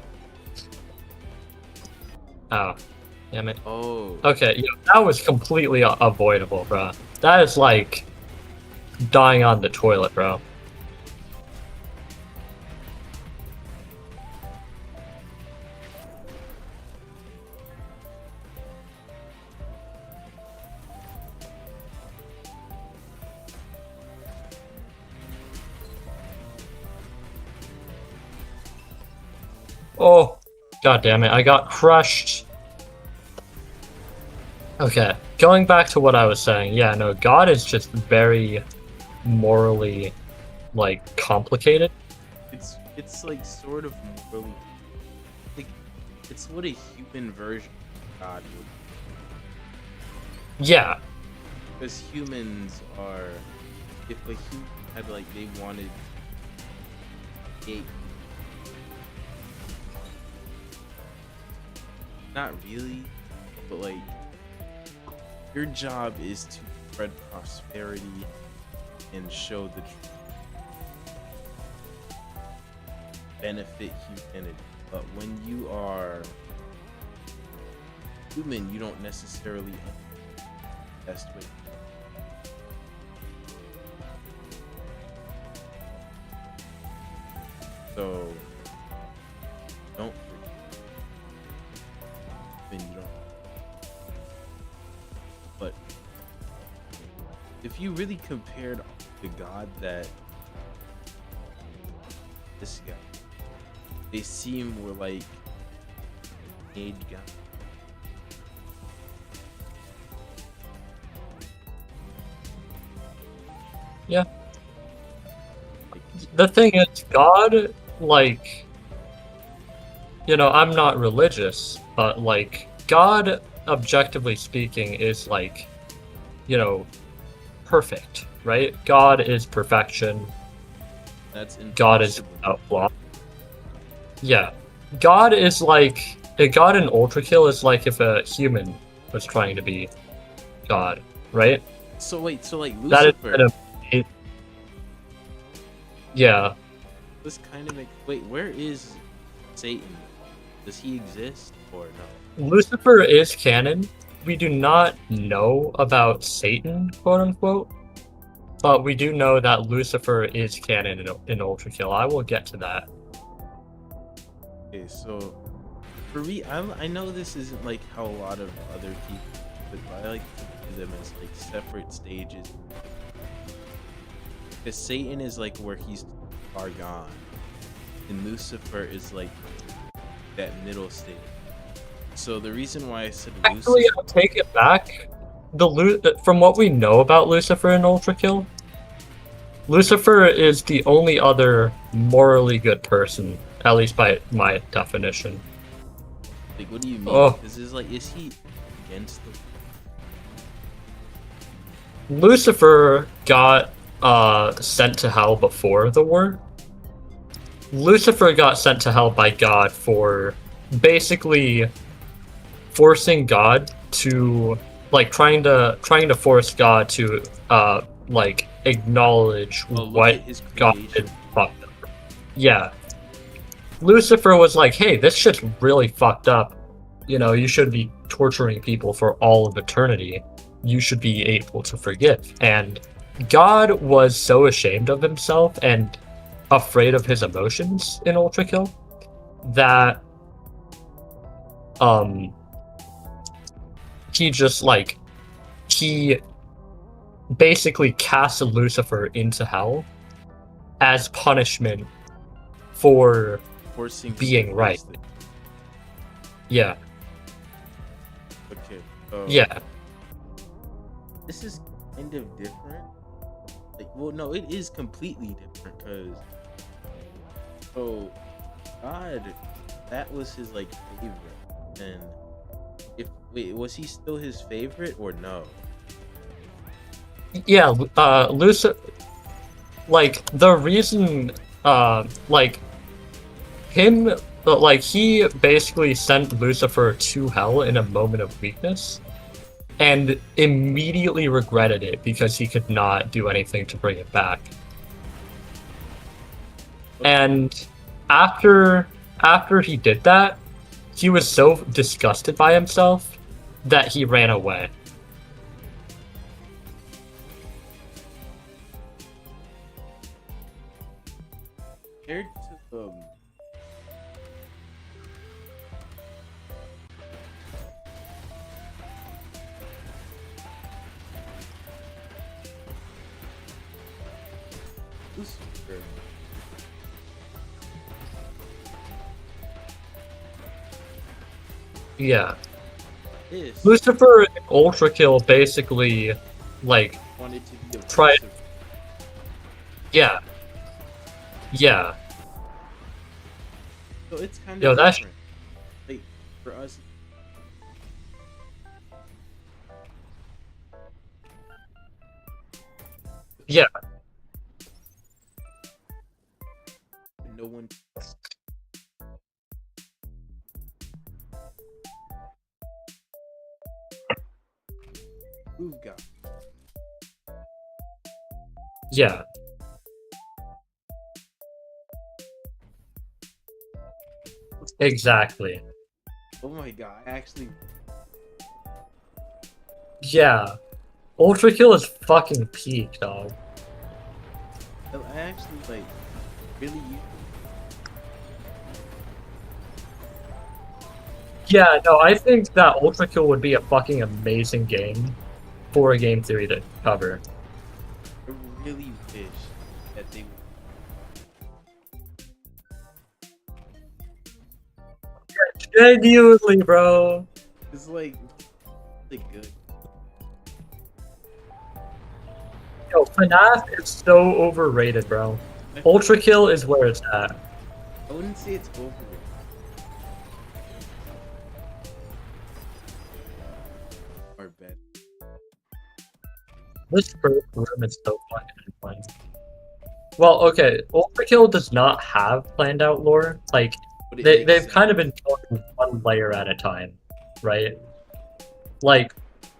Oh, damn it. Oh, Okay, yeah, that was completely avoidable, bro. That is like dying on the toilet, bro. Oh, god damn it, I got crushed. Okay, going back to what I was saying, yeah, no, God is just very morally, like, complicated. it's like sort of really like it's what a human version of God would. Yeah, Because humans are, if a human had like they wanted a, not really, but like your job is to spread prosperity and show the benefit humanity. But when you are human, you don't necessarily best way. So don't forget when you don't. But if you really compared the God that this guy, they seem were like age guy. yeah. The thing is, God, like, you know, I'm not religious, but, like, God, objectively speaking, is, like, you know, perfect, right? God is perfection. That's impossible. God is without flaw. Yeah. God is like, a God in Ultrakill is like if a human was trying to be God, right? So wait, so like That is Lucifer, kind of, yeah. this kind of make, wait, where is Satan? Does he exist or no? Lucifer is canon. We do not know about Satan, quote unquote, but we do know that Lucifer is canon in Ultrakill. I will get to that. Okay, so for me, I know this isn't like how a lot of other people, but I like to think of them as like separate stages. Because Satan is like where he's far gone, and Lucifer is like that middle stage. So the reason why I said Actually, Lucifer, I'll take it back. From what we know about Lucifer in Ultrakill, Lucifer is the only other morally good person, at least by my definition. like, what do you mean? Oh. Because is like, is he against the? Lucifer got sent to hell before the war. Lucifer got sent to hell by God for basically forcing God to like trying to force God to like acknowledge Oh, look what at his God creation. did fucked up. Yeah. Lucifer was like, hey, this shit's really fucked up. You know, you should be torturing people for all of eternity. You should be able to forgive. And God was so ashamed of himself and afraid of his emotions in Ultra Kill that um he just like he basically cast Lucifer into hell as punishment for Forcing being right. simplistic. Yeah. Okay. Yeah. This is kind of different. Like, well, no, it is completely different because so God, that was his like favorite, and if wait, was he still his favorite or no? Yeah, Lucifer, like the reason like him like he basically sent Lucifer to hell in a moment of weakness and immediately regretted it because he could not do anything to bring it back. And after he did that, he was so disgusted by himself that he ran away. Compared to Lucifer. Yeah. This Lucifer and Ultra Kill basically like wanted to be Try- oppressive. yeah. Yeah. So it's kind Yo, of that's- different. Like for us, Yeah. no one. Prove God. Yeah. Exactly. Oh my God! I actually, Yeah. Ultra Kill is fucking peak, dog. I actually like really. Yeah, no, I think that Ultra Kill would be a fucking amazing game for a game theory to cover. I really wish that they. Genuinely, bro. It's like good. Yo, FNAF is so overrated, bro. Ultra Kill is where it's at. I wouldn't say it's overrated. Or bad. This first room is so fucking fun. Well, okay, Ultra Kill does not have planned out lore. Like, But it they've makes sense. kind of been going one layer at a time, right? Like,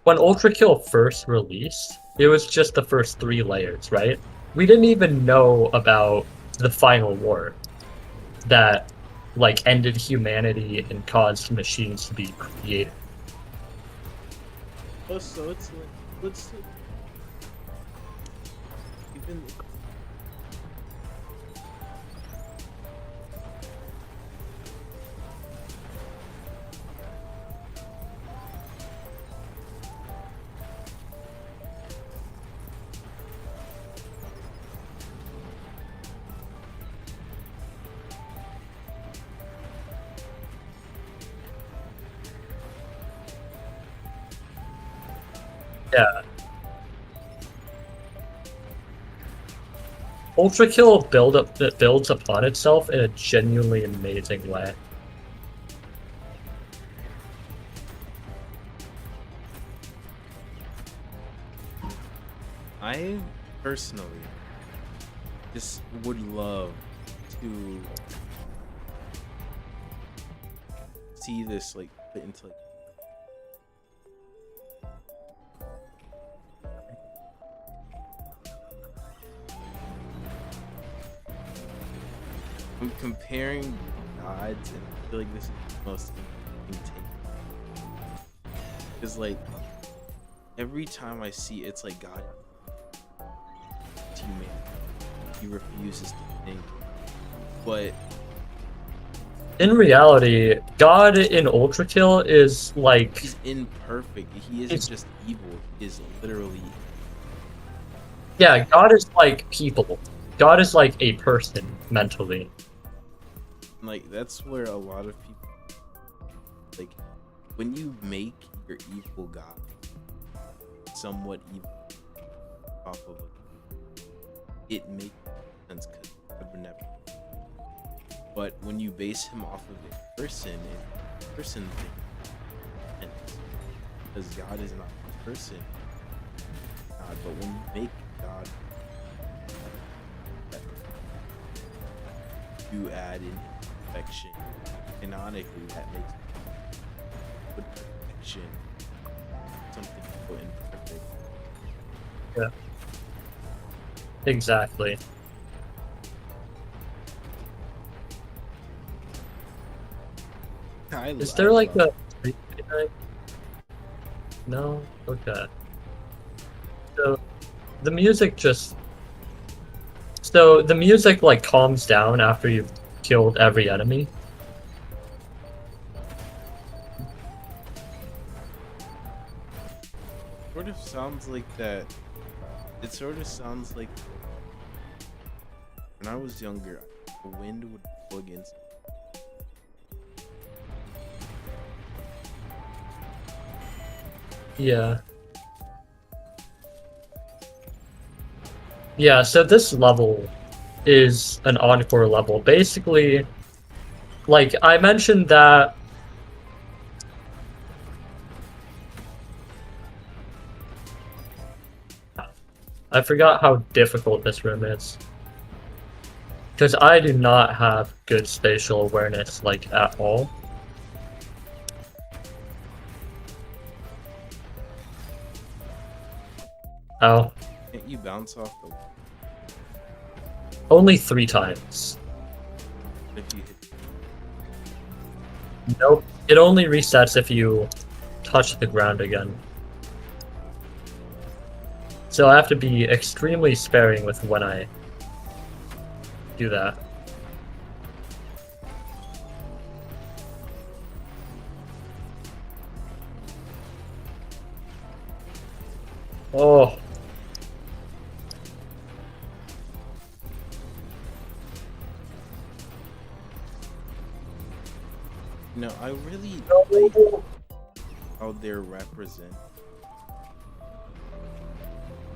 when Ultra Kill first released, it was just the first 3 layers, right? We didn't even know about the final war that, like, ended humanity and caused machines to be created. Oh, so it's like let's even. Yeah. Ultra Kill builds upon itself in a genuinely amazing way. I personally just would love to see this like fit into like I'm comparing gods, and I feel like this is the most intense. Because like every time I see it's like God human, he refuses to think. But in reality, God in Ultra Kill is like he's imperfect. He isn't just evil. He is literally. Yeah, God is like people. God is like a person mentally. Like that's where a lot of people like when you make your evil god somewhat evil off of it makes sense because God would never. But when you base him off of a person and the person thing, because God is not a person, God, but when you make God, you add in perfection. Canonically, that makes good perfection something so imperfect. Yeah. Exactly. Is there like a no? Okay. So the music just like calms down after you've killed every enemy. Sort of sounds like that. It sort of sounds like when I was younger, the wind would blow against me. Yeah. Yeah, so this level is an encore level. Basically, like I mentioned that I forgot how difficult this room is. Because I do not have good spatial awareness, like, at all. Oh. Can't you bounce off the Only 3 times. if you hit? Nope. It only resets if you touch the ground again. So I have to be extremely sparing with when I do that. Oh. No, I really like how they're represented.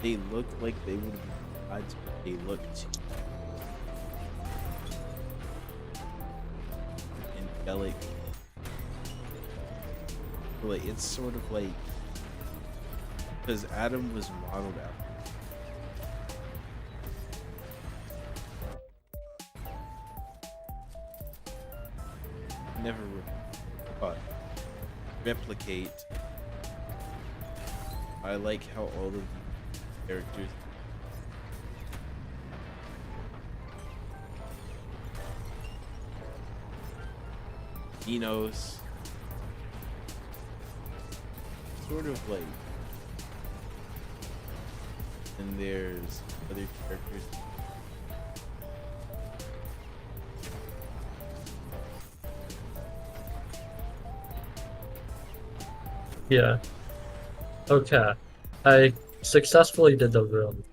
They look like they would be gods, but they look too angelic. Like it's sort of like because Adam was modeled after. Never replicate. I like how all of the characters Enos sort of like, and there's other characters. Yeah. Okay. I successfully did the room.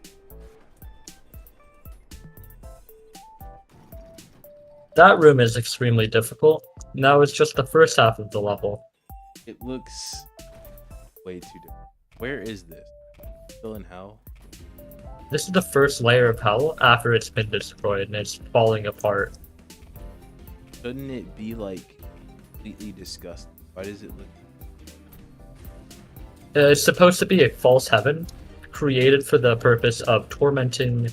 That room is extremely difficult. Now it's just the first half of the level. It looks way too different. Where is this? Still in hell? This is the first layer of hell after it's been destroyed and it's falling apart. Shouldn't it be like completely disgusting? Why does it look? It's supposed to be a false heaven created for the purpose of tormenting.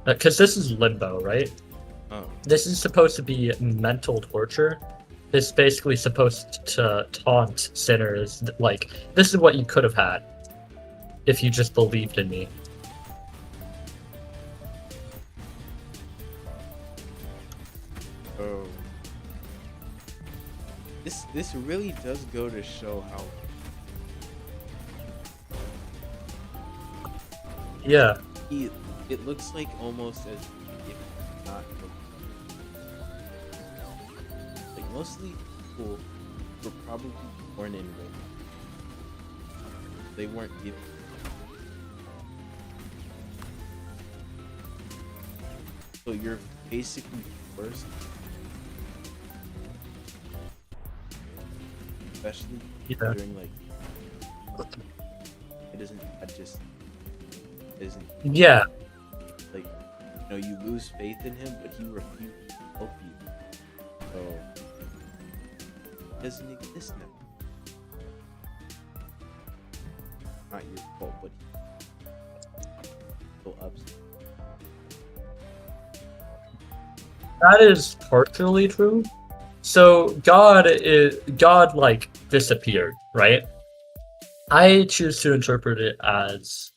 Because this is limbo, right? Oh, This is supposed to be mental torture. This is basically supposed to taunt sinners. Like, this is what you could have had if you just believed in me. oh. This really does go to show how Yeah, it looks like almost as if not like mostly people were probably born in rape. They weren't given. So you're basically forced, especially yeah, during like it isn't just isn't yeah. like you lose faith in him, but he refused to help you. So it doesn't exist now. Not your fault, but so upset. That is partially true. So God like disappeared, right? I choose to interpret it as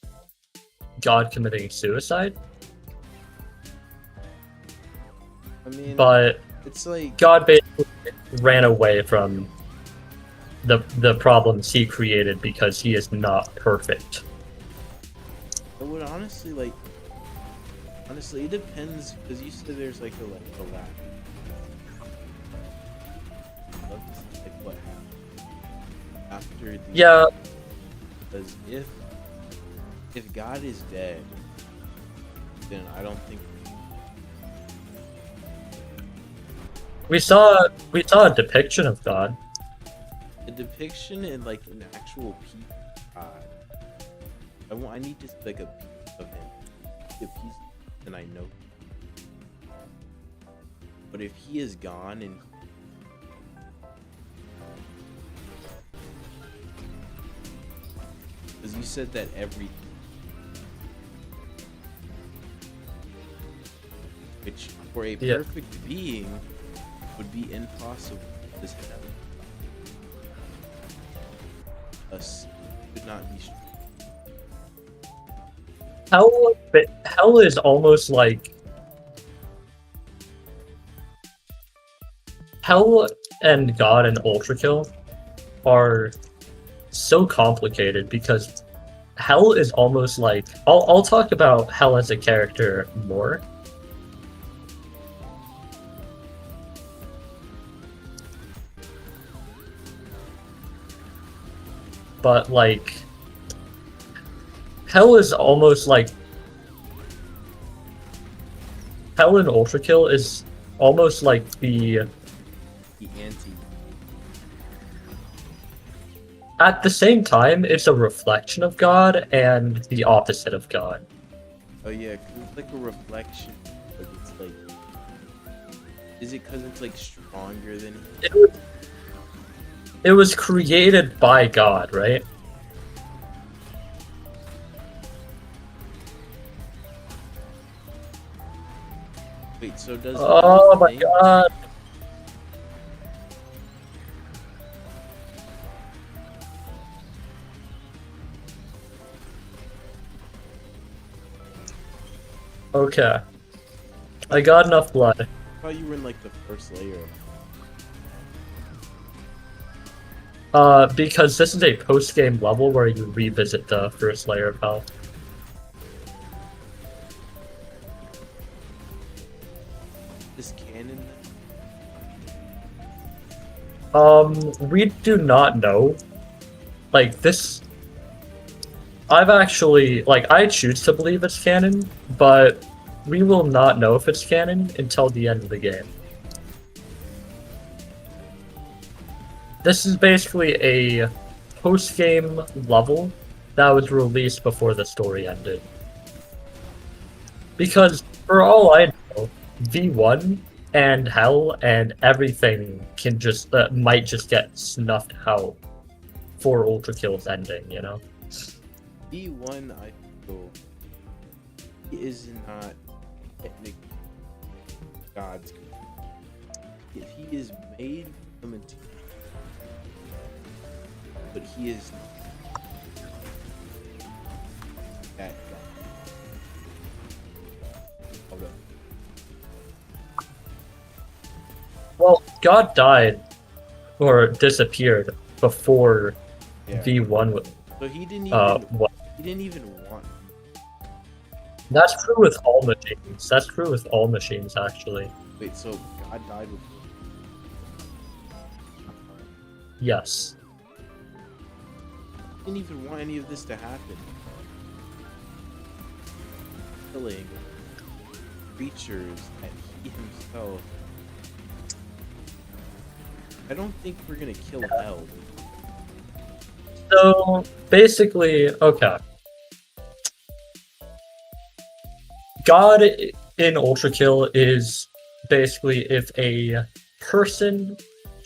God committing suicide, I mean, but it's like God basically ran away from the problems he created because he is not perfect. it would honestly honestly it depends because you said there's like a lack. I'd love to see like what happened after the Yeah, because if God is dead, then I don't think we saw a depiction of God. a depiction in like an actual piece of God. I need to see like a piece of him. A piece, and I know. But if he is gone and because you said that which for a Yeah. perfect being would be impossible. This us could not be. Hell is almost like Hell and God and Ultrakill are so complicated because Hell is almost like I'll talk about Hell as a character more. But like Hell is almost like Hell and Ultrakill is almost like The anti. at the same time it's a reflection of God and the opposite of God. Oh yeah, 'cause it's like a reflection. But it's like, is it because it's like stronger than? It was created by God, right? Wait, so does? Oh my God. Okay. I got enough blood. I thought you were in like the first layer. Because this is a post-game level where you revisit the first layer of hell. This canon. We do not know. Like, this... I've actually... Like, I choose to believe it's canon, but we will not know if it's canon until the end of the game. This is basically a post-game level that was released before the story ended. Because, for all I know, V1 and Hell and everything can just might just get snuffed out for Ultrakill's ending, you know? B1, I feel, is not technically God. God's good. If he is made from material, but he is that God. Hold up. Well, God died or disappeared before Yeah. V1 was. So he didn't even What? he didn't even want. That's true with all machines. That's true with all machines, actually. Wait, so God died with. Yes. He didn't even want any of this to happen. Killing creatures that he himself. I don't think we're gonna kill hell. So basically, okay. God in Ultra Kill is basically if a person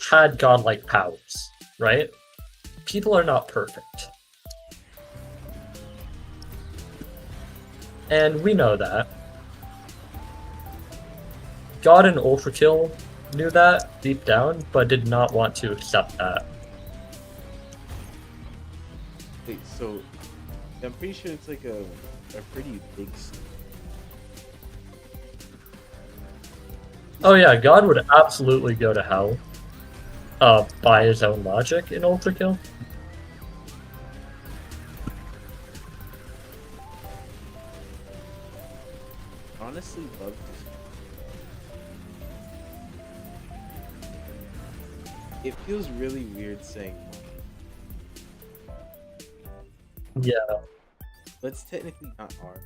had godlike powers, right? People are not perfect. And we know that. God in Ultra Kill knew that deep down, but did not want to accept that. Wait, so I'm pretty sure it's like a pretty big. Oh yeah, God would absolutely go to hell. By his own logic in Ultra Kill. Honestly, love this. It feels really weird saying. Yeah. But it's technically not hard.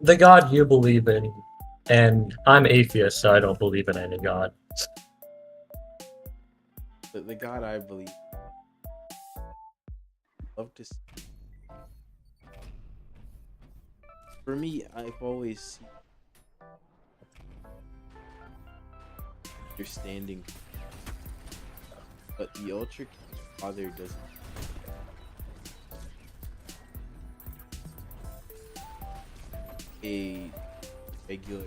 The God you believe in, and I'm atheist, so I don't believe in any God. But the God I believe. Love to. For me, I've always seen understanding, but the Ultra Father doesn't. A regular.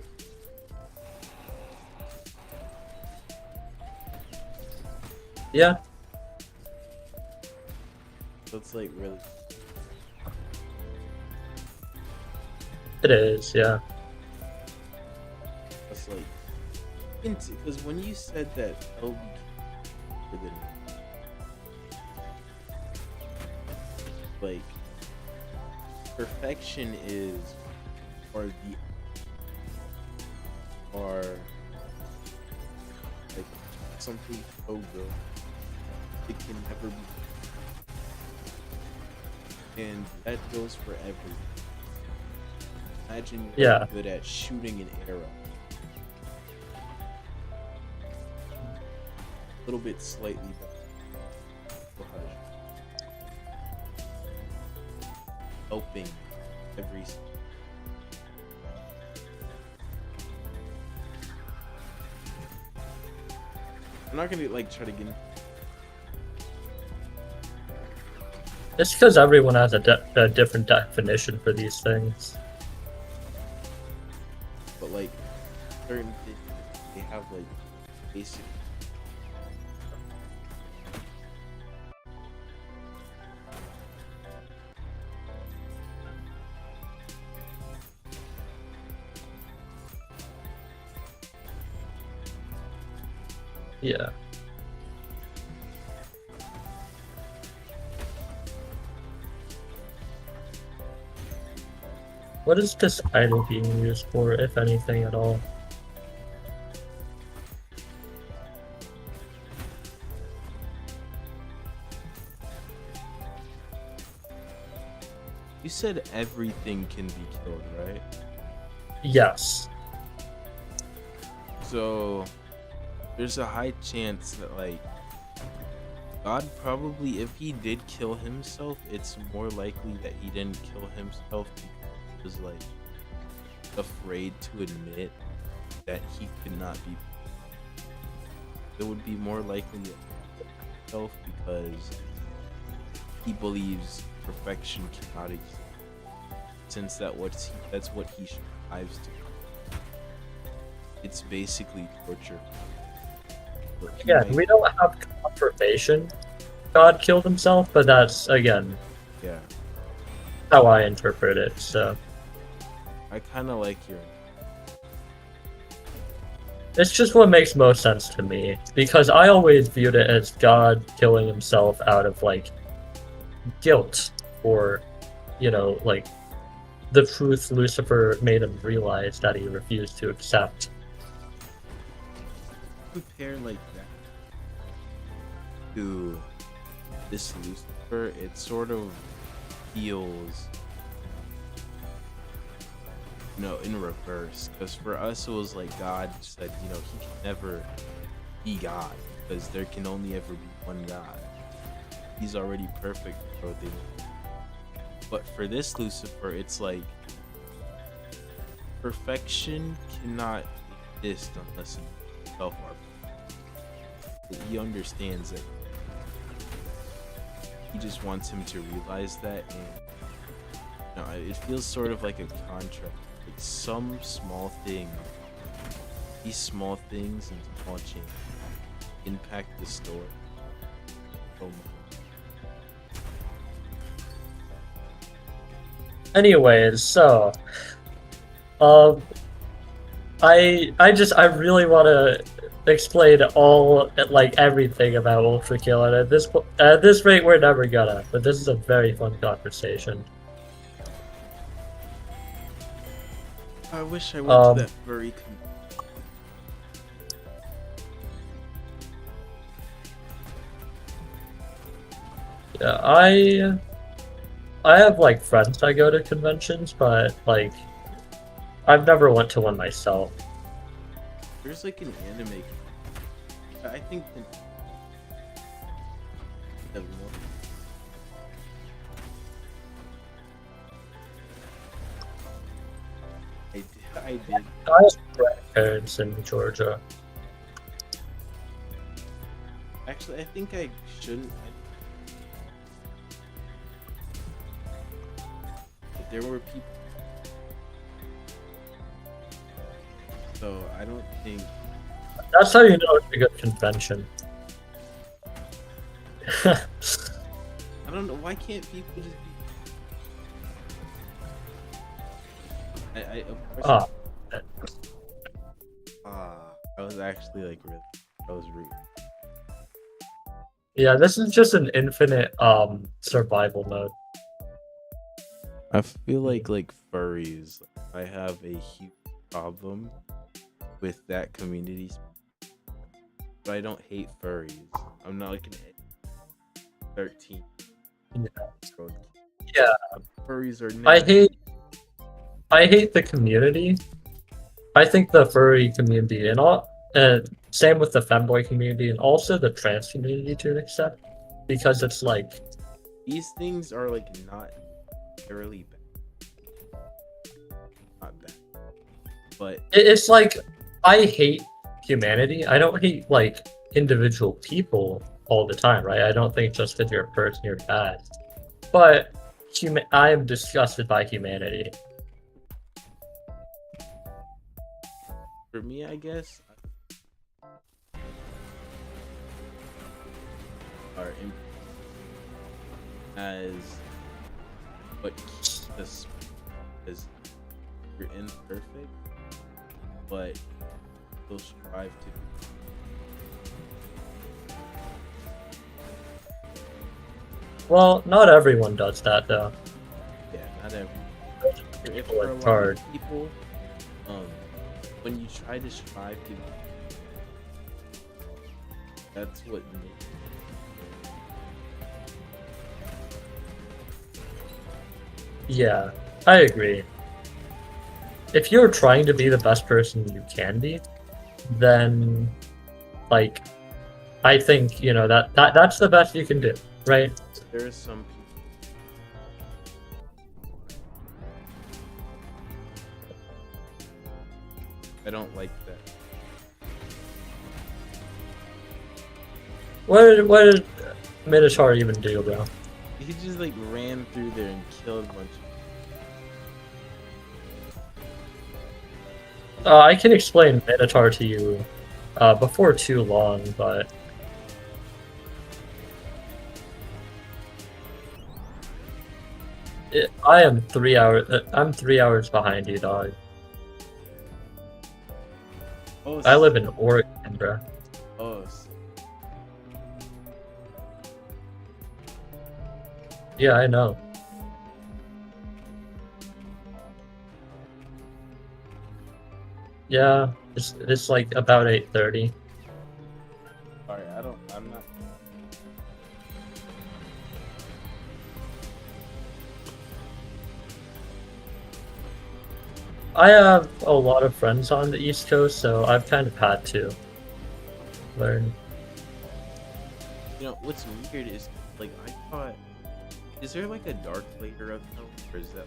Yeah. So it's like really. It is, yeah. It's like. Because when you said that LB for the. Like. Perfection is. Or the. Or. Like. Something so good. It can never be. And that goes for everything. Imagine you're good at shooting an arrow. A little bit slightly better. Helping every. I'm not gonna like try to get. It's because everyone has a different definition for these things. But like certain things, they have like basic. Yeah. What is this idol being used for, if anything at all? You said everything can be killed, right? Yes. So there's a high chance that like God probably, if he did kill himself, it's more likely that he didn't kill himself because he was like afraid to admit that he could not be. It would be more likely that he killed himself because he believes perfection cannot exist. since that's what he strives to. It's basically torture. But he Again, might- we don't have confirmation God killed himself, but that's, again, yeah, how I interpret it, so. I kind of like your. It's just what makes most sense to me, because I always viewed it as God killing himself out of, like, guilt, or, you know, like, the truth Lucifer made him realize that he refused to accept. Compare like that to this Lucifer, it sort of feels, in reverse. Because for us, it was like God said, he can never be God because there can only ever be one God. He's already perfect for everything. But for this Lucifer, it's like perfection cannot exist unless you yourself are. He understands it. He just wants him to realize that, and it feels sort of like a contract. Like some small thing, these small things and small changes impact the story so much. Anyways, so, I really want to explain all, like, everything about Ultra Kill, and at this rate, we're never gonna. But this is a very fun conversation. I wish I went to that furry Yeah, I have, like, friends that go to conventions, but, like, I've never went to one myself. There's like an anime. I think I did. I have grandparents in Georgia. Actually, I think I shouldn't. But there were people. So I don't think. That's how you know it's a good convention. I don't know. Why can't people just be? Of course. I was actually like really. I was rude. Yeah, this is just an infinite survival mode. I feel like furries. I have a huge problem with that community, but I don't hate furries. I'm not like an 13. Yeah, furries are. Never... I hate the community. I think the furry community and all, same with the femboy community and also the trans community to an extent, because it's like these things are like not necessarily bad. Not bad, but it's like I hate humanity. I don't hate like individual people all the time, right? I don't think just because you're a person you're bad, but I am disgusted by humanity. For me, I guess, are as what keeps us as you're imperfect, but still strive to be. Well, not everyone does that though. Yeah, not everyone. If People for a work lot hard. of people, when you try to strive to, that's what makes. Yeah, I agree. If you're trying to be the best person you can be, then, like, I think, that's the best you can do, right? There are some people. I don't like that. What did Minotaur even do, bro? He just like ran through there and killed a bunch I can explain Minotaur to you before too long, but I am 3 hours. I'm 3 hours behind you, dog. Oh, I live in Oregon, bro. oh, Yeah, I know. Yeah, it's like about 8:30. sorry, I'm not. I have a lot of friends on the East Coast, so I've kind of had to learn. You know, what's weird is, like, I thought, is there like a dark layer of hell, or is that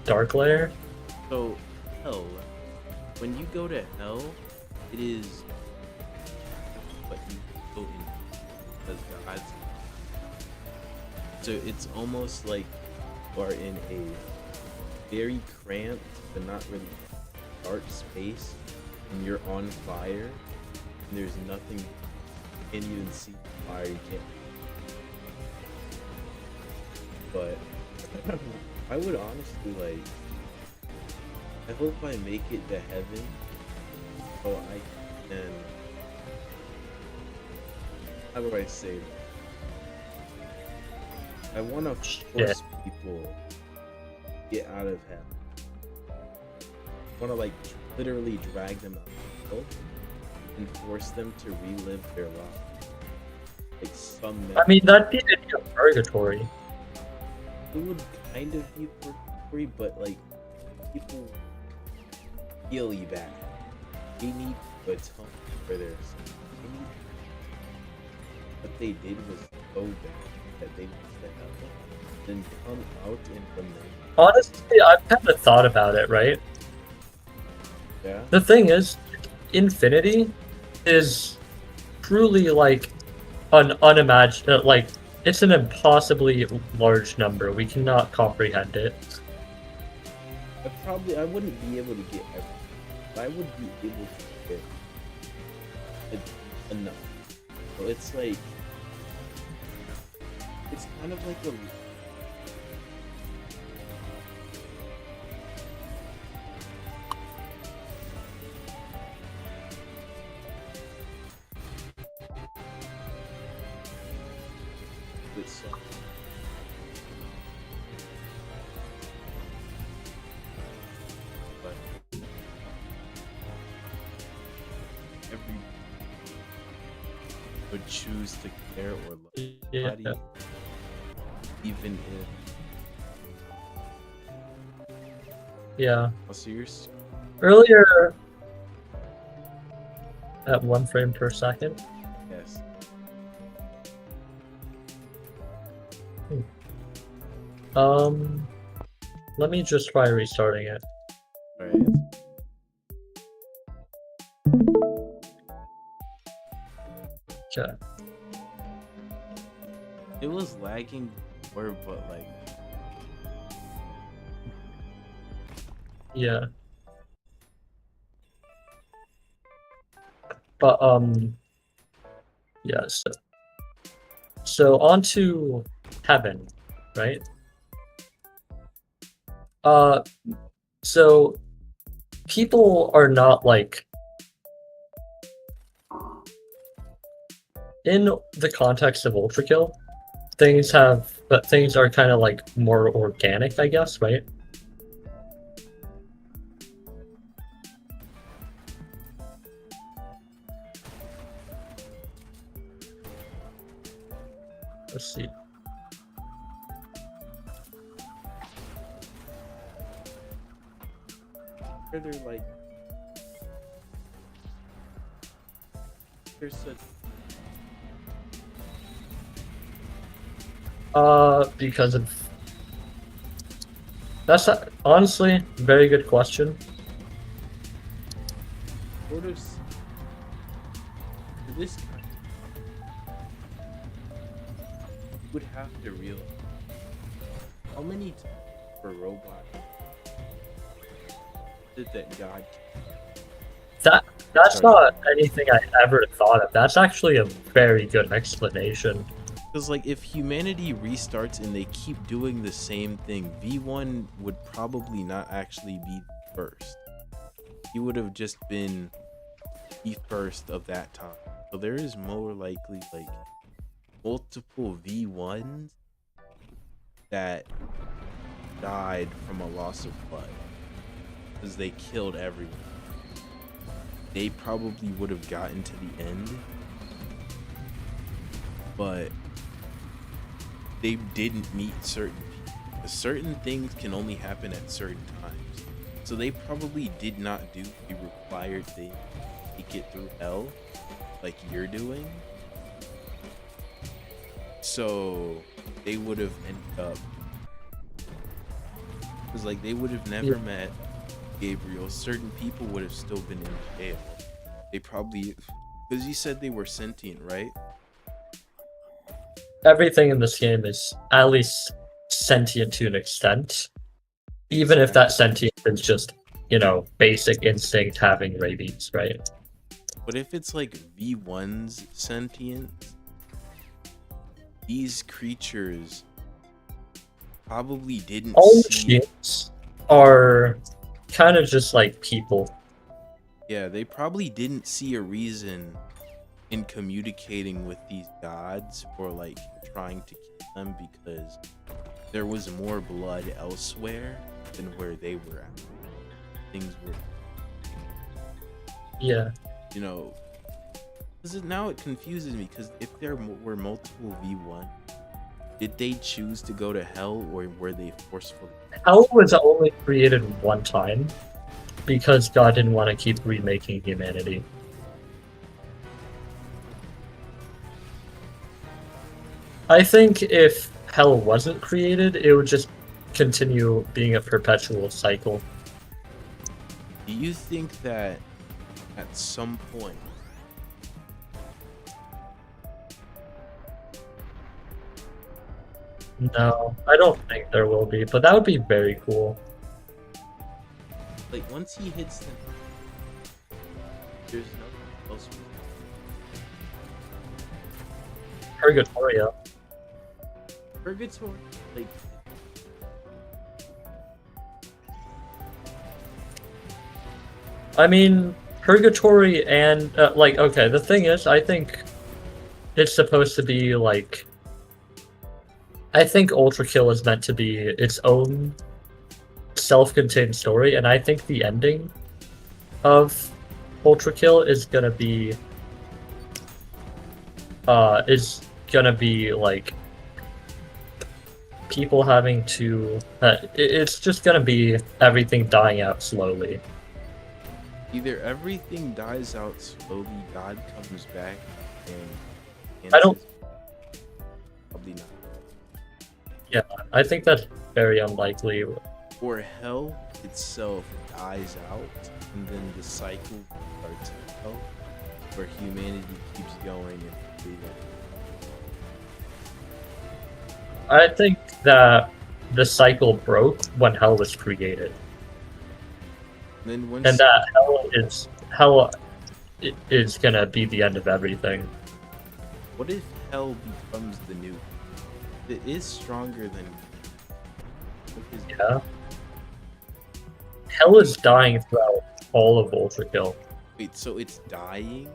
Dark layer? so? Hell, when you go to hell, it is what you go in as God's. So it's almost like you are in a very cramped but not really dark space, and you're on fire, and there's nothing, you can't even see the fire, you can't. But I would honestly like. I hope I make it to heaven, so I can. How do I say that? I want to force people to get out of hell. I want to like literally drag them out of hell and force them to relive their life. Like some. I mean, that'd be the new purgatory. It would kind of be purgatory, but like people really bad. They need to atone for their sins. What they did was so bad that they must have hell, then come out and remain. Honestly, I've kind of thought about it, right? Yeah. The thing is, infinity is truly like an unimaginable, like, it's an impossibly large number. We cannot comprehend it. I wouldn't be able to get everything. But I would be able to get enough. So it's like, it's kind of like a. It's so. But every would choose to care or love Yeah. somebody, even Yeah. if. So you're. Earlier, at 1 frame per second. Yes. Let me just try restarting it. Alright. Okay. It was lagging before, but like. Yeah. But yes. So on to heaven, right? So people are not like, in the context of Ultrakill, things are kind of like more organic, I guess, right? Let's see. They're like. There's such. Because of that's honestly a very good question. Sort of. For this kind, you would have to realize how many times for robot that God That's Sorry. not anything I ever thought of. That's actually a very good explanation. Because, like, if humanity restarts and they keep doing the same thing, V1 would probably not actually be first. He would have just been the first of that time. So there is more likely, like, multiple V1s that died from a loss of blood because they killed everyone. They probably would have gotten to the end, but they didn't meet certain people. Certain things can only happen at certain times. So they probably did not do the required thing to get through hell like you're doing. So they would have ended up, because like they would have never met Gabriel. Certain people would have still been in jail. They probably, because you said they were sentient, right? Everything in this game is at least sentient to an extent. Even if that sentience is just, basic instinct having rabies, right? But if it's like V1's sentient, these creatures probably didn't All see. machines are kind of just like people. Yeah, they probably didn't see a reason in communicating with these gods or like trying to kill them because there was more blood elsewhere than where they were at. Things were, Yeah. because now it confuses me because if there were multiple V1, did they choose to go to hell or were they forcefully? Hell was only created one time because God didn't want to keep remaking humanity. I think if hell wasn't created, it would just continue being a perpetual cycle. Do you think that at some point No, I don't think there will be, but that would be very cool. like once he hits them, there's nothing else. Purgatorio. Purgatory, like I mean, Purgatory and, okay, the thing is, I think it's supposed to be, I think Ultra Kill is meant to be its own self-contained story, and I think the ending of Ultra Kill is gonna be, people having to, it's just gonna be everything dying out slowly. either everything dies out slowly, God comes back, and I don't- probably not. Yeah, I think that's very unlikely. Or hell itself dies out, and then the cycle starts in hell, where humanity keeps going and freedom. I think that the cycle broke when hell was created, Then once and that hell is gonna be the end of everything. what if hell becomes the new? It is stronger than. Yeah. Hell is dying throughout all of Ultra Kill. Wait, so it's dying?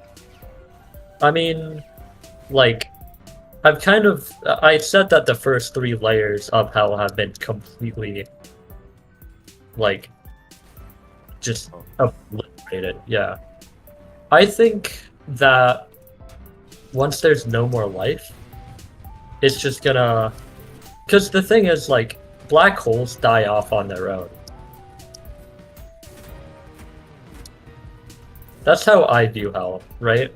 I mean, I said that the first 3 layers of hell have been completely, just obliterated. Yeah. I think that once there's no more life, it's just gonna... Because the thing is, black holes die off on their own. That's how I view hell, right?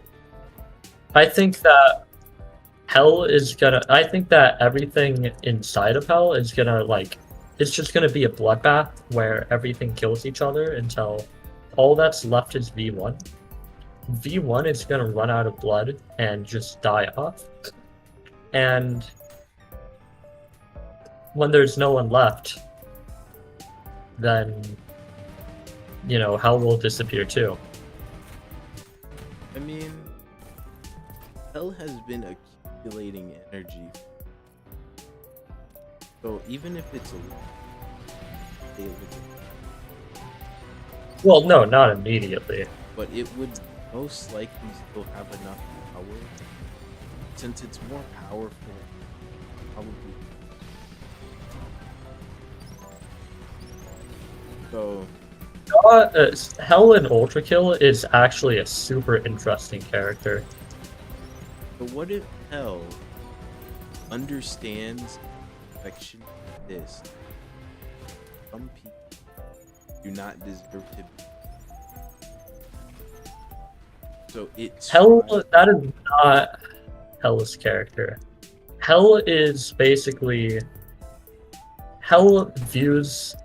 I think that I think that everything inside of hell is gonna, it's just gonna be a bloodbath where everything kills each other until all that's left is V1. V1 is gonna run out of blood and just die off. And when there's no one left, then you know, hell will disappear too. I mean, hell has been accumulating energy. So even if it's a little, Well, no, not immediately. but it would most likely still have enough power since it's more powerful. Probably. So Hell in Ultra Kill is actually a super interesting character. But what if hell understands perfection exists? Some people do not deserve to be. So it's Hell, that is not Hell's character. Hell is basically Hell views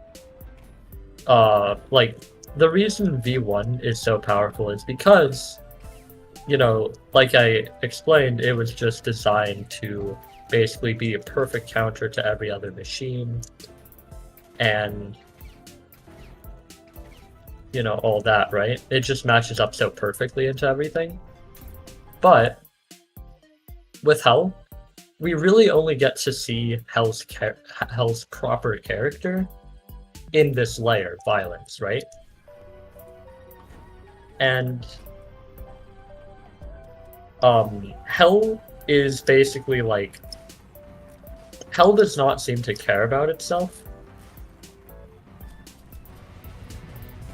like the reason V1 is so powerful is because, you know, like I explained, it was just designed to basically be a perfect counter to every other machine, and you know, all that, right? It just matches up so perfectly into everything. But with Hell, we really only get to see Hell's proper character in this layer, violence, right? And Hell is basically like, Hell does not seem to care about itself.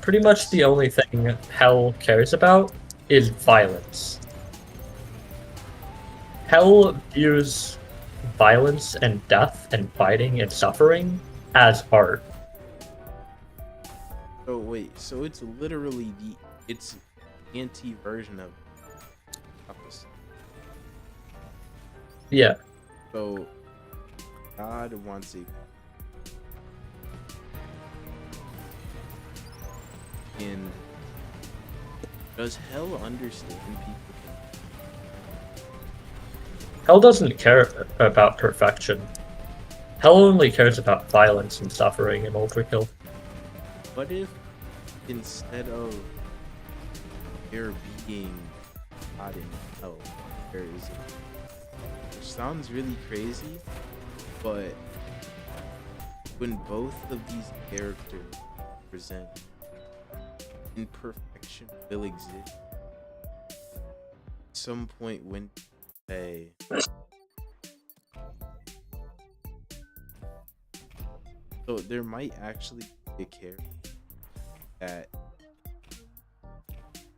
Pretty much the only thing Hell cares about is violence. Hell views violence and death and fighting and suffering as art. Oh wait, so it's literally it's anti-version of opposite. Yeah. So God wants a, and does hell understand people? Hell doesn't care about perfection. Hell only cares about violence and suffering and Ultra Kill. What if instead of there being God in hell, there is a, which sounds really crazy, but when both of these characters present, imperfection will exist. At some point when they so there might actually be a character that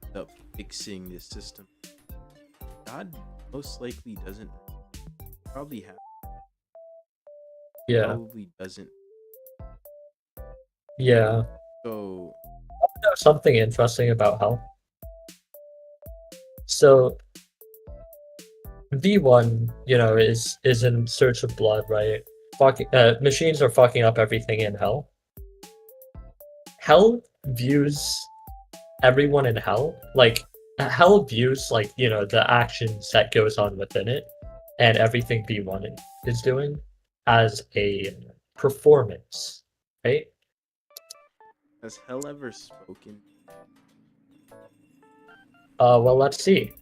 ends up fixing this system. God most likely doesn't probably have Yeah. probably doesn't. Yeah. So Something interesting about Hell. So V1, you know, is in search of blood, right? Machines are fucking up everything in Hell. Hell views everyone in Hell, like Hell views, like, you know, the actions that goes on within it and everything V1 is doing as a performance, right? has hell ever spoken? Well, let's see.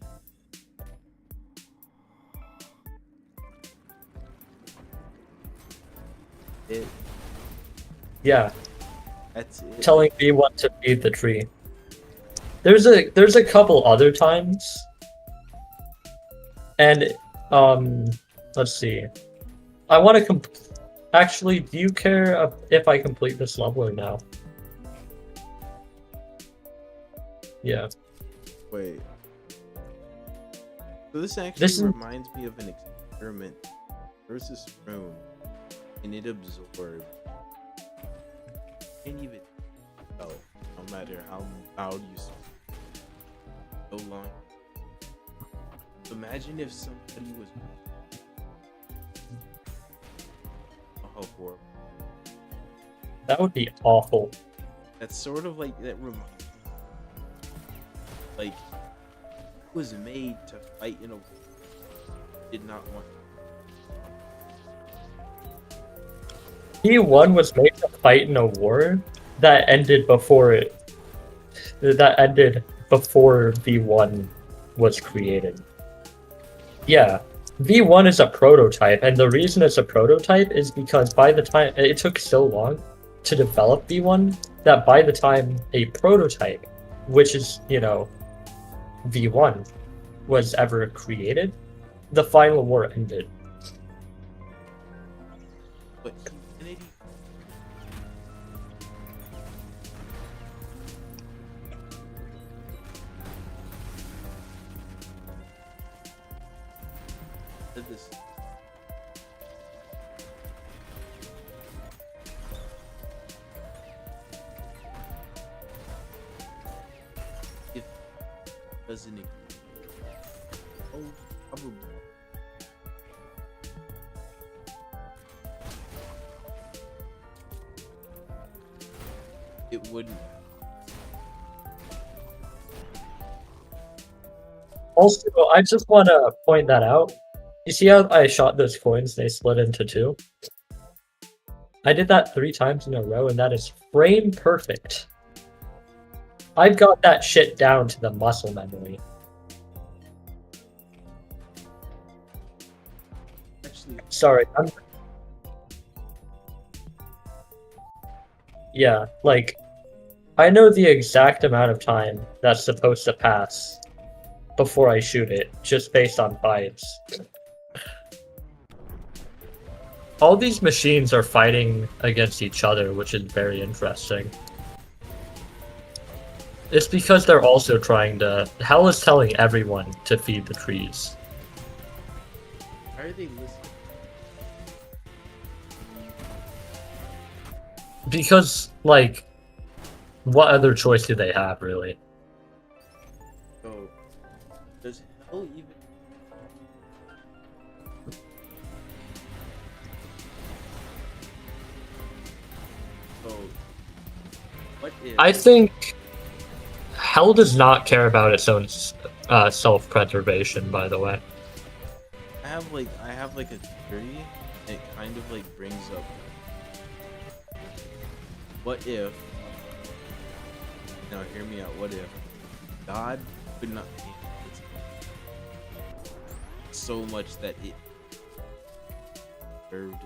It Yeah, that's it. telling V1 to feed the tree. There's a couple other times, and let's see. I want to actually, do you care if I complete this level or no? Yeah. Wait. So this actually This is- reminds me of an experiment. There's this room, and it absorbed. Can't even tell, no matter how loud you speak. So long. Imagine if somebody was. Oh, horrible. That would be awful. That's sort of like that. Like, was made to fight in a war. Did not want. V1 was made to fight in a war that ended before it that ended before V1 was created. Yeah, V1 is a prototype, and the reason it's a prototype is because by the time it took so long to develop V1 that by the time a prototype, which is, you know, V1, was ever created, the final war ended. But humanity. Did this. If doesn't exist. Oh, probably. It wouldn't. Also, I just want to point that out. You see how I shot those coins? They split into two. I did that 3 times in a row, and that is frame perfect. I've got that shit down to the muscle memory. Actually, Sorry, I'm. Yeah, like, I know the exact amount of time that's supposed to pass before I shoot it, just based on vibes. All these machines are fighting against each other, which is very interesting. It's because they're also trying to... Hell is telling everyone to feed the trees. why are they listening? Because, like, what other choice do they have, really? So, does hell even? So, what if? I think Hell does not care about its own self-preservation, by the way. I have like a theory. And it kind of like brings up. What if? Now hear me out. What if God could not handle its so much that it served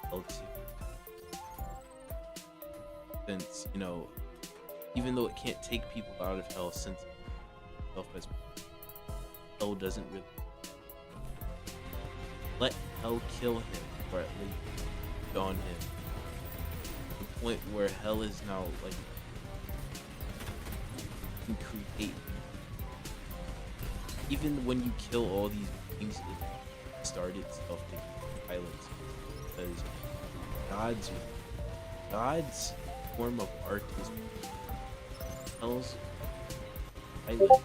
hell to? Since, you know, even though it can't take people out of hell, since itself as hell doesn't really let hell kill him, or at least on him. The point where hell is now like can create. Even when you kill all these things, it started itself to violence, because God's form of art is hell's violence.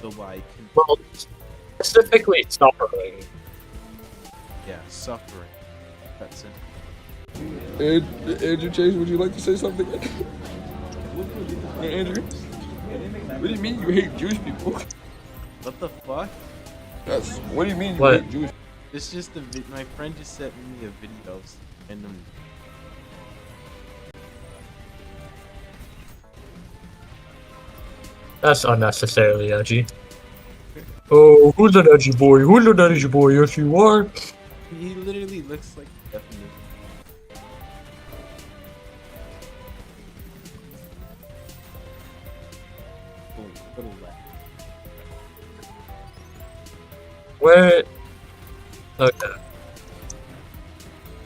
So by Well, specifically suffering. yeah, suffering. That's it. Andrew Chase, would you like to say something? Hey, Andrew, what do you mean you hate Jewish people? What the fuck? Yes. What do you mean you What? hate Jewish? It's just my friend just sent me a video of random. That's unnecessarily edgy. Oh, who's an edgy boy? Who's an edgy boy? Yes, you are. He literally looks like the definition. Little left. Where? Okay.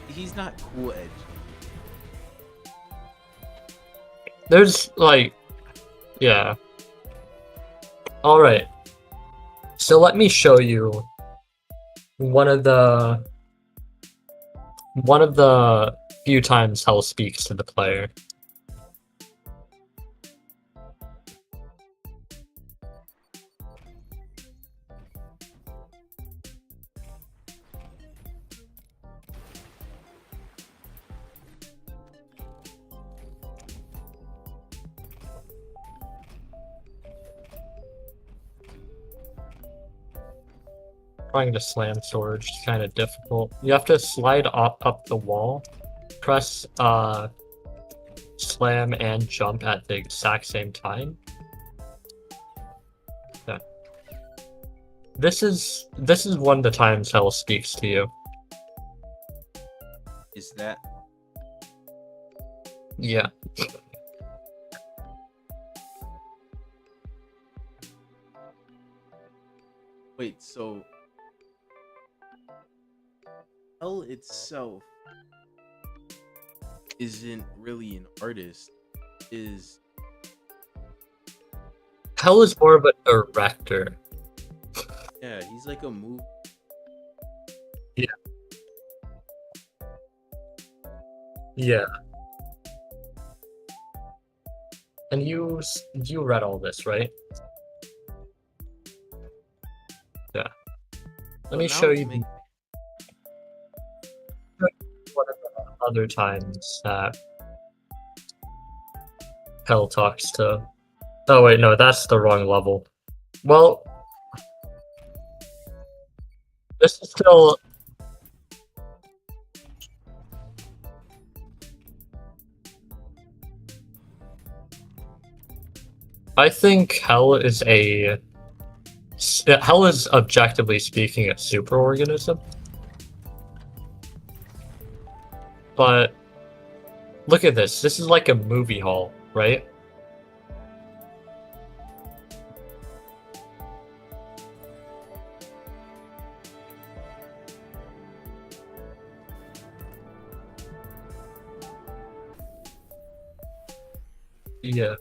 He's not cool edge. There's like, yeah. All right. So let me show you one of the few times Hell speaks to the player. Trying to slam storage is kind of difficult. You have to slide up the wall, press slam and jump at the exact same time. Yeah. This is one of the times hell speaks to you. Is that Yeah. wait, so hell itself isn't really an artist, is Hell is more of a director. yeah, he's like a move. Yeah. And you read all this, right? Yeah. Let me now show it's you make- one of the other times that Hell talks to. Oh wait, no, that's the wrong level. Well, this is still. I think Hell is objectively speaking a superorganism. But look at this. This is like a movie hall, right? Yeah.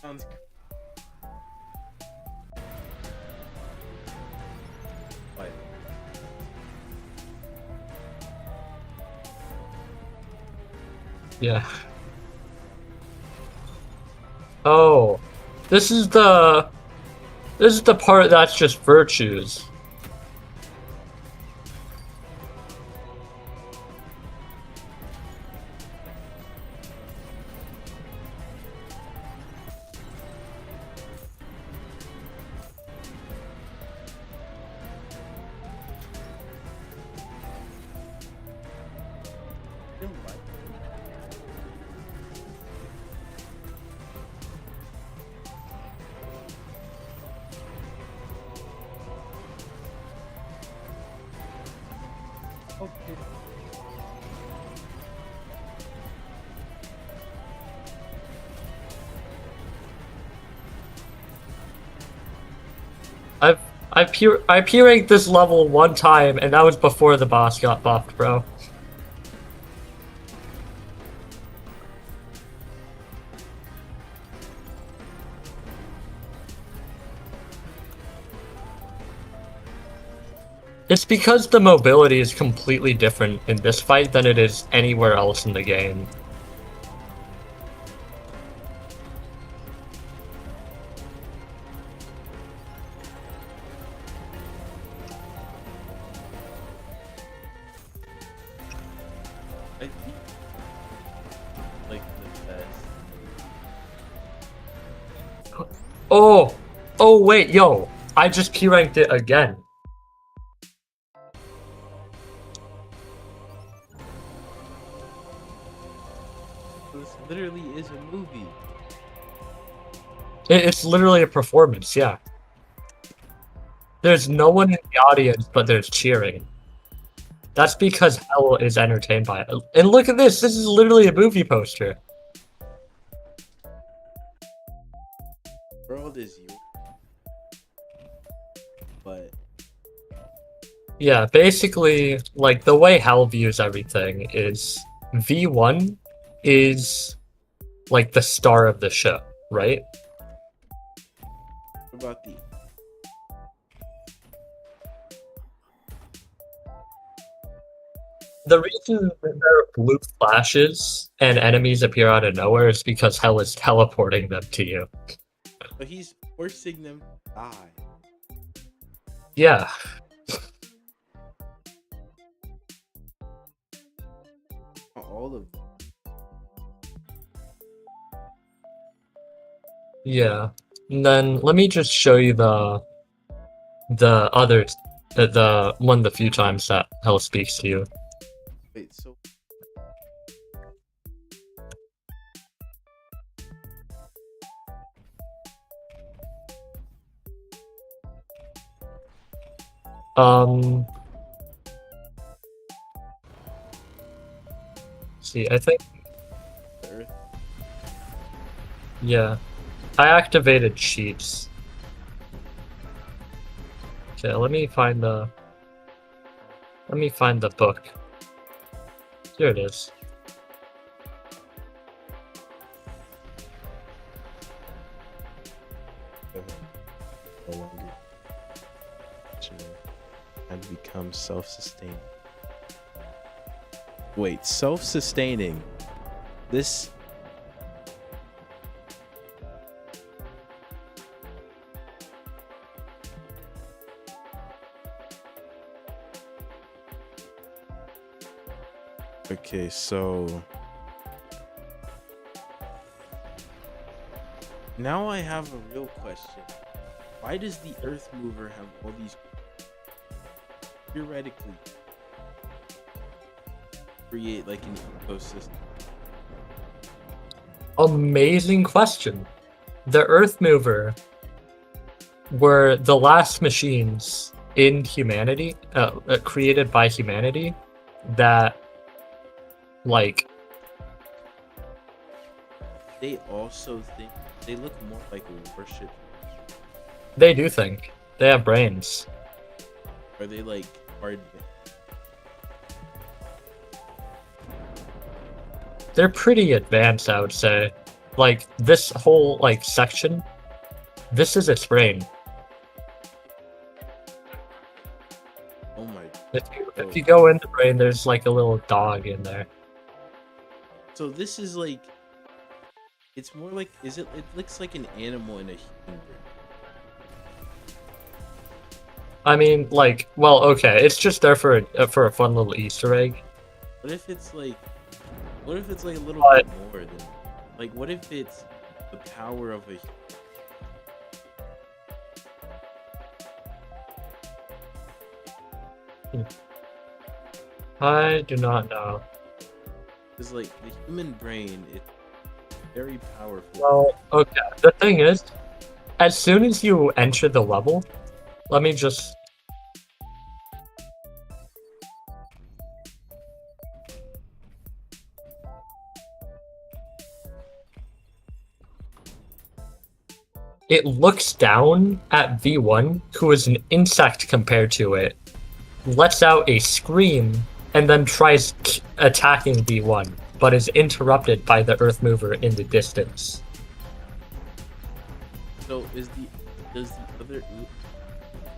sounds like Yeah. Oh, this is the part that's just virtues. feel like okay. I P-ranked this level one time, and that was before the boss got buffed, bro. It's because the mobility is completely different in this fight than it is anywhere else in the game. I think like the best. Oh! Oh wait, yo! I just P-ranked it again. This literally is a movie. It's literally a performance, yeah. There's no one in the audience, but there's cheering. That's because Hell is entertained by it. And look at this! This is literally a movie poster. World is you. But Yeah, basically, like, the way Hell views everything is V1 is, like, the star of the show, right? what about the The reason that there are blue flashes and enemies appear out of nowhere is because Hell is teleporting them to you. but he's forcing them to die. Yeah. Not all of them. Yeah. And then let me just show you the other the one of the few times that Hell speaks to you. Wait, so See, I think, The Earth. yeah. I activated cheats. Okay, let me find the book. Here it is. No longer and become self-sustaining. Wait, self-sustaining. This. Okay, so now I have a real question. Why does the Earth Mover have all these theoretically create like an ecosystem? Amazing question. The Earth Mover were the last machines in humanity, created by humanity, that, like, They also think they look more like warship. they do think. They have brains. Are they like hard? They're pretty advanced, I would say. Like, this whole, like, section, this is its brain. Oh my. If you go in the brain, there's like a little dog in there. So this is like. It's more like. Is it? It looks like an animal in a human brain. I mean, like, well, okay, it's just there for a fun little Easter egg. What if it's like. What if it's like a little But- bit more than. Like, what if it's the power of a. I do not know. Because like the human brain, it's very powerful. Well, okay, the thing is, as soon as you enter the level, let me just... It looks down at V1, who is an insect compared to it, lets out a scream, and then tries attacking V1, but is interrupted by the Earth Mover in the distance. So does the other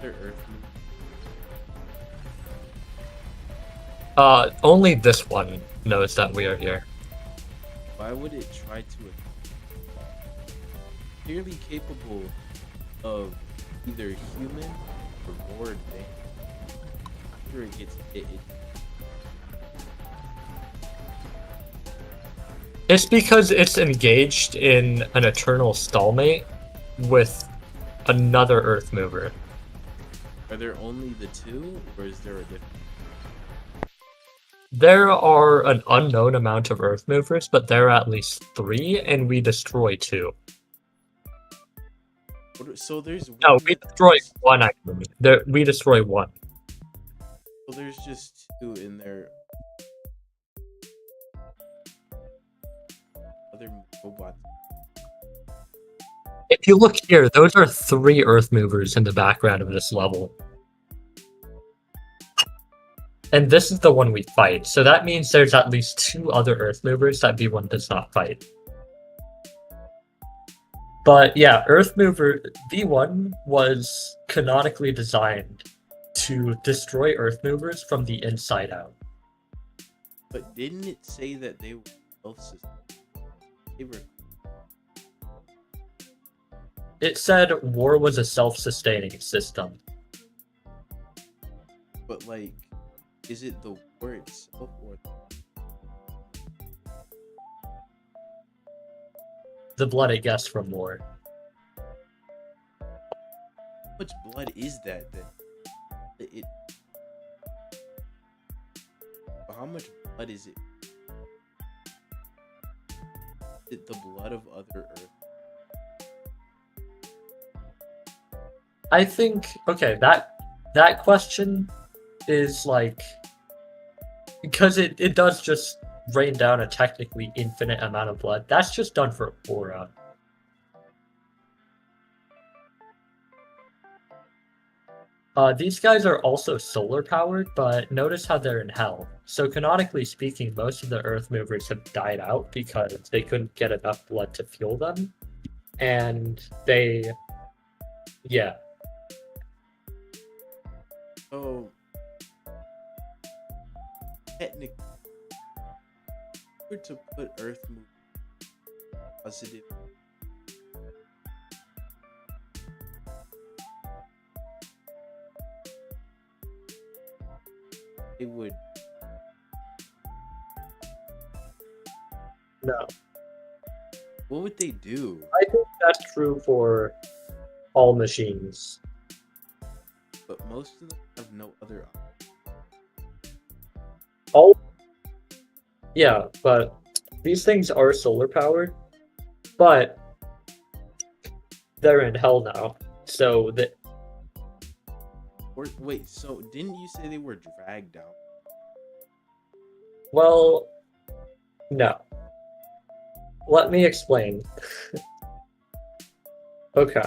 Earth move? Only this one knows that we are here. Why would it try to? Clearly capable of either human or more advanced. After it gets hit, It's because it's engaged in an eternal stalemate with another Earth Mover. are there only the two, or is there a different? There are an unknown amount of Earth Movers, but there are at least 3, and we destroy 2. So there's No, one we that- destroy 1, actually. We destroy 1. So there's just 2 in there. Other robots. If you look here, those are 3 Earth Movers in the background of this level. And this is the one we fight, so that means there's at least 2 other Earth Movers that V1 does not fight. But yeah, Earth Mover V1 was canonically designed to destroy Earth Movers from the inside out. But didn't it say that they were self-sustaining? They were. It said war was a self-sustaining system. But like, is it the war itself or The blood it gets from war. how much blood is that then? It. How much blood is it? Is it the blood of other Earth? I think, okay, that that question is like, because it does just rain down a technically infinite amount of blood. That's just done for aura. These guys are also solar powered, but notice how they're in hell. So canonically speaking, most of the Earth movers have died out because they couldn't get enough blood to fuel them. And yeah. So technically, if we were to put Earth moving positive, it would. No. What would they do? I think that's true for all machines. But most of them have no other option. Yeah, but these things are solar powered, but they're in hell now. So that Or wait, so didn't you say they were dragged out? well, no. Let me explain. Okay.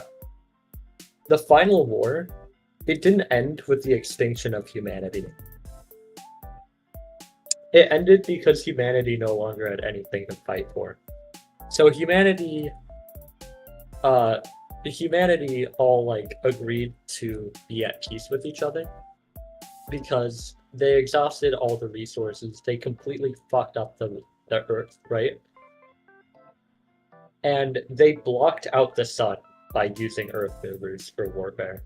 The final war, it didn't end with the extinction of humanity. It ended because humanity no longer had anything to fight for. So humanity all like agreed to be at peace with each other because they exhausted all the resources. They completely fucked up the earth, right? And they blocked out the sun by using earth movers for warfare.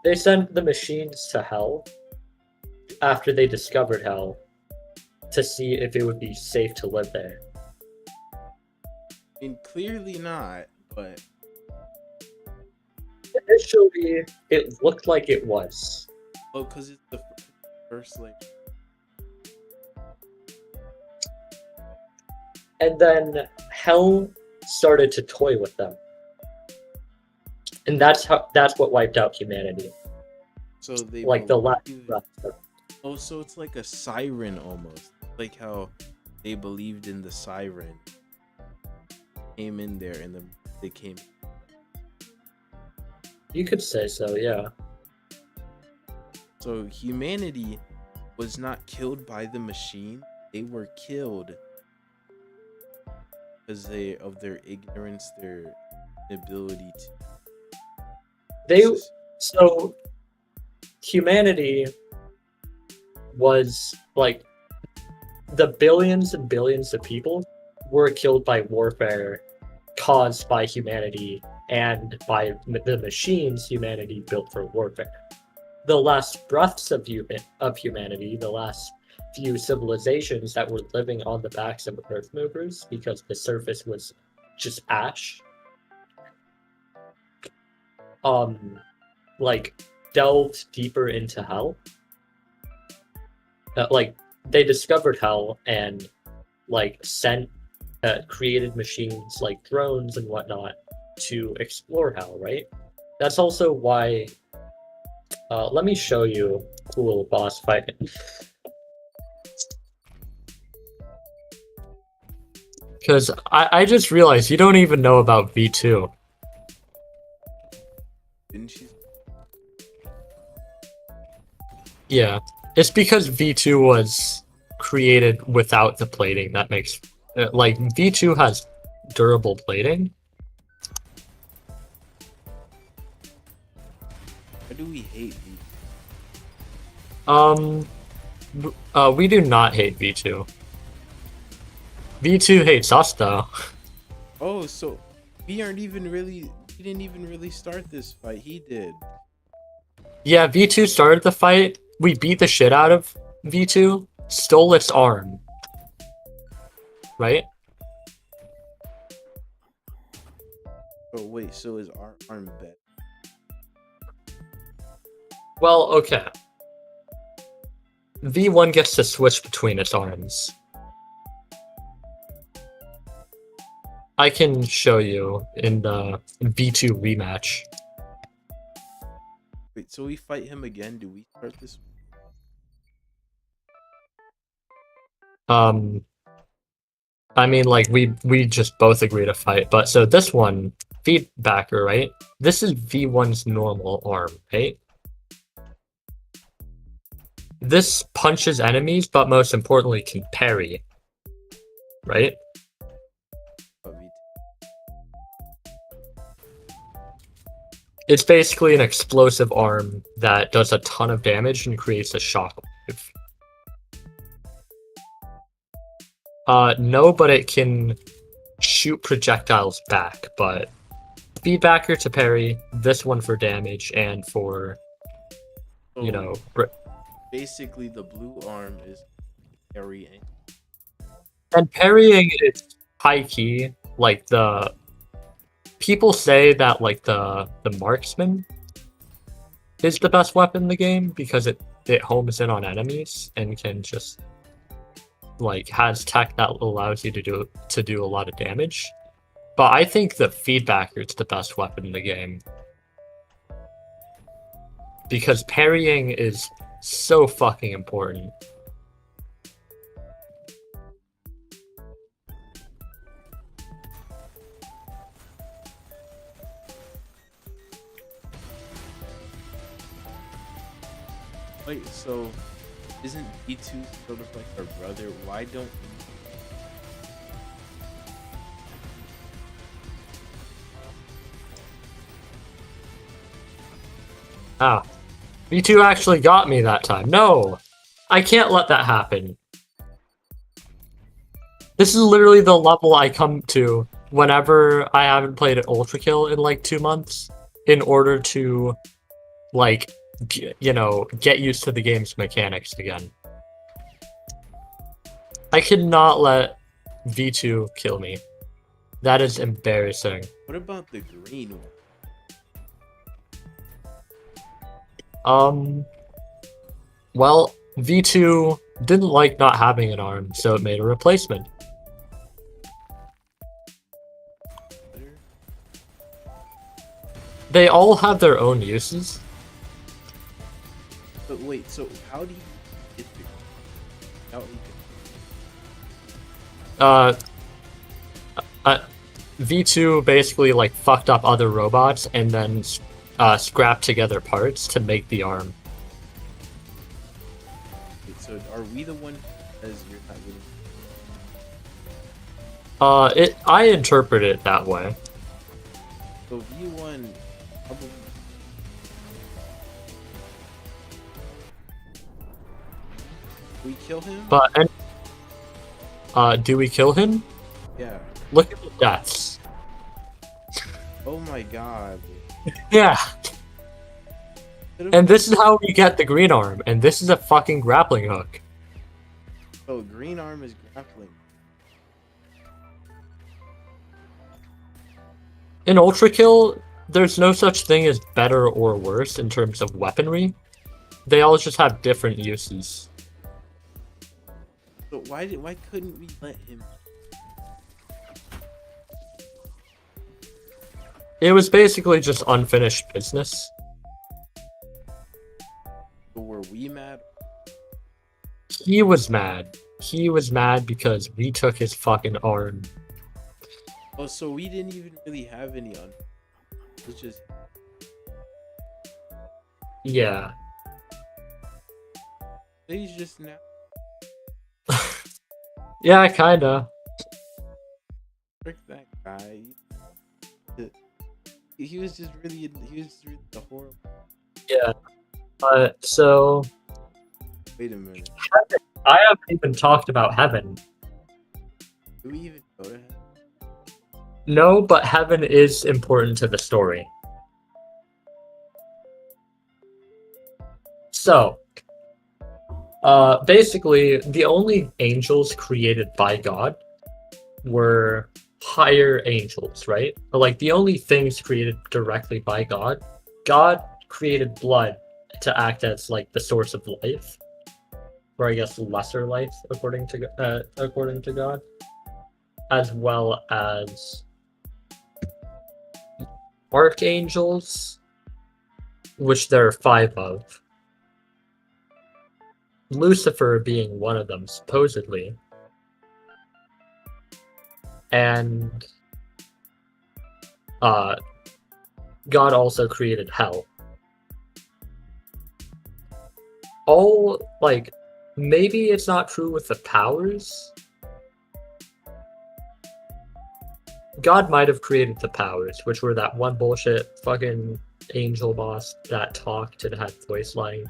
They sent the machines to hell after they discovered hell to see if it would be safe to live there. I mean, clearly not, but Initially, it looked like it was. oh, because it's the first like. And then hell started to toy with them. And that's what wiped out humanity. So they Like the last believe- breath. Oh, so it's like a siren almost. Like how they believed in the siren. Came in there and then they came. You could say so, yeah. So humanity was not killed by the machine. They were killed because of their ignorance, their inability to. So humanity was like the billions and billions of people were killed by warfare caused by humanity and by the machines humanity built for warfare. The last breaths of humanity, the last few civilizations that were living on the backs of earth movers because the surface was just ash, like delved deeper into hell. Like they discovered hell and like created machines like drones and whatnot to explore hell, right? That's also why let me show you a cool boss fight. Because I just realized you don't even know about V2. Didn't you? Yeah, it's because V2 was created without the plating. That makes like V2 has durable plating. Why do we hate these? We do not hate V2. V2 hates us though. Oh, so we didn't even really start this fight. He did. Yeah, V2 started the fight. We beat the shit out of V2, stole its arm. Right? Oh wait, so is our arm better? Well, okay. V1 gets to switch between its arms. I can show you in the V2 rematch. Wait, so we fight him again? Do we start this? I mean, like we just both agree to fight, but so this one, feedbacker, right? This is V1's normal arm, right? This punches enemies, but most importantly can parry, right? Oh, me It's basically an explosive arm that does a ton of damage and creates a shockwave. No, but it can shoot projectiles back, but feedbacker to parry, this one for damage and for, you know, basically the blue arm is parrying. and parrying is high key. Like the people say that like the marksman is the best weapon in the game because it homes in on enemies and can just like has tech that allows you to do a lot of damage. But I think the feedbacker is the best weapon in the game because parrying is so fucking important. Wait, so isn't B2 sort of like our brother? Why don't Ah, V2 actually got me that time. No, I can't let that happen. This is literally the level I come to whenever I haven't played an Ultra Kill in like 2 months in order to, like, you know, get used to the game's mechanics again. I cannot let V2 kill me. That is embarrassing. What about the green one? Well, V2 didn't like not having an arm, so it made a replacement. They all have their own uses. But wait, so how do you get the how V2 basically like fucked up other robots and then scrapped together parts to make the arm. wait, so are we the one as you're not getting I interpret it that way. so V1 probably we kill him? But do we kill him? Yeah. Look at the deaths. Oh my god. Yeah. And this is how we get the green arm, and this is a fucking grappling hook. Oh, green arm is grappling. In Ultra Kill, there's no such thing as better or worse in terms of weaponry. They all just have different uses. But why couldn't we let him? It was basically just unfinished business. But were we mad? He was mad. He was mad because we took his fucking arm. Oh, so we didn't even really have any on. It was just Yeah. he's just now. Yeah, kinda. Frick that guy. He was just really the horrible. Yeah. So Wait a minute. I haven't even talked about heaven. Do we even go to him? No, but heaven is important to the story. So, basically, the only angels created by God were higher angels, right? But like the only things created directly by God, God created blood to act as like the source of life, or I guess lesser life, according to God, as well as archangels, which there are 5 of. Lucifer being one of them, supposedly. And God also created hell. All, like, maybe it's not true with the powers. God might have created the powers, which were that one bullshit fucking angel boss that talked and had voice lines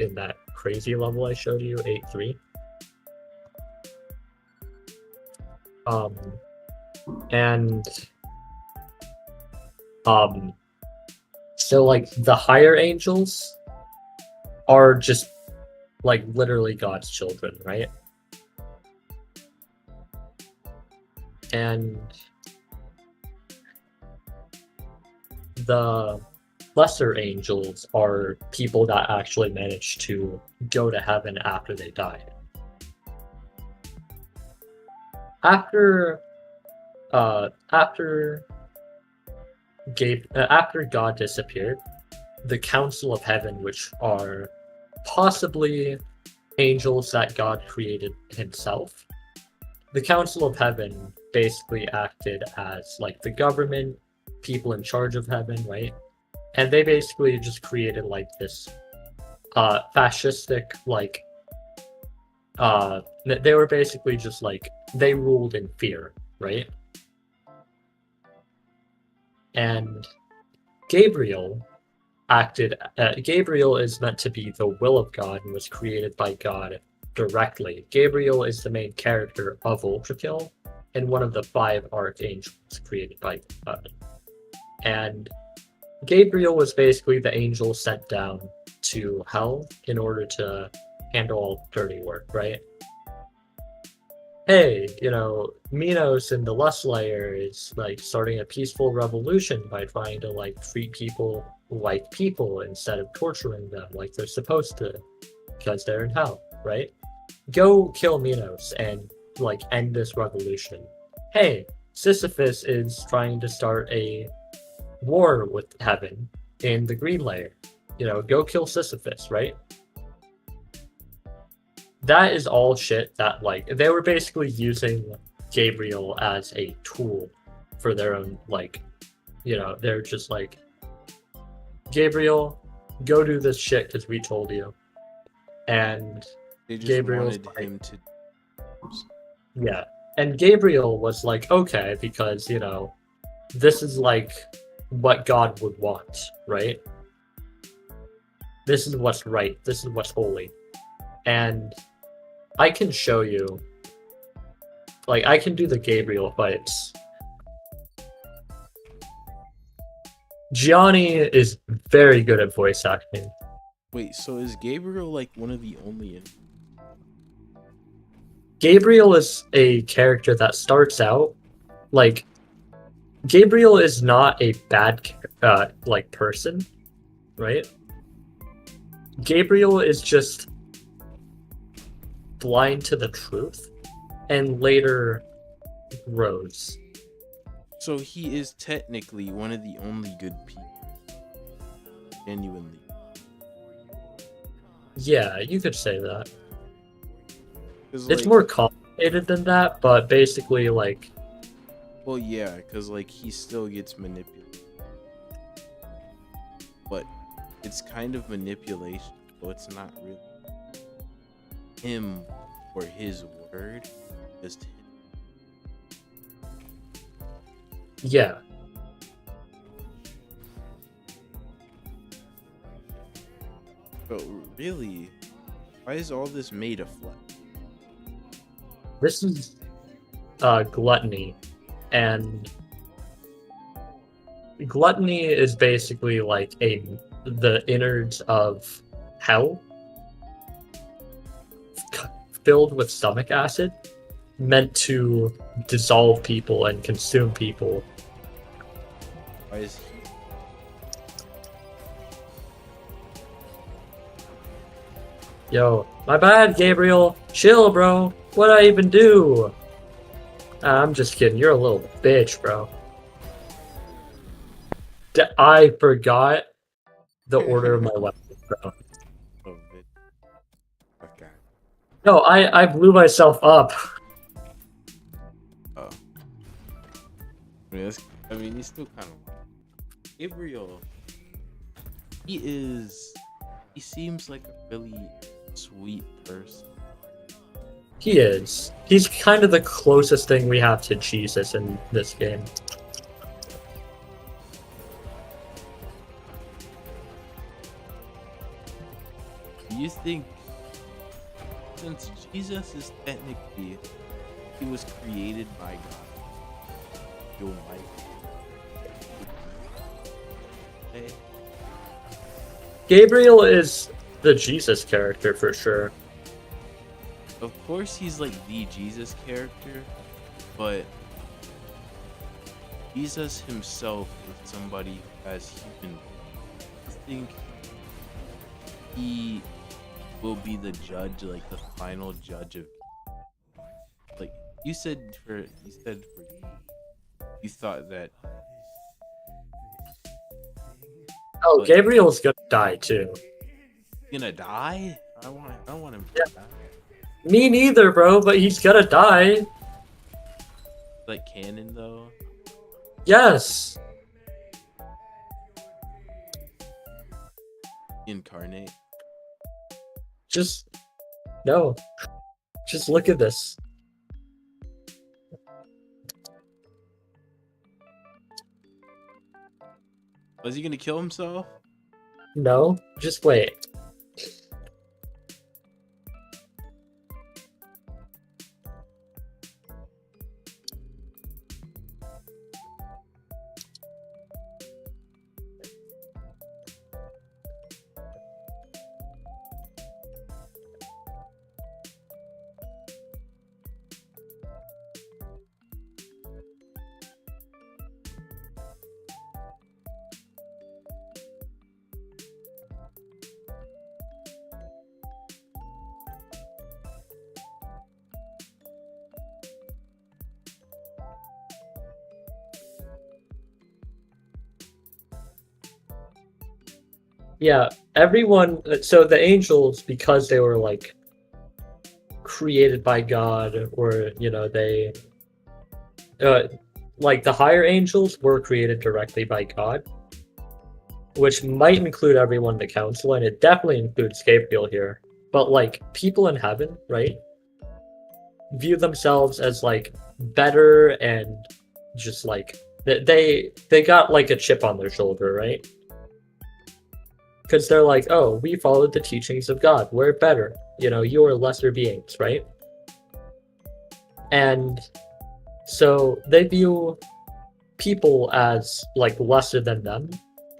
in that crazy level I showed you, 8-3. And so like the higher angels are just like literally God's children, right? And the lesser angels are people that actually manage to go to heaven after they died. After God disappeared, the Council of Heaven, which are possibly angels that God created himself, the Council of Heaven basically acted as like the government, people in charge of heaven, right? And they basically just created like this fascistic, like they were basically just like, they ruled in fear, right? And Gabriel Gabriel is meant to be the will of God and was created by God directly. Gabriel is the main character of Ultrakill and one of the 5 archangels created by God. And Gabriel was basically the angel sent down to hell in order to handle all dirty work, right? Hey, you know, Minos in the Lust Layer is like starting a peaceful revolution by trying to like treat people like people instead of torturing them like they're supposed to, because they're in hell, right? Go kill Minos and like end this revolution. Hey, Sisyphus is trying to start a war with heaven in the Green Layer. You know, go kill Sisyphus, right? That is all shit that, like, they were basically using Gabriel as a tool for their own, like, you know, they're just like, Gabriel, go do this shit because we told you. And They just Gabriel's wanted like, him to. yeah. And Gabriel was like, okay, because, you know, this is like what God would want, right? This is what's right. This is what's holy. And I can show you, like, I can do the Gabriel fights. Gianni is very good at voice acting. Wait, so is Gabriel like one of the only? Gabriel is a character that starts out, like, Gabriel is not a bad, like, person, right? Gabriel is just blind to the truth and later grows. So he is technically one of the only good people. Genuinely. Yeah, you could say that. It's Like, more complicated than that, but basically, like... well, yeah, because, like, he still gets manipulated. But it's kind of manipulation, so it's not really him or his word, just him. Yeah. But really, why is all this made of flesh? This is gluttony, and gluttony is basically like the innards of hell filled with stomach acid, meant to dissolve people and consume people. Why is he? Yo, my bad, Gabriel. Chill, bro. What'd I even do? I'm just kidding. You're a little bitch, bro. I forgot the order of my weapons, bro. Oh, bit. Okay. No, I blew myself up. Oh. I mean, he's still kind of. Gabriel. He seems like a really sweet person. He is. He's kind of the closest thing we have to Jesus in this game. Do you think, since Jesus is technically, he was created by God, your life? Okay. Gabriel is the Jesus character for sure. Of course, he's like the Jesus character, but Jesus himself is somebody who has human. I think he will be the judge, like the final judge of. Like you said for you thought that. Oh, But- Gabriel's gonna die too. Gonna die? I don't want him to die. Me neither, bro, but he's gonna die. Like canon though. Yes. Incarnate. Just no. Just look at this. Was he gonna kill himself? No, just wait. Yeah, everyone. So the angels, because they were like created by God, or they, like the higher angels were created directly by God, which might include everyone in the council, and it definitely includes Gabriel here. But like people in heaven, right, view themselves as like better and just like they got like a chip on their shoulder, right? Because they're like, oh, we followed the teachings of God. We're better. You're lesser beings, right? And so they view people as like lesser than them,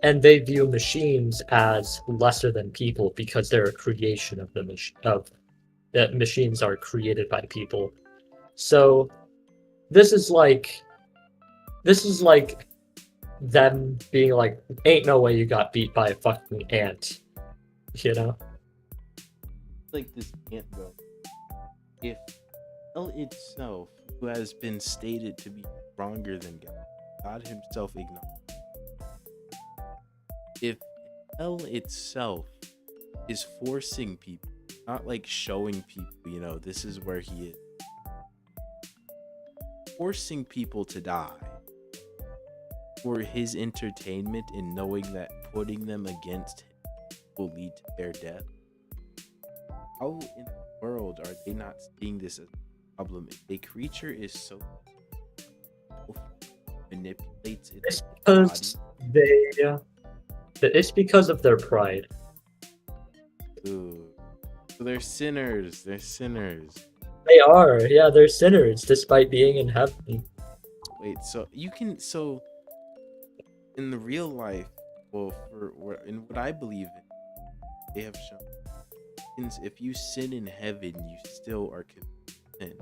and they view machines as lesser than people because they're a creation of that machines are created by people. So this is like them being like, ain't no way you got beat by a fucking ant, Like this ant though. If hell itself, who has been stated to be stronger than God himself acknowledged. If hell itself is forcing people, not like showing people, this is where he is. Forcing people to die for his entertainment and knowing that putting them against him will lead to their death. How in the world are they not seeing this as a problem? If a creature is so manipulates its Because body. it's because of their pride. Ooh. So they're sinners. They're sinners. They are, yeah, they're sinners despite being in heaven. Wait, so in the real life, in what I believe in, they have shown, if you sin in heaven, you still are content.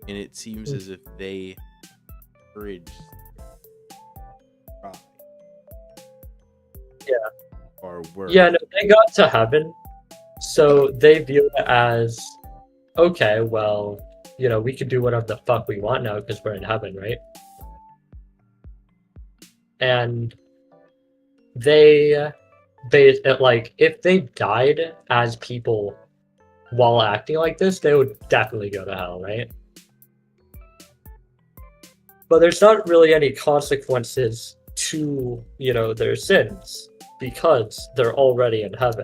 And it seems as if they encourage pride. Yeah. Or work. Yeah, no, they got to heaven, so they view it as, okay, well, we can do whatever the fuck we want now because we're in heaven, right? And like if they died as people while acting like this, they would definitely go to hell, right? But there's not really any consequences to, their sins because they're already in heaven.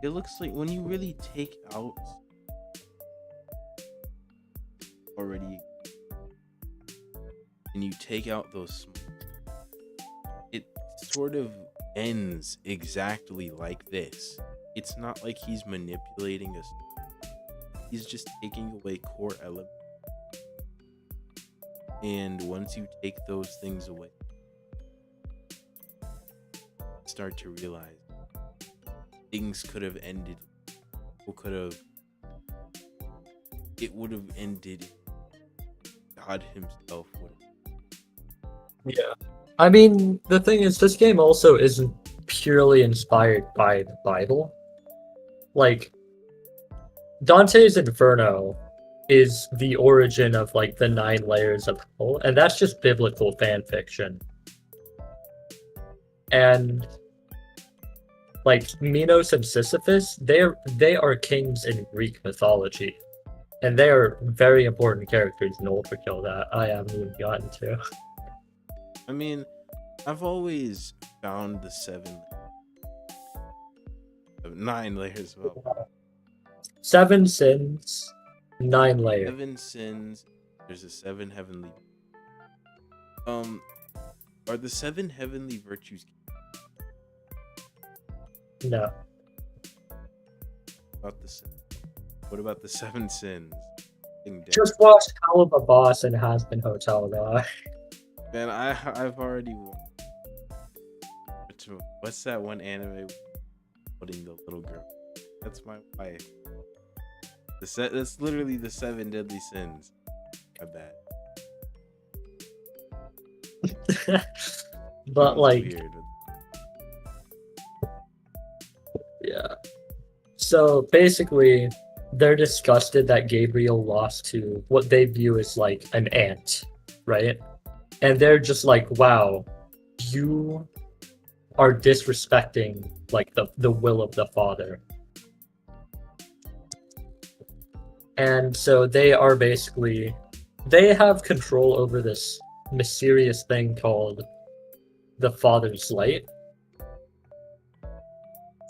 It looks like when you really take out already and you take out those, it sort of ends exactly like this. It's not like he's manipulating us. He's just taking away core elements. And once you take those things away, start to realize things could have ended. It would have ended. God himself would have. Yeah. I mean, the thing is, this game also isn't purely inspired by the Bible. Like, Dante's Inferno is the origin of, like, the 9 layers of hell, and that's just biblical fan fiction. And, like, Minos and Sisyphus, they are kings in Greek mythology. And they are very important characters in Overkill that I haven't even gotten to. I mean, I've always found the 9 layers of hell. 7 sins, 9 layers. 7 sins. There's a 7 heavenly. Are the 7 heavenly virtues? No. What about the 7 sins? Just watched Hell of a Boss and Has Been Hotel, though. Man, I've already. What's that one anime? Putting the little girl. That's my wife. That's literally the 7 deadly sins. My bad. But like, weird. Yeah. So basically, they're disgusted that Gabriel lost to what they view as like an ant, right? And they're just like, wow, you are disrespecting like the will of the Father. And so they have control over this mysterious thing called the Father's Light,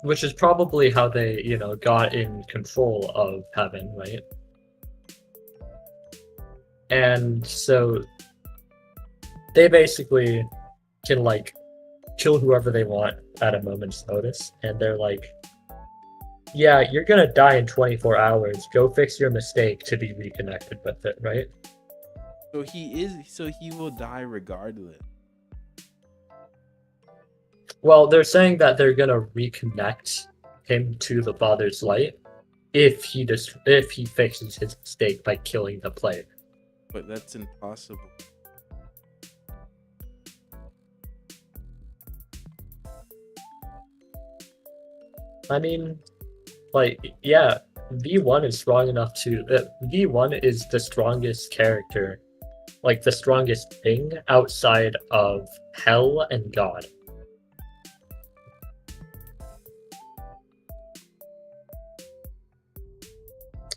which is probably how they, got in control of heaven, right? And so they basically can like kill whoever they want at a moment's notice, and they're like, yeah, you're gonna die in 24 hours. Go fix your mistake to be reconnected with it, right? So he will die regardless. Well, they're saying that they're gonna reconnect him to the Father's Light if he fixes his mistake by killing the player. But that's impossible. I mean, like, yeah, V1 is strong enough to. V1 is the strongest character, like the strongest thing outside of Hell and God.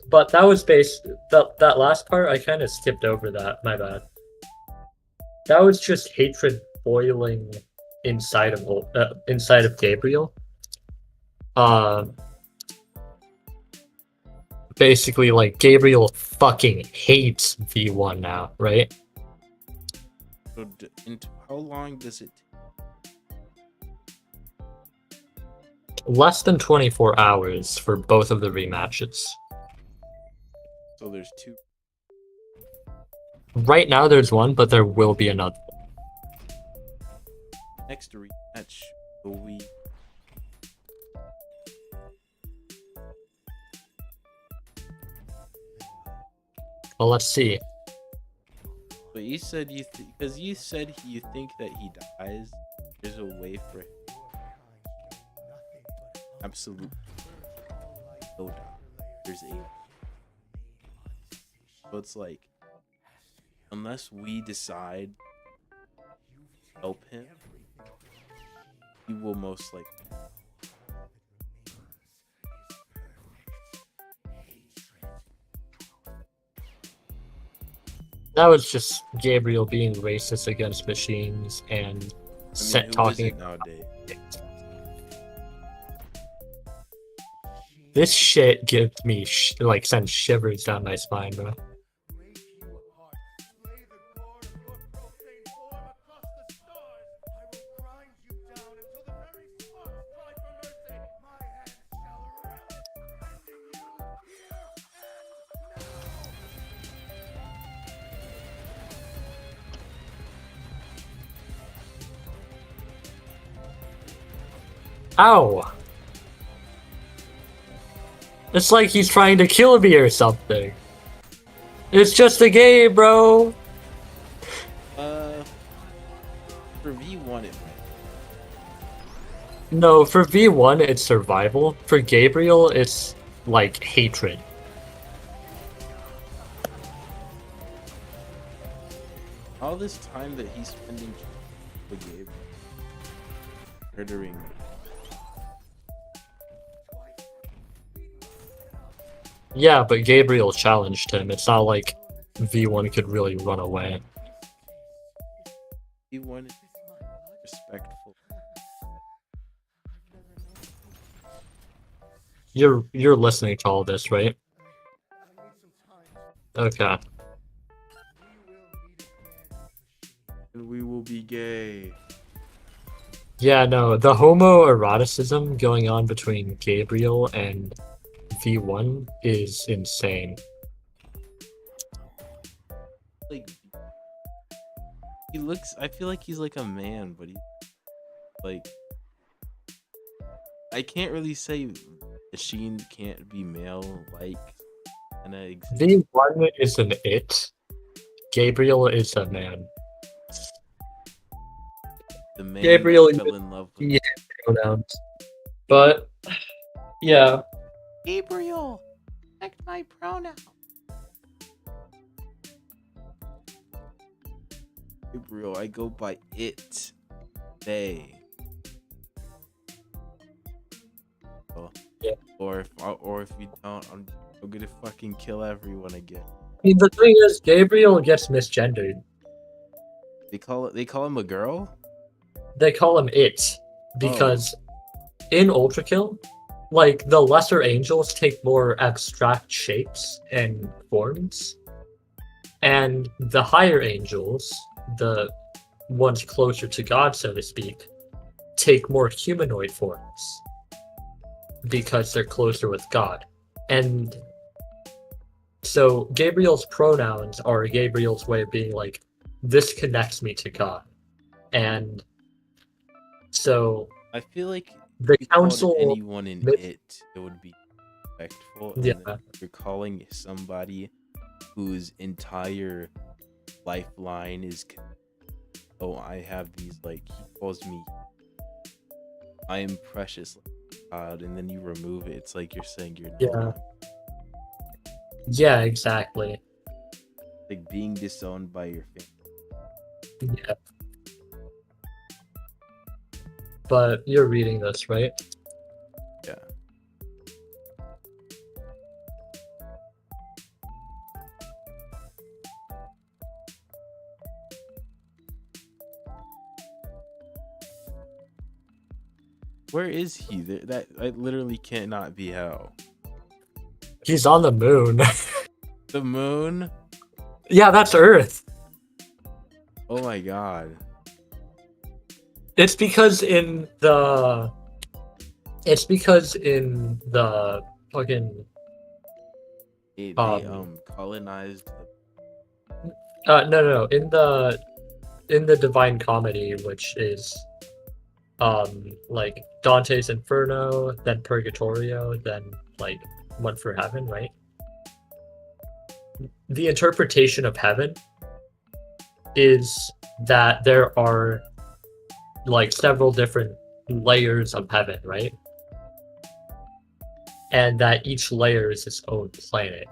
But that was that last part, I kind of skipped over that. My bad. That was just hatred boiling inside of Gabriel. Basically, like, Gabriel fucking hates V1 now, right? So, how long does it take? Less than 24 hours for both of the rematches. So there's 2. Right now there's 1, but there will be another. Next rematch will we? Well, let's see. But you said because you said you think that he dies. There's a way for him. Absolutely. No doubt. There's a. So it's like, unless we decide help him, he will most likely. That was just Gabriel being racist against machines and Who talking. isn't nowadays? This shit gives me sends shivers down my spine, bro. Ow! It's like he's trying to kill me or something. It's just a game, bro. For V1 it might. No, for V1 it's survival. For Gabriel, it's like hatred. All this time that he's spending with Gabe, murdering. Yeah, but Gabriel challenged him. It's not like V1 could really run away. V1 is respectful. You're listening to all this, right? Okay. And we will be gay. Yeah, no, the homoeroticism going on between Gabriel and V1 is insane. Like, he looks. I feel like he's like a man, but he's like. I can't really say machine can't be male like. And V1 is an it. Gabriel is a man. the man Gabriel, that fell in love with yeah, pronouns. But yeah, Gabriel. Check my pronoun. Gabriel, I go by it. They. Oh. Yeah. Or if you don't, I'm gonna fucking kill everyone again. I mean, the thing is, Gabriel gets misgendered. They call him a girl? They call him it because in Ultrakill, like the lesser angels take more abstract shapes and forms, and the higher angels, the ones closer to God, so to speak, take more humanoid forms because they're closer with God. And so Gabriel's pronouns are Gabriel's way of being like, this connects me to God. And so I feel like the if you called council, anyone in it would be respectful. And yeah, then you're calling somebody whose entire lifeline is, oh, I have these, like, he calls me, I am precious, God, and then you remove it. It's like you're saying you're yeah, not. yeah, exactly. Like being disowned by your family. Yeah. But you're reading this, right? Yeah. Where is he? That literally cannot be how. He's on the moon. The moon? Yeah, that's Earth. Oh my god. It's because in the fucking They colonized no, in the Divine Comedy, which is like Dante's Inferno, then Purgatorio, then like One for Heaven, right? The interpretation of heaven is that there are like several different layers of heaven, right? And that each layer is its own planet.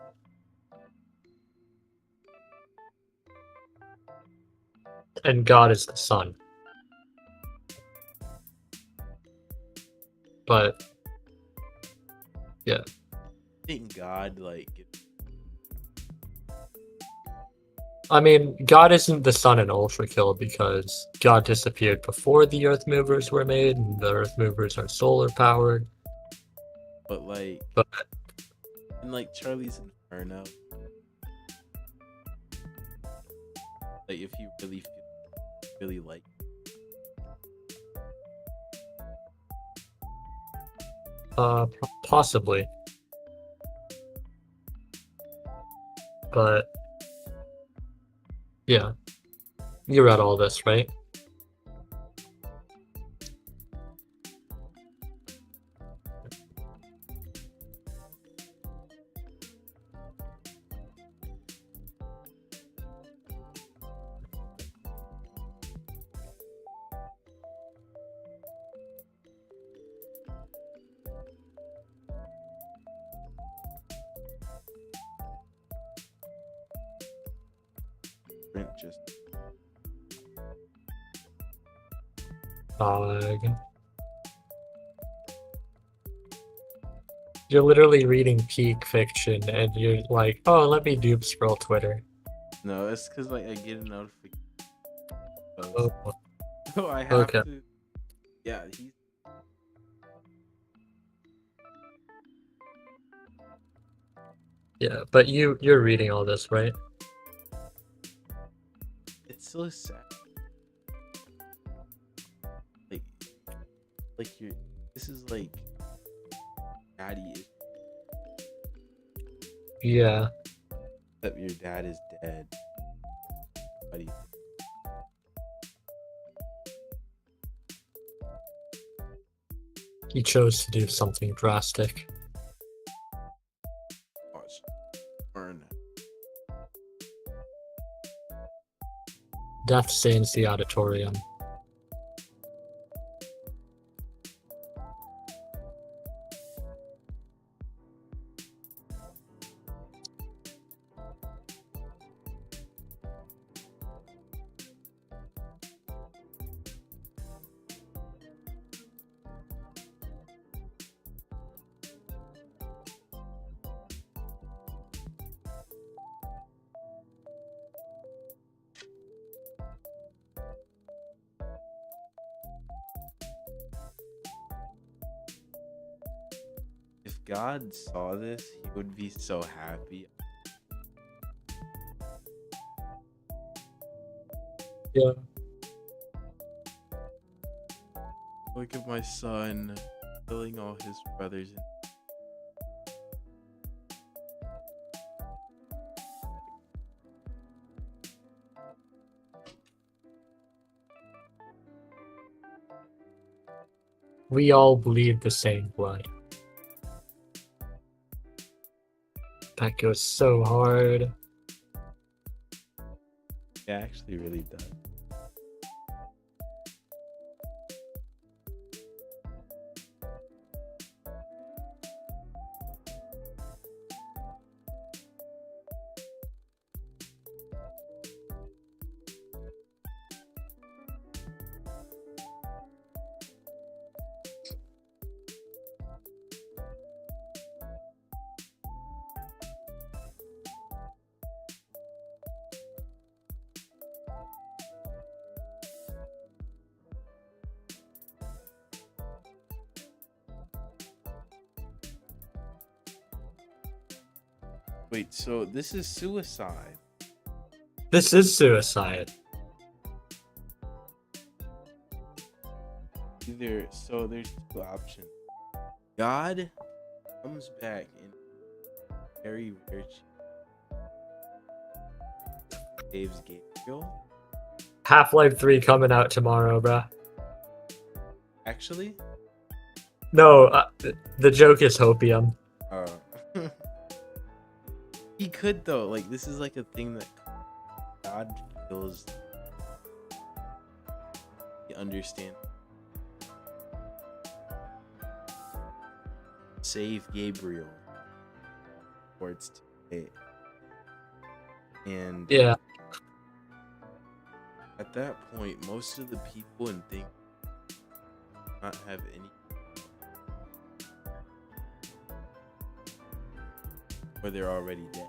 And God is the sun. But I think God, like, I mean, God isn't the sun in Ultra Kill because God disappeared before the Earth Movers were made, and the Earth Movers are solar powered. but like, But in like Charlie's Inferno, like if you really like, possibly. But yeah, you read all this, right? Brent just Dog. You're literally reading peak fiction, and you're like, "Oh, let me doom scroll Twitter." no, it's because like I get a notification, Oh, so I have okay. to. Yeah, he's Yeah, but you're reading all this, right? it's so sad. Like, you're. This is like daddy is Yeah. that your dad is dead, buddy. He chose to do something drastic. Watch, burn. Death stains the auditorium. If God saw this, he would be so happy. Yeah. Look at my son killing all his brothers. We all bleed the same blood. That goes so hard. It actually really does. Wait, so this is suicide? This is suicide. So there's two options. God comes back in very rare saves Gabriel. Half-Life 3 coming out tomorrow, bruh. Actually, No, the joke is hopium. uh, he could though. Like this is like a thing that God feels. He understands. Save Gabriel, or it's too late. And Yeah. at that point, most of the people and things do not have any or they're already dead.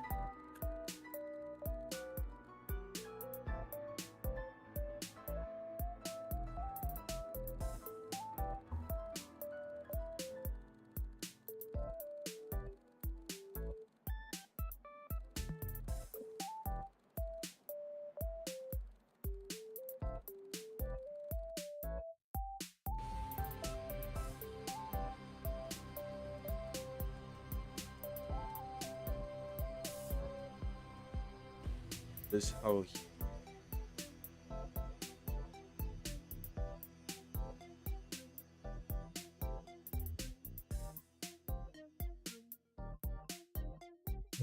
This how he,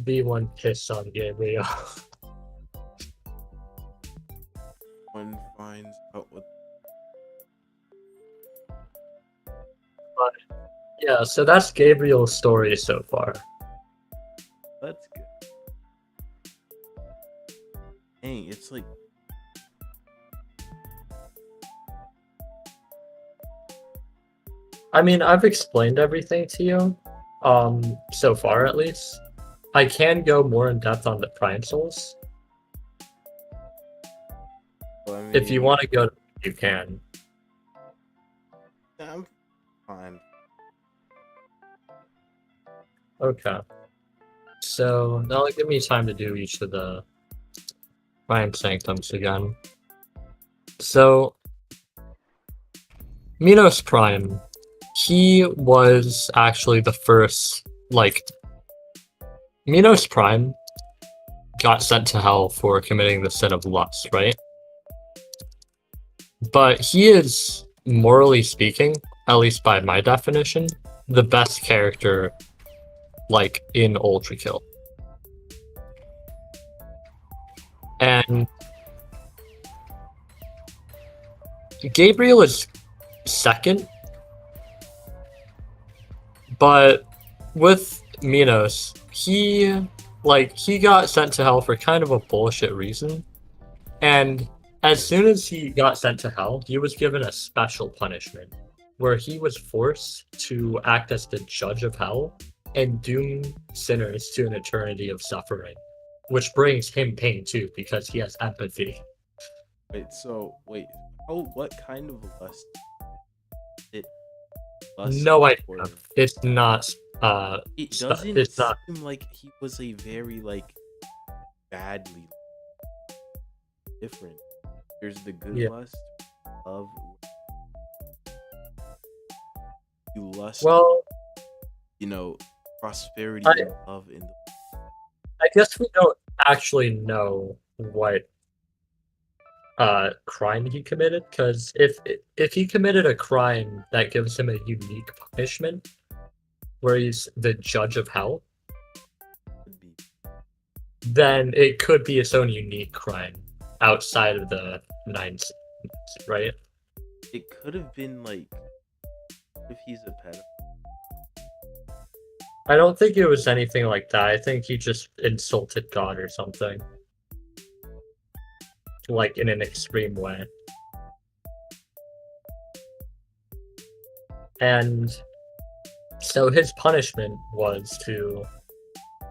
B1 piss on Gabriel. one finds out what. Yeah, so that's Gabriel's story so far. That's good. Dang, it's like I mean, I've explained everything to you, so far at least. I can go more in depth on the Prime Souls. well, I mean, If you want to go, you can. I'm fine. Okay. So that'll give me time to do each of the Prime Sanctums again. So Minos Prime, he was actually the first, like, Minos Prime got sent to hell for committing the sin of lust, right? But he is, morally speaking, at least by my definition, the best character, like, in Ultra Kill. And Gabriel is second, but with Minos, he got sent to hell for kind of a bullshit reason. And as soon as he got sent to hell, he was given a special punishment where he was forced to act as the judge of hell and doom sinners to an eternity of suffering, which brings him pain too because he has empathy. Wait, what kind of lust? Lust No idea. or- It's not. It stu- doesn't it's not. seem like he was a very badly different. There's the good Yeah. lust of you lust, Well, prosperity I- and love in the I guess we don't actually know what crime he committed, because if he committed a crime that gives him a unique punishment, where he's the judge of hell, could be. then it could be its own unique crime outside of the nine sins, right? It could have been if he's a pedophile. I don't think it was anything like that. I think he just insulted God or something. Like in an extreme way. And so his punishment was to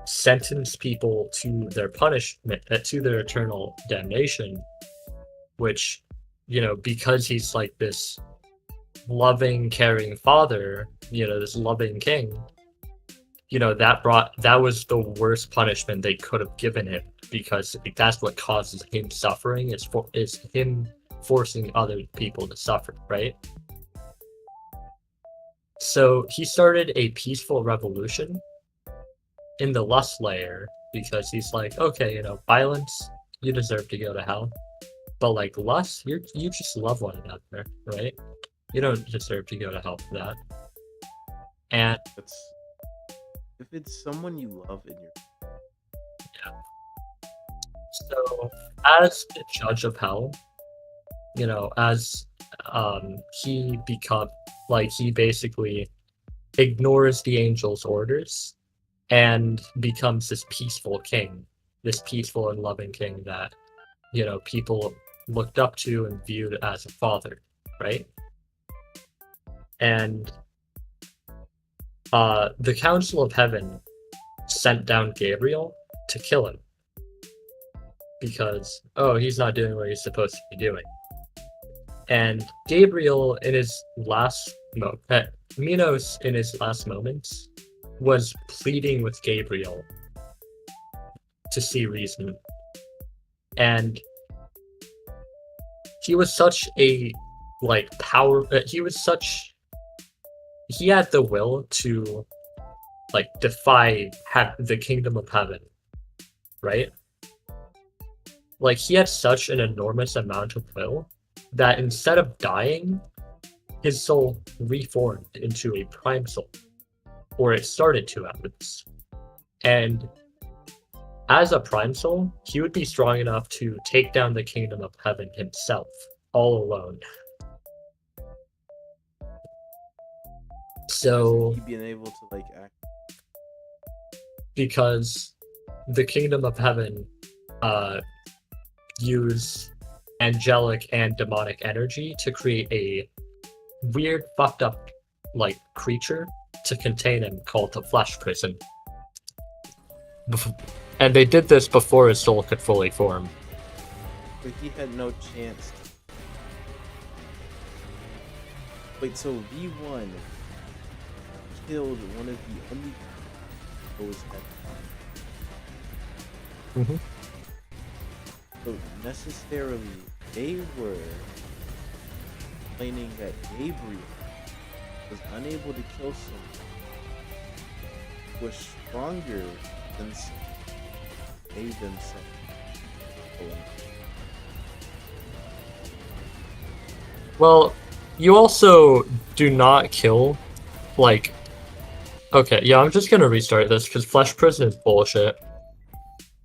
sentence people to their punishment, to their eternal damnation, which, because he's like this loving, caring father, this loving king, that was the worst punishment they could have given him, because that's what causes him suffering, is him forcing other people to suffer, right? So he started a peaceful revolution in the lust layer, because he's like, okay, violence, you deserve to go to hell, but lust, you just love one another, right? You don't deserve to go to hell for that. And If it's someone you love in your so, as the judge of hell, as he he basically ignores the angel's orders and becomes this peaceful king, this peaceful and loving king that, people looked up to and viewed as a father, right? And the Council of Heaven sent down Gabriel to kill him. Because, oh, he's not doing what he's supposed to be doing. And Gabriel, in his last Minos, in his last moments, was pleading with Gabriel to see reason. And he was such a, like, he had the will to, like, defy the kingdom of heaven, right? Like, he had such an enormous amount of will that instead of dying, his soul reformed into a prime soul. Or it started to, at least. And as a prime soul, he would be strong enough to take down the kingdom of heaven himself, all alone. So, he being able to like act because the kingdom of heaven use angelic and demonic energy to create a weird, fucked up, like, creature to contain him called the flesh prison. And they did this before his soul could fully form. but he had no chance. Wait, so V1 killed one of the only those at the time. So necessarily they were complaining that Gabriel was unable to kill someone, was stronger than they themselves. Well, you also do not kill, like... Okay, yeah, I'm just gonna restart this, because Flesh Prison is bullshit.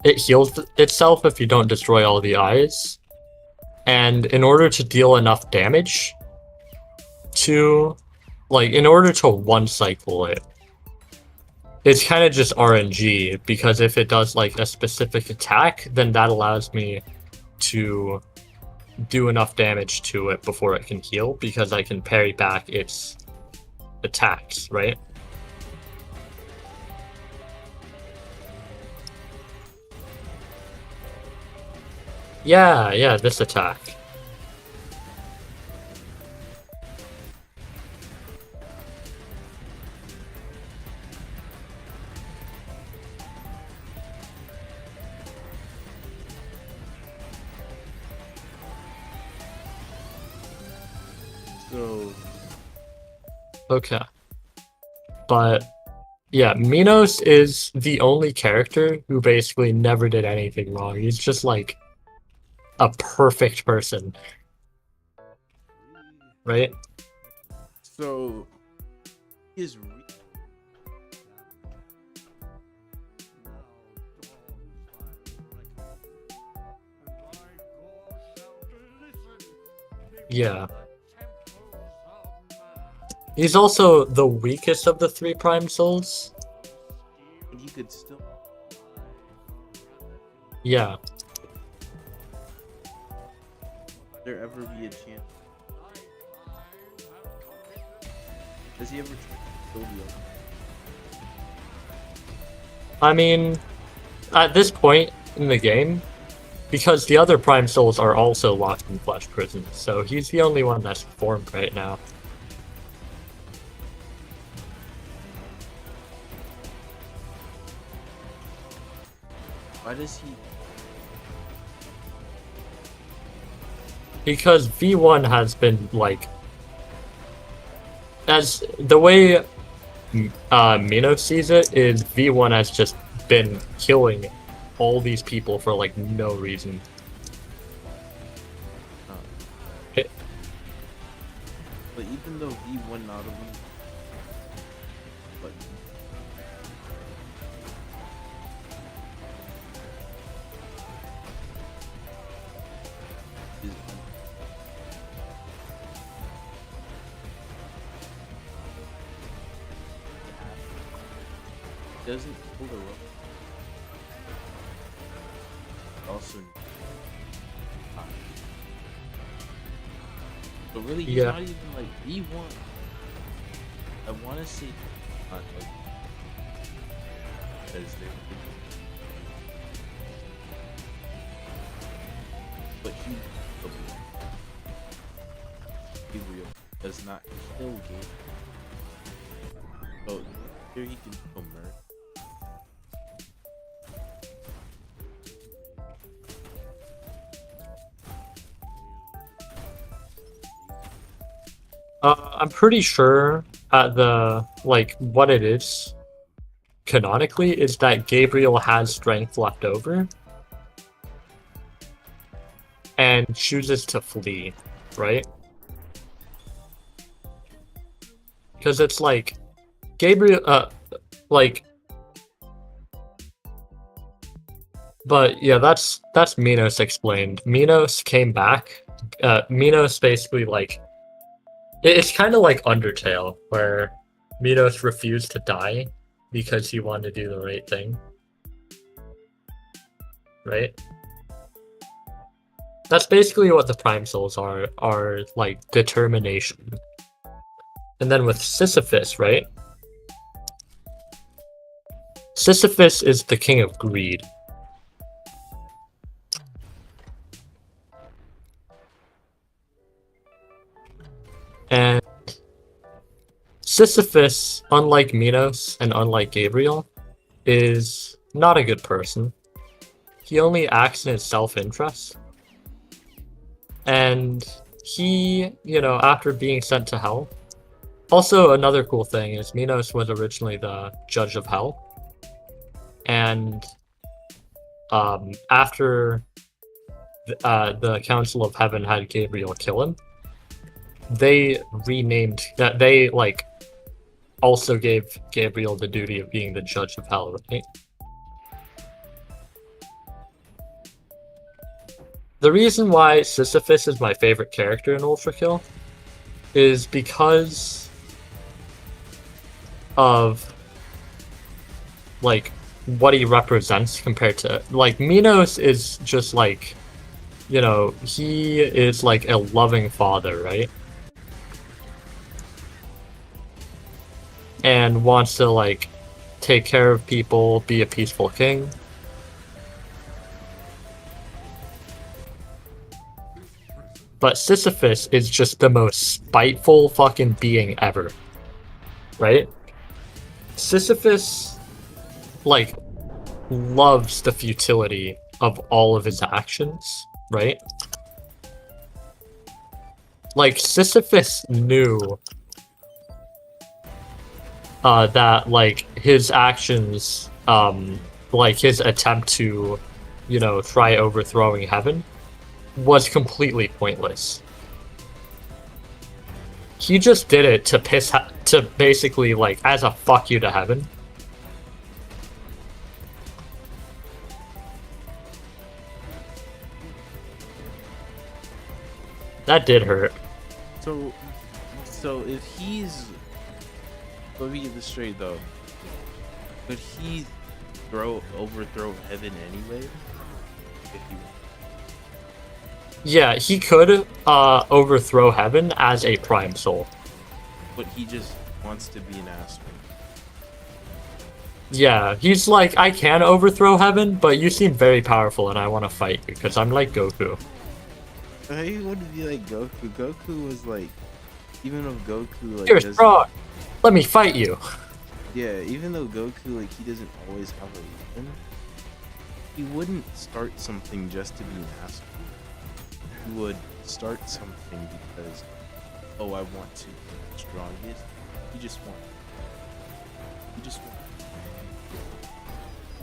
It heals itself if you don't destroy all the eyes. And in order to deal enough damage to... Like, in order to one-cycle it, it's kind of just RNG, because if it does, like, a specific attack, then that allows me to do enough damage to it before it can heal, because I can parry back its attacks, right? Yeah, this attack. So Okay. But yeah, Minos is the only character who basically never did anything wrong. He's just like a perfect person. Right? So his Yeah. He's also the weakest of the three Prime Souls. and he could still Yeah. there ever be a chance? Does he ever try to kill the other? I mean, at this point in the game, because the other Prime Souls are also locked in Flesh Prison, so he's the only one that's formed right now. Why does he? Because V1 has been, like... As the way Minos sees it, is V1 has just been killing all these people for, like, no reason. But even though V1 not only, but is doesn't pull the rope. Also, but really, he's Yeah. not even like V1. I want to say, like, because they're but Gabriel does not kill Gabriel. So here he can kill Murph. I'm pretty sure what it is canonically is that Gabriel has strength left over and chooses to flee, right? Because it's like Gabriel, but yeah, that's Minos explained. Minos came back. Minos basically it's kind of like Undertale, where Minos refused to die because he wanted to do the right thing. Right? That's basically what the Prime Souls are like determination. And then with Sisyphus, right? Sisyphus is the king of greed. And Sisyphus, unlike Minos and unlike Gabriel, is not a good person. He only acts in his self-interest. And he, after being sent to hell... Also, another cool thing is Minos was originally the judge of hell. And after the Council of Heaven had Gabriel kill him, they renamed that. They also gave Gabriel the duty of being the judge of hell, right? The reason why Sisyphus is my favorite character in Ultrakill is because of what he represents compared to Minos is just he is a loving father, right? And wants to take care of people, be a peaceful king. But Sisyphus is just the most spiteful fucking being ever. Right? Sisyphus loves the futility of all of his actions, right? Sisyphus knew that his actions, his attempt to, try overthrowing heaven was completely pointless. He just did it to basically as a fuck you to heaven. That did hurt. So if he's... Let me get this straight though. Could he overthrow heaven anyway? If he... Yeah, he could overthrow heaven as a prime soul. But he just wants to be an asshole. Yeah, he's I can overthrow heaven, but you seem very powerful and I want to fight you because I'm like Goku. I want to be like Goku. Goku was even though Goku You're strong. Let me fight you. Yeah, even though Goku he doesn't always have a reason, he wouldn't start something just to be an asshole. He would start something because, oh, I want to be the strongest. He just want.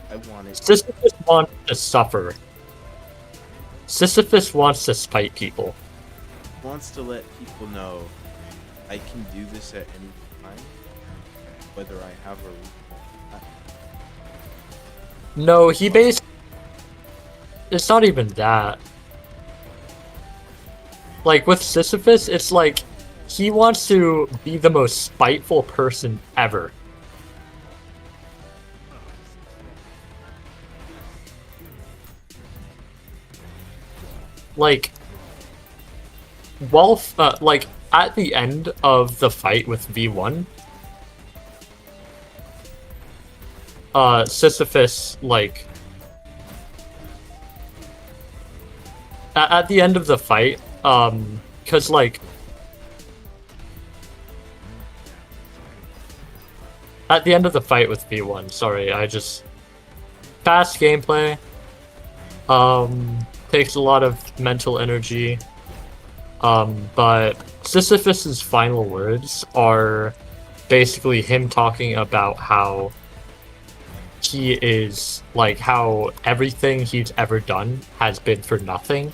I want it. Sisyphus wants to suffer. Sisyphus wants to spite people. He wants to let people know I can do this at any time, whether I have a reason or not. No, he basically... It's not even that. With Sisyphus, it's he wants to be the most spiteful person ever. At the end of the fight with V1, Sisyphus, like, at the end of the fight, because, like, at the end of the fight with V1, sorry, fast gameplay, takes a lot of mental energy, but Sisyphus's final words are basically him talking about how he is, like, how everything he's ever done has been for nothing,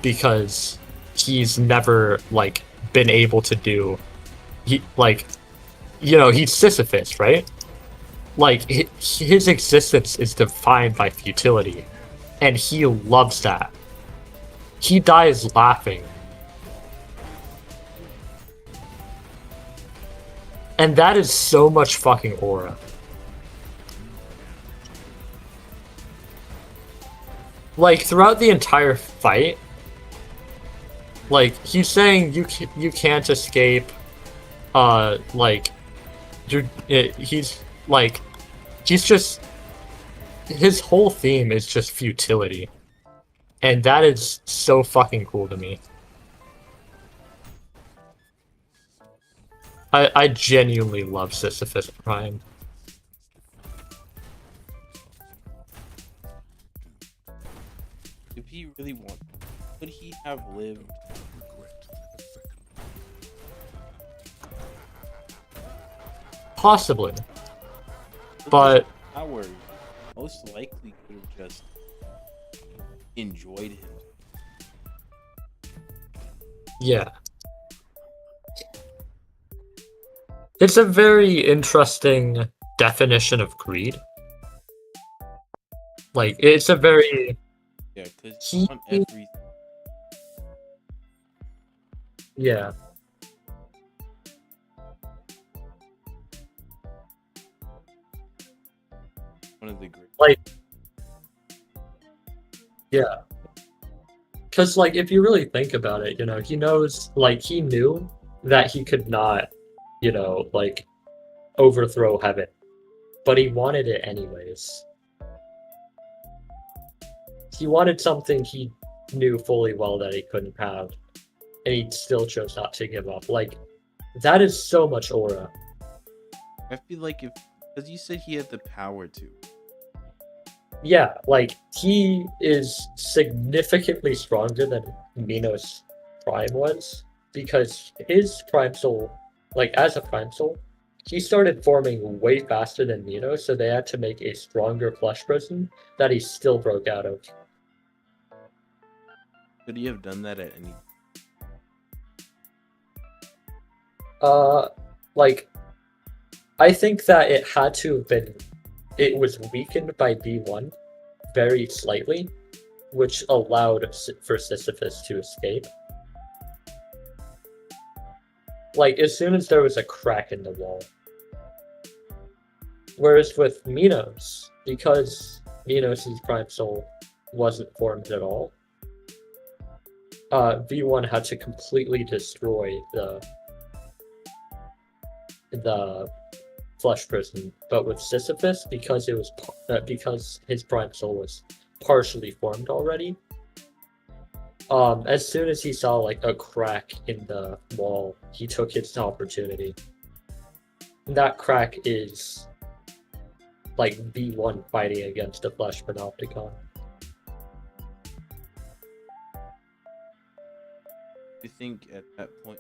because he's never, like, been able to do, he's Sisyphus, right? Like, his existence is defined by futility, and he loves that. He dies laughing. And that is so much fucking aura. Like, throughout the entire fight, like, he's saying you can't escape, like, he's just, his whole theme is just futility. And that is so fucking cool to me. I genuinely love Sisyphus Prime. If he really wanted, could he have lived? Possibly. But Howard most likely could have just enjoyed him. yeah. It's a very interesting definition of greed. Like, it's a very... Yeah, because He- on every Yeah. one of the great. Like, yeah. Because, like, if you really think about it, he knows, like, he knew that he could not, like, overthrow heaven. But he wanted it anyways. He wanted something he knew fully well that he couldn't have. And he still chose not to give up. Like, that is so much aura. I feel like because you said he had the power to. Yeah, like, he is significantly stronger than Minos Prime was, because his Prime Soul, like, as a Prime Soul, he started forming way faster than Minos, so they had to make a stronger flesh prison that he still broke out of. Could he have done that at any? Like, I think that it was weakened by B1 very slightly, which allowed for Sisyphus to escape. Like, as soon as there was a crack in the wall. Whereas with Minos, because Minos' Prime Soul wasn't formed at all, V1 had to completely destroy the flesh prison. But with Sisyphus, because his Prime Soul was partially formed already, as soon as he saw, like, a crack in the wall, he took its opportunity. And that crack is, like, V1 fighting against the flesh panopticon. You think at that point?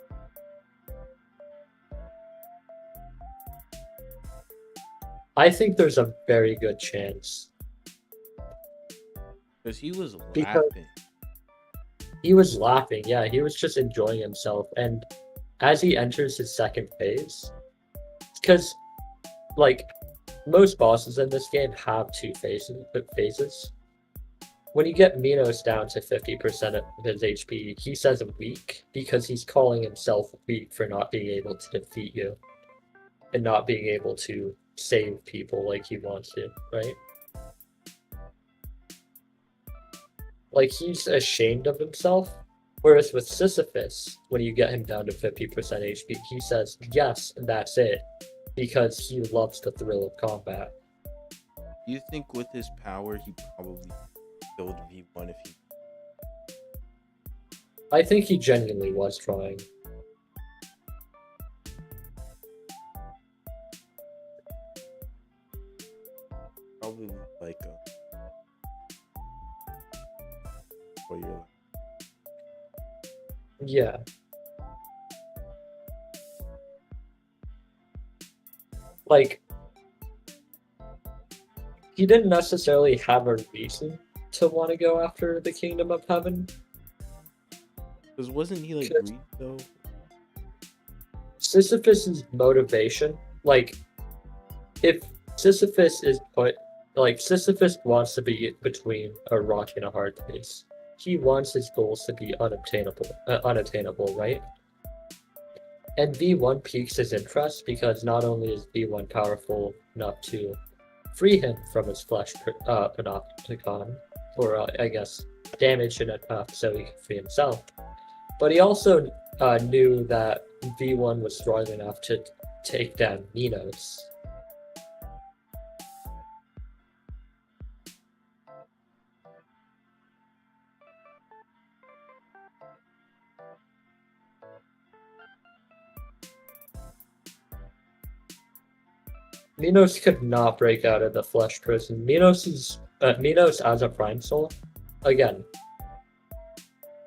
I think there's a very good chance. Because he was Because- laughing. He was laughing, yeah, he was just enjoying himself. And as he enters his second phase, because, like, most bosses in this game have two phases. When you get Minos down to 50% of his HP, he says weak because he's calling himself weak for not being able to defeat you and not being able to save people like he wants to, right? Like, he's ashamed of himself. Whereas with Sisyphus, when you get him down to 50% HP, he says, yes, and that's it. Because he loves the thrill of combat. You think with his power, he probably killed V1 if he. I think he genuinely was trying. Probably like a. Or you're Yeah. Like, he didn't necessarily have a reason to want to go after the Kingdom of Heaven. Because wasn't he like Cause- greed though? Sisyphus's motivation, like, if Sisyphus is put, like, Sisyphus wants to be between a rock and a hard place. He wants his goals to be unattainable, right? And V1 piques his interest because not only is V1 powerful enough to free him from his flesh panopticon, or I guess damage it enough so he can free himself, but he also knew that V1 was strong enough to take down Minos. Minos could not break out of the flesh prison. Minos as a prime soul, again.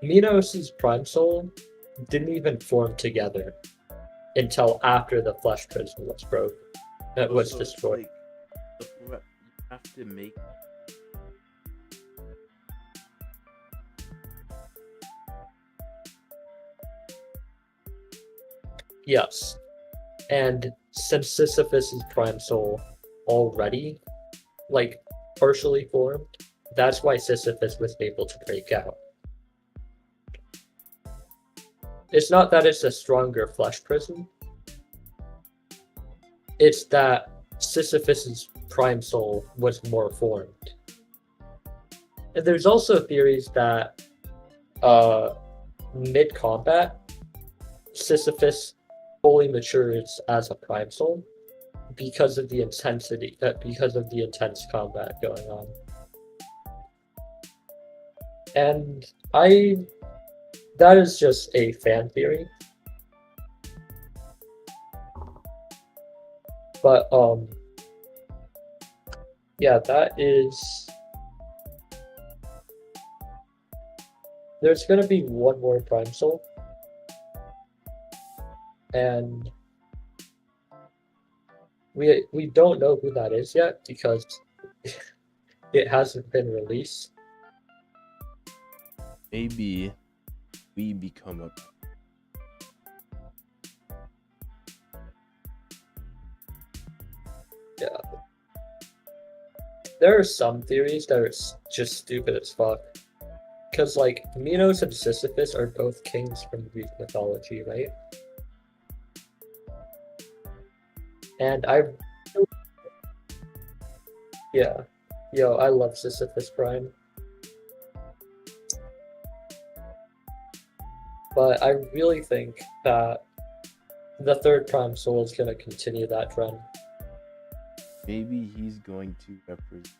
Minos's prime soul didn't even form together until after the flesh prison was broken. It was So, destroyed. you have to make. Yes. And since Sisyphus's prime soul already, like, partially formed, that's why Sisyphus was able to break out. It's not that it's a stronger flesh prison. It's that Sisyphus's prime soul was more formed. And there's also theories that mid-combat, Sisyphus fully matures as a prime soul because of the intensity, because of the intense combat going on. And that is just a fan theory. But yeah, that is. There's gonna be one more prime soul, and we don't know who that is yet because it hasn't been released. Maybe we become a. Yeah. There are some theories that are just stupid as fuck. Because, like, Minos and Sisyphus are both kings from Greek mythology, right? And yeah. Yo, I love Sisyphus Prime. But I really think that the third Prime Soul is going to continue that trend. Maybe he's going to represent.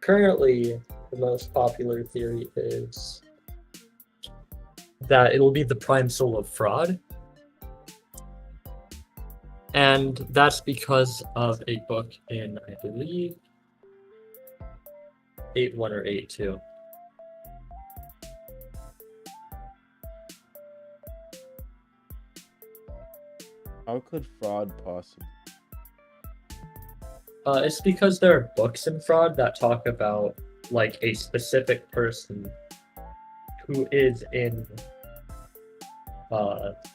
Currently, the most popular theory is that it'll be the Prime Soul of Fraud. And that's because of a book in, I believe, 8.1 or 8.2. How could fraud possibly? It's because there are books in Fraud that talk about, like, a specific person who is in,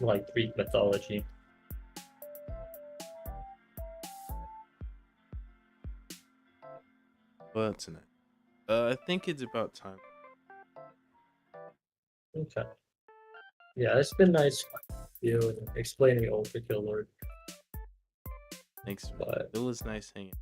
like, Greek mythology. Well, that's nice. I think it's about time. Okay. Yeah, it's been nice you and explaining Overkill Lord. Thanks, man. But It was nice hanging.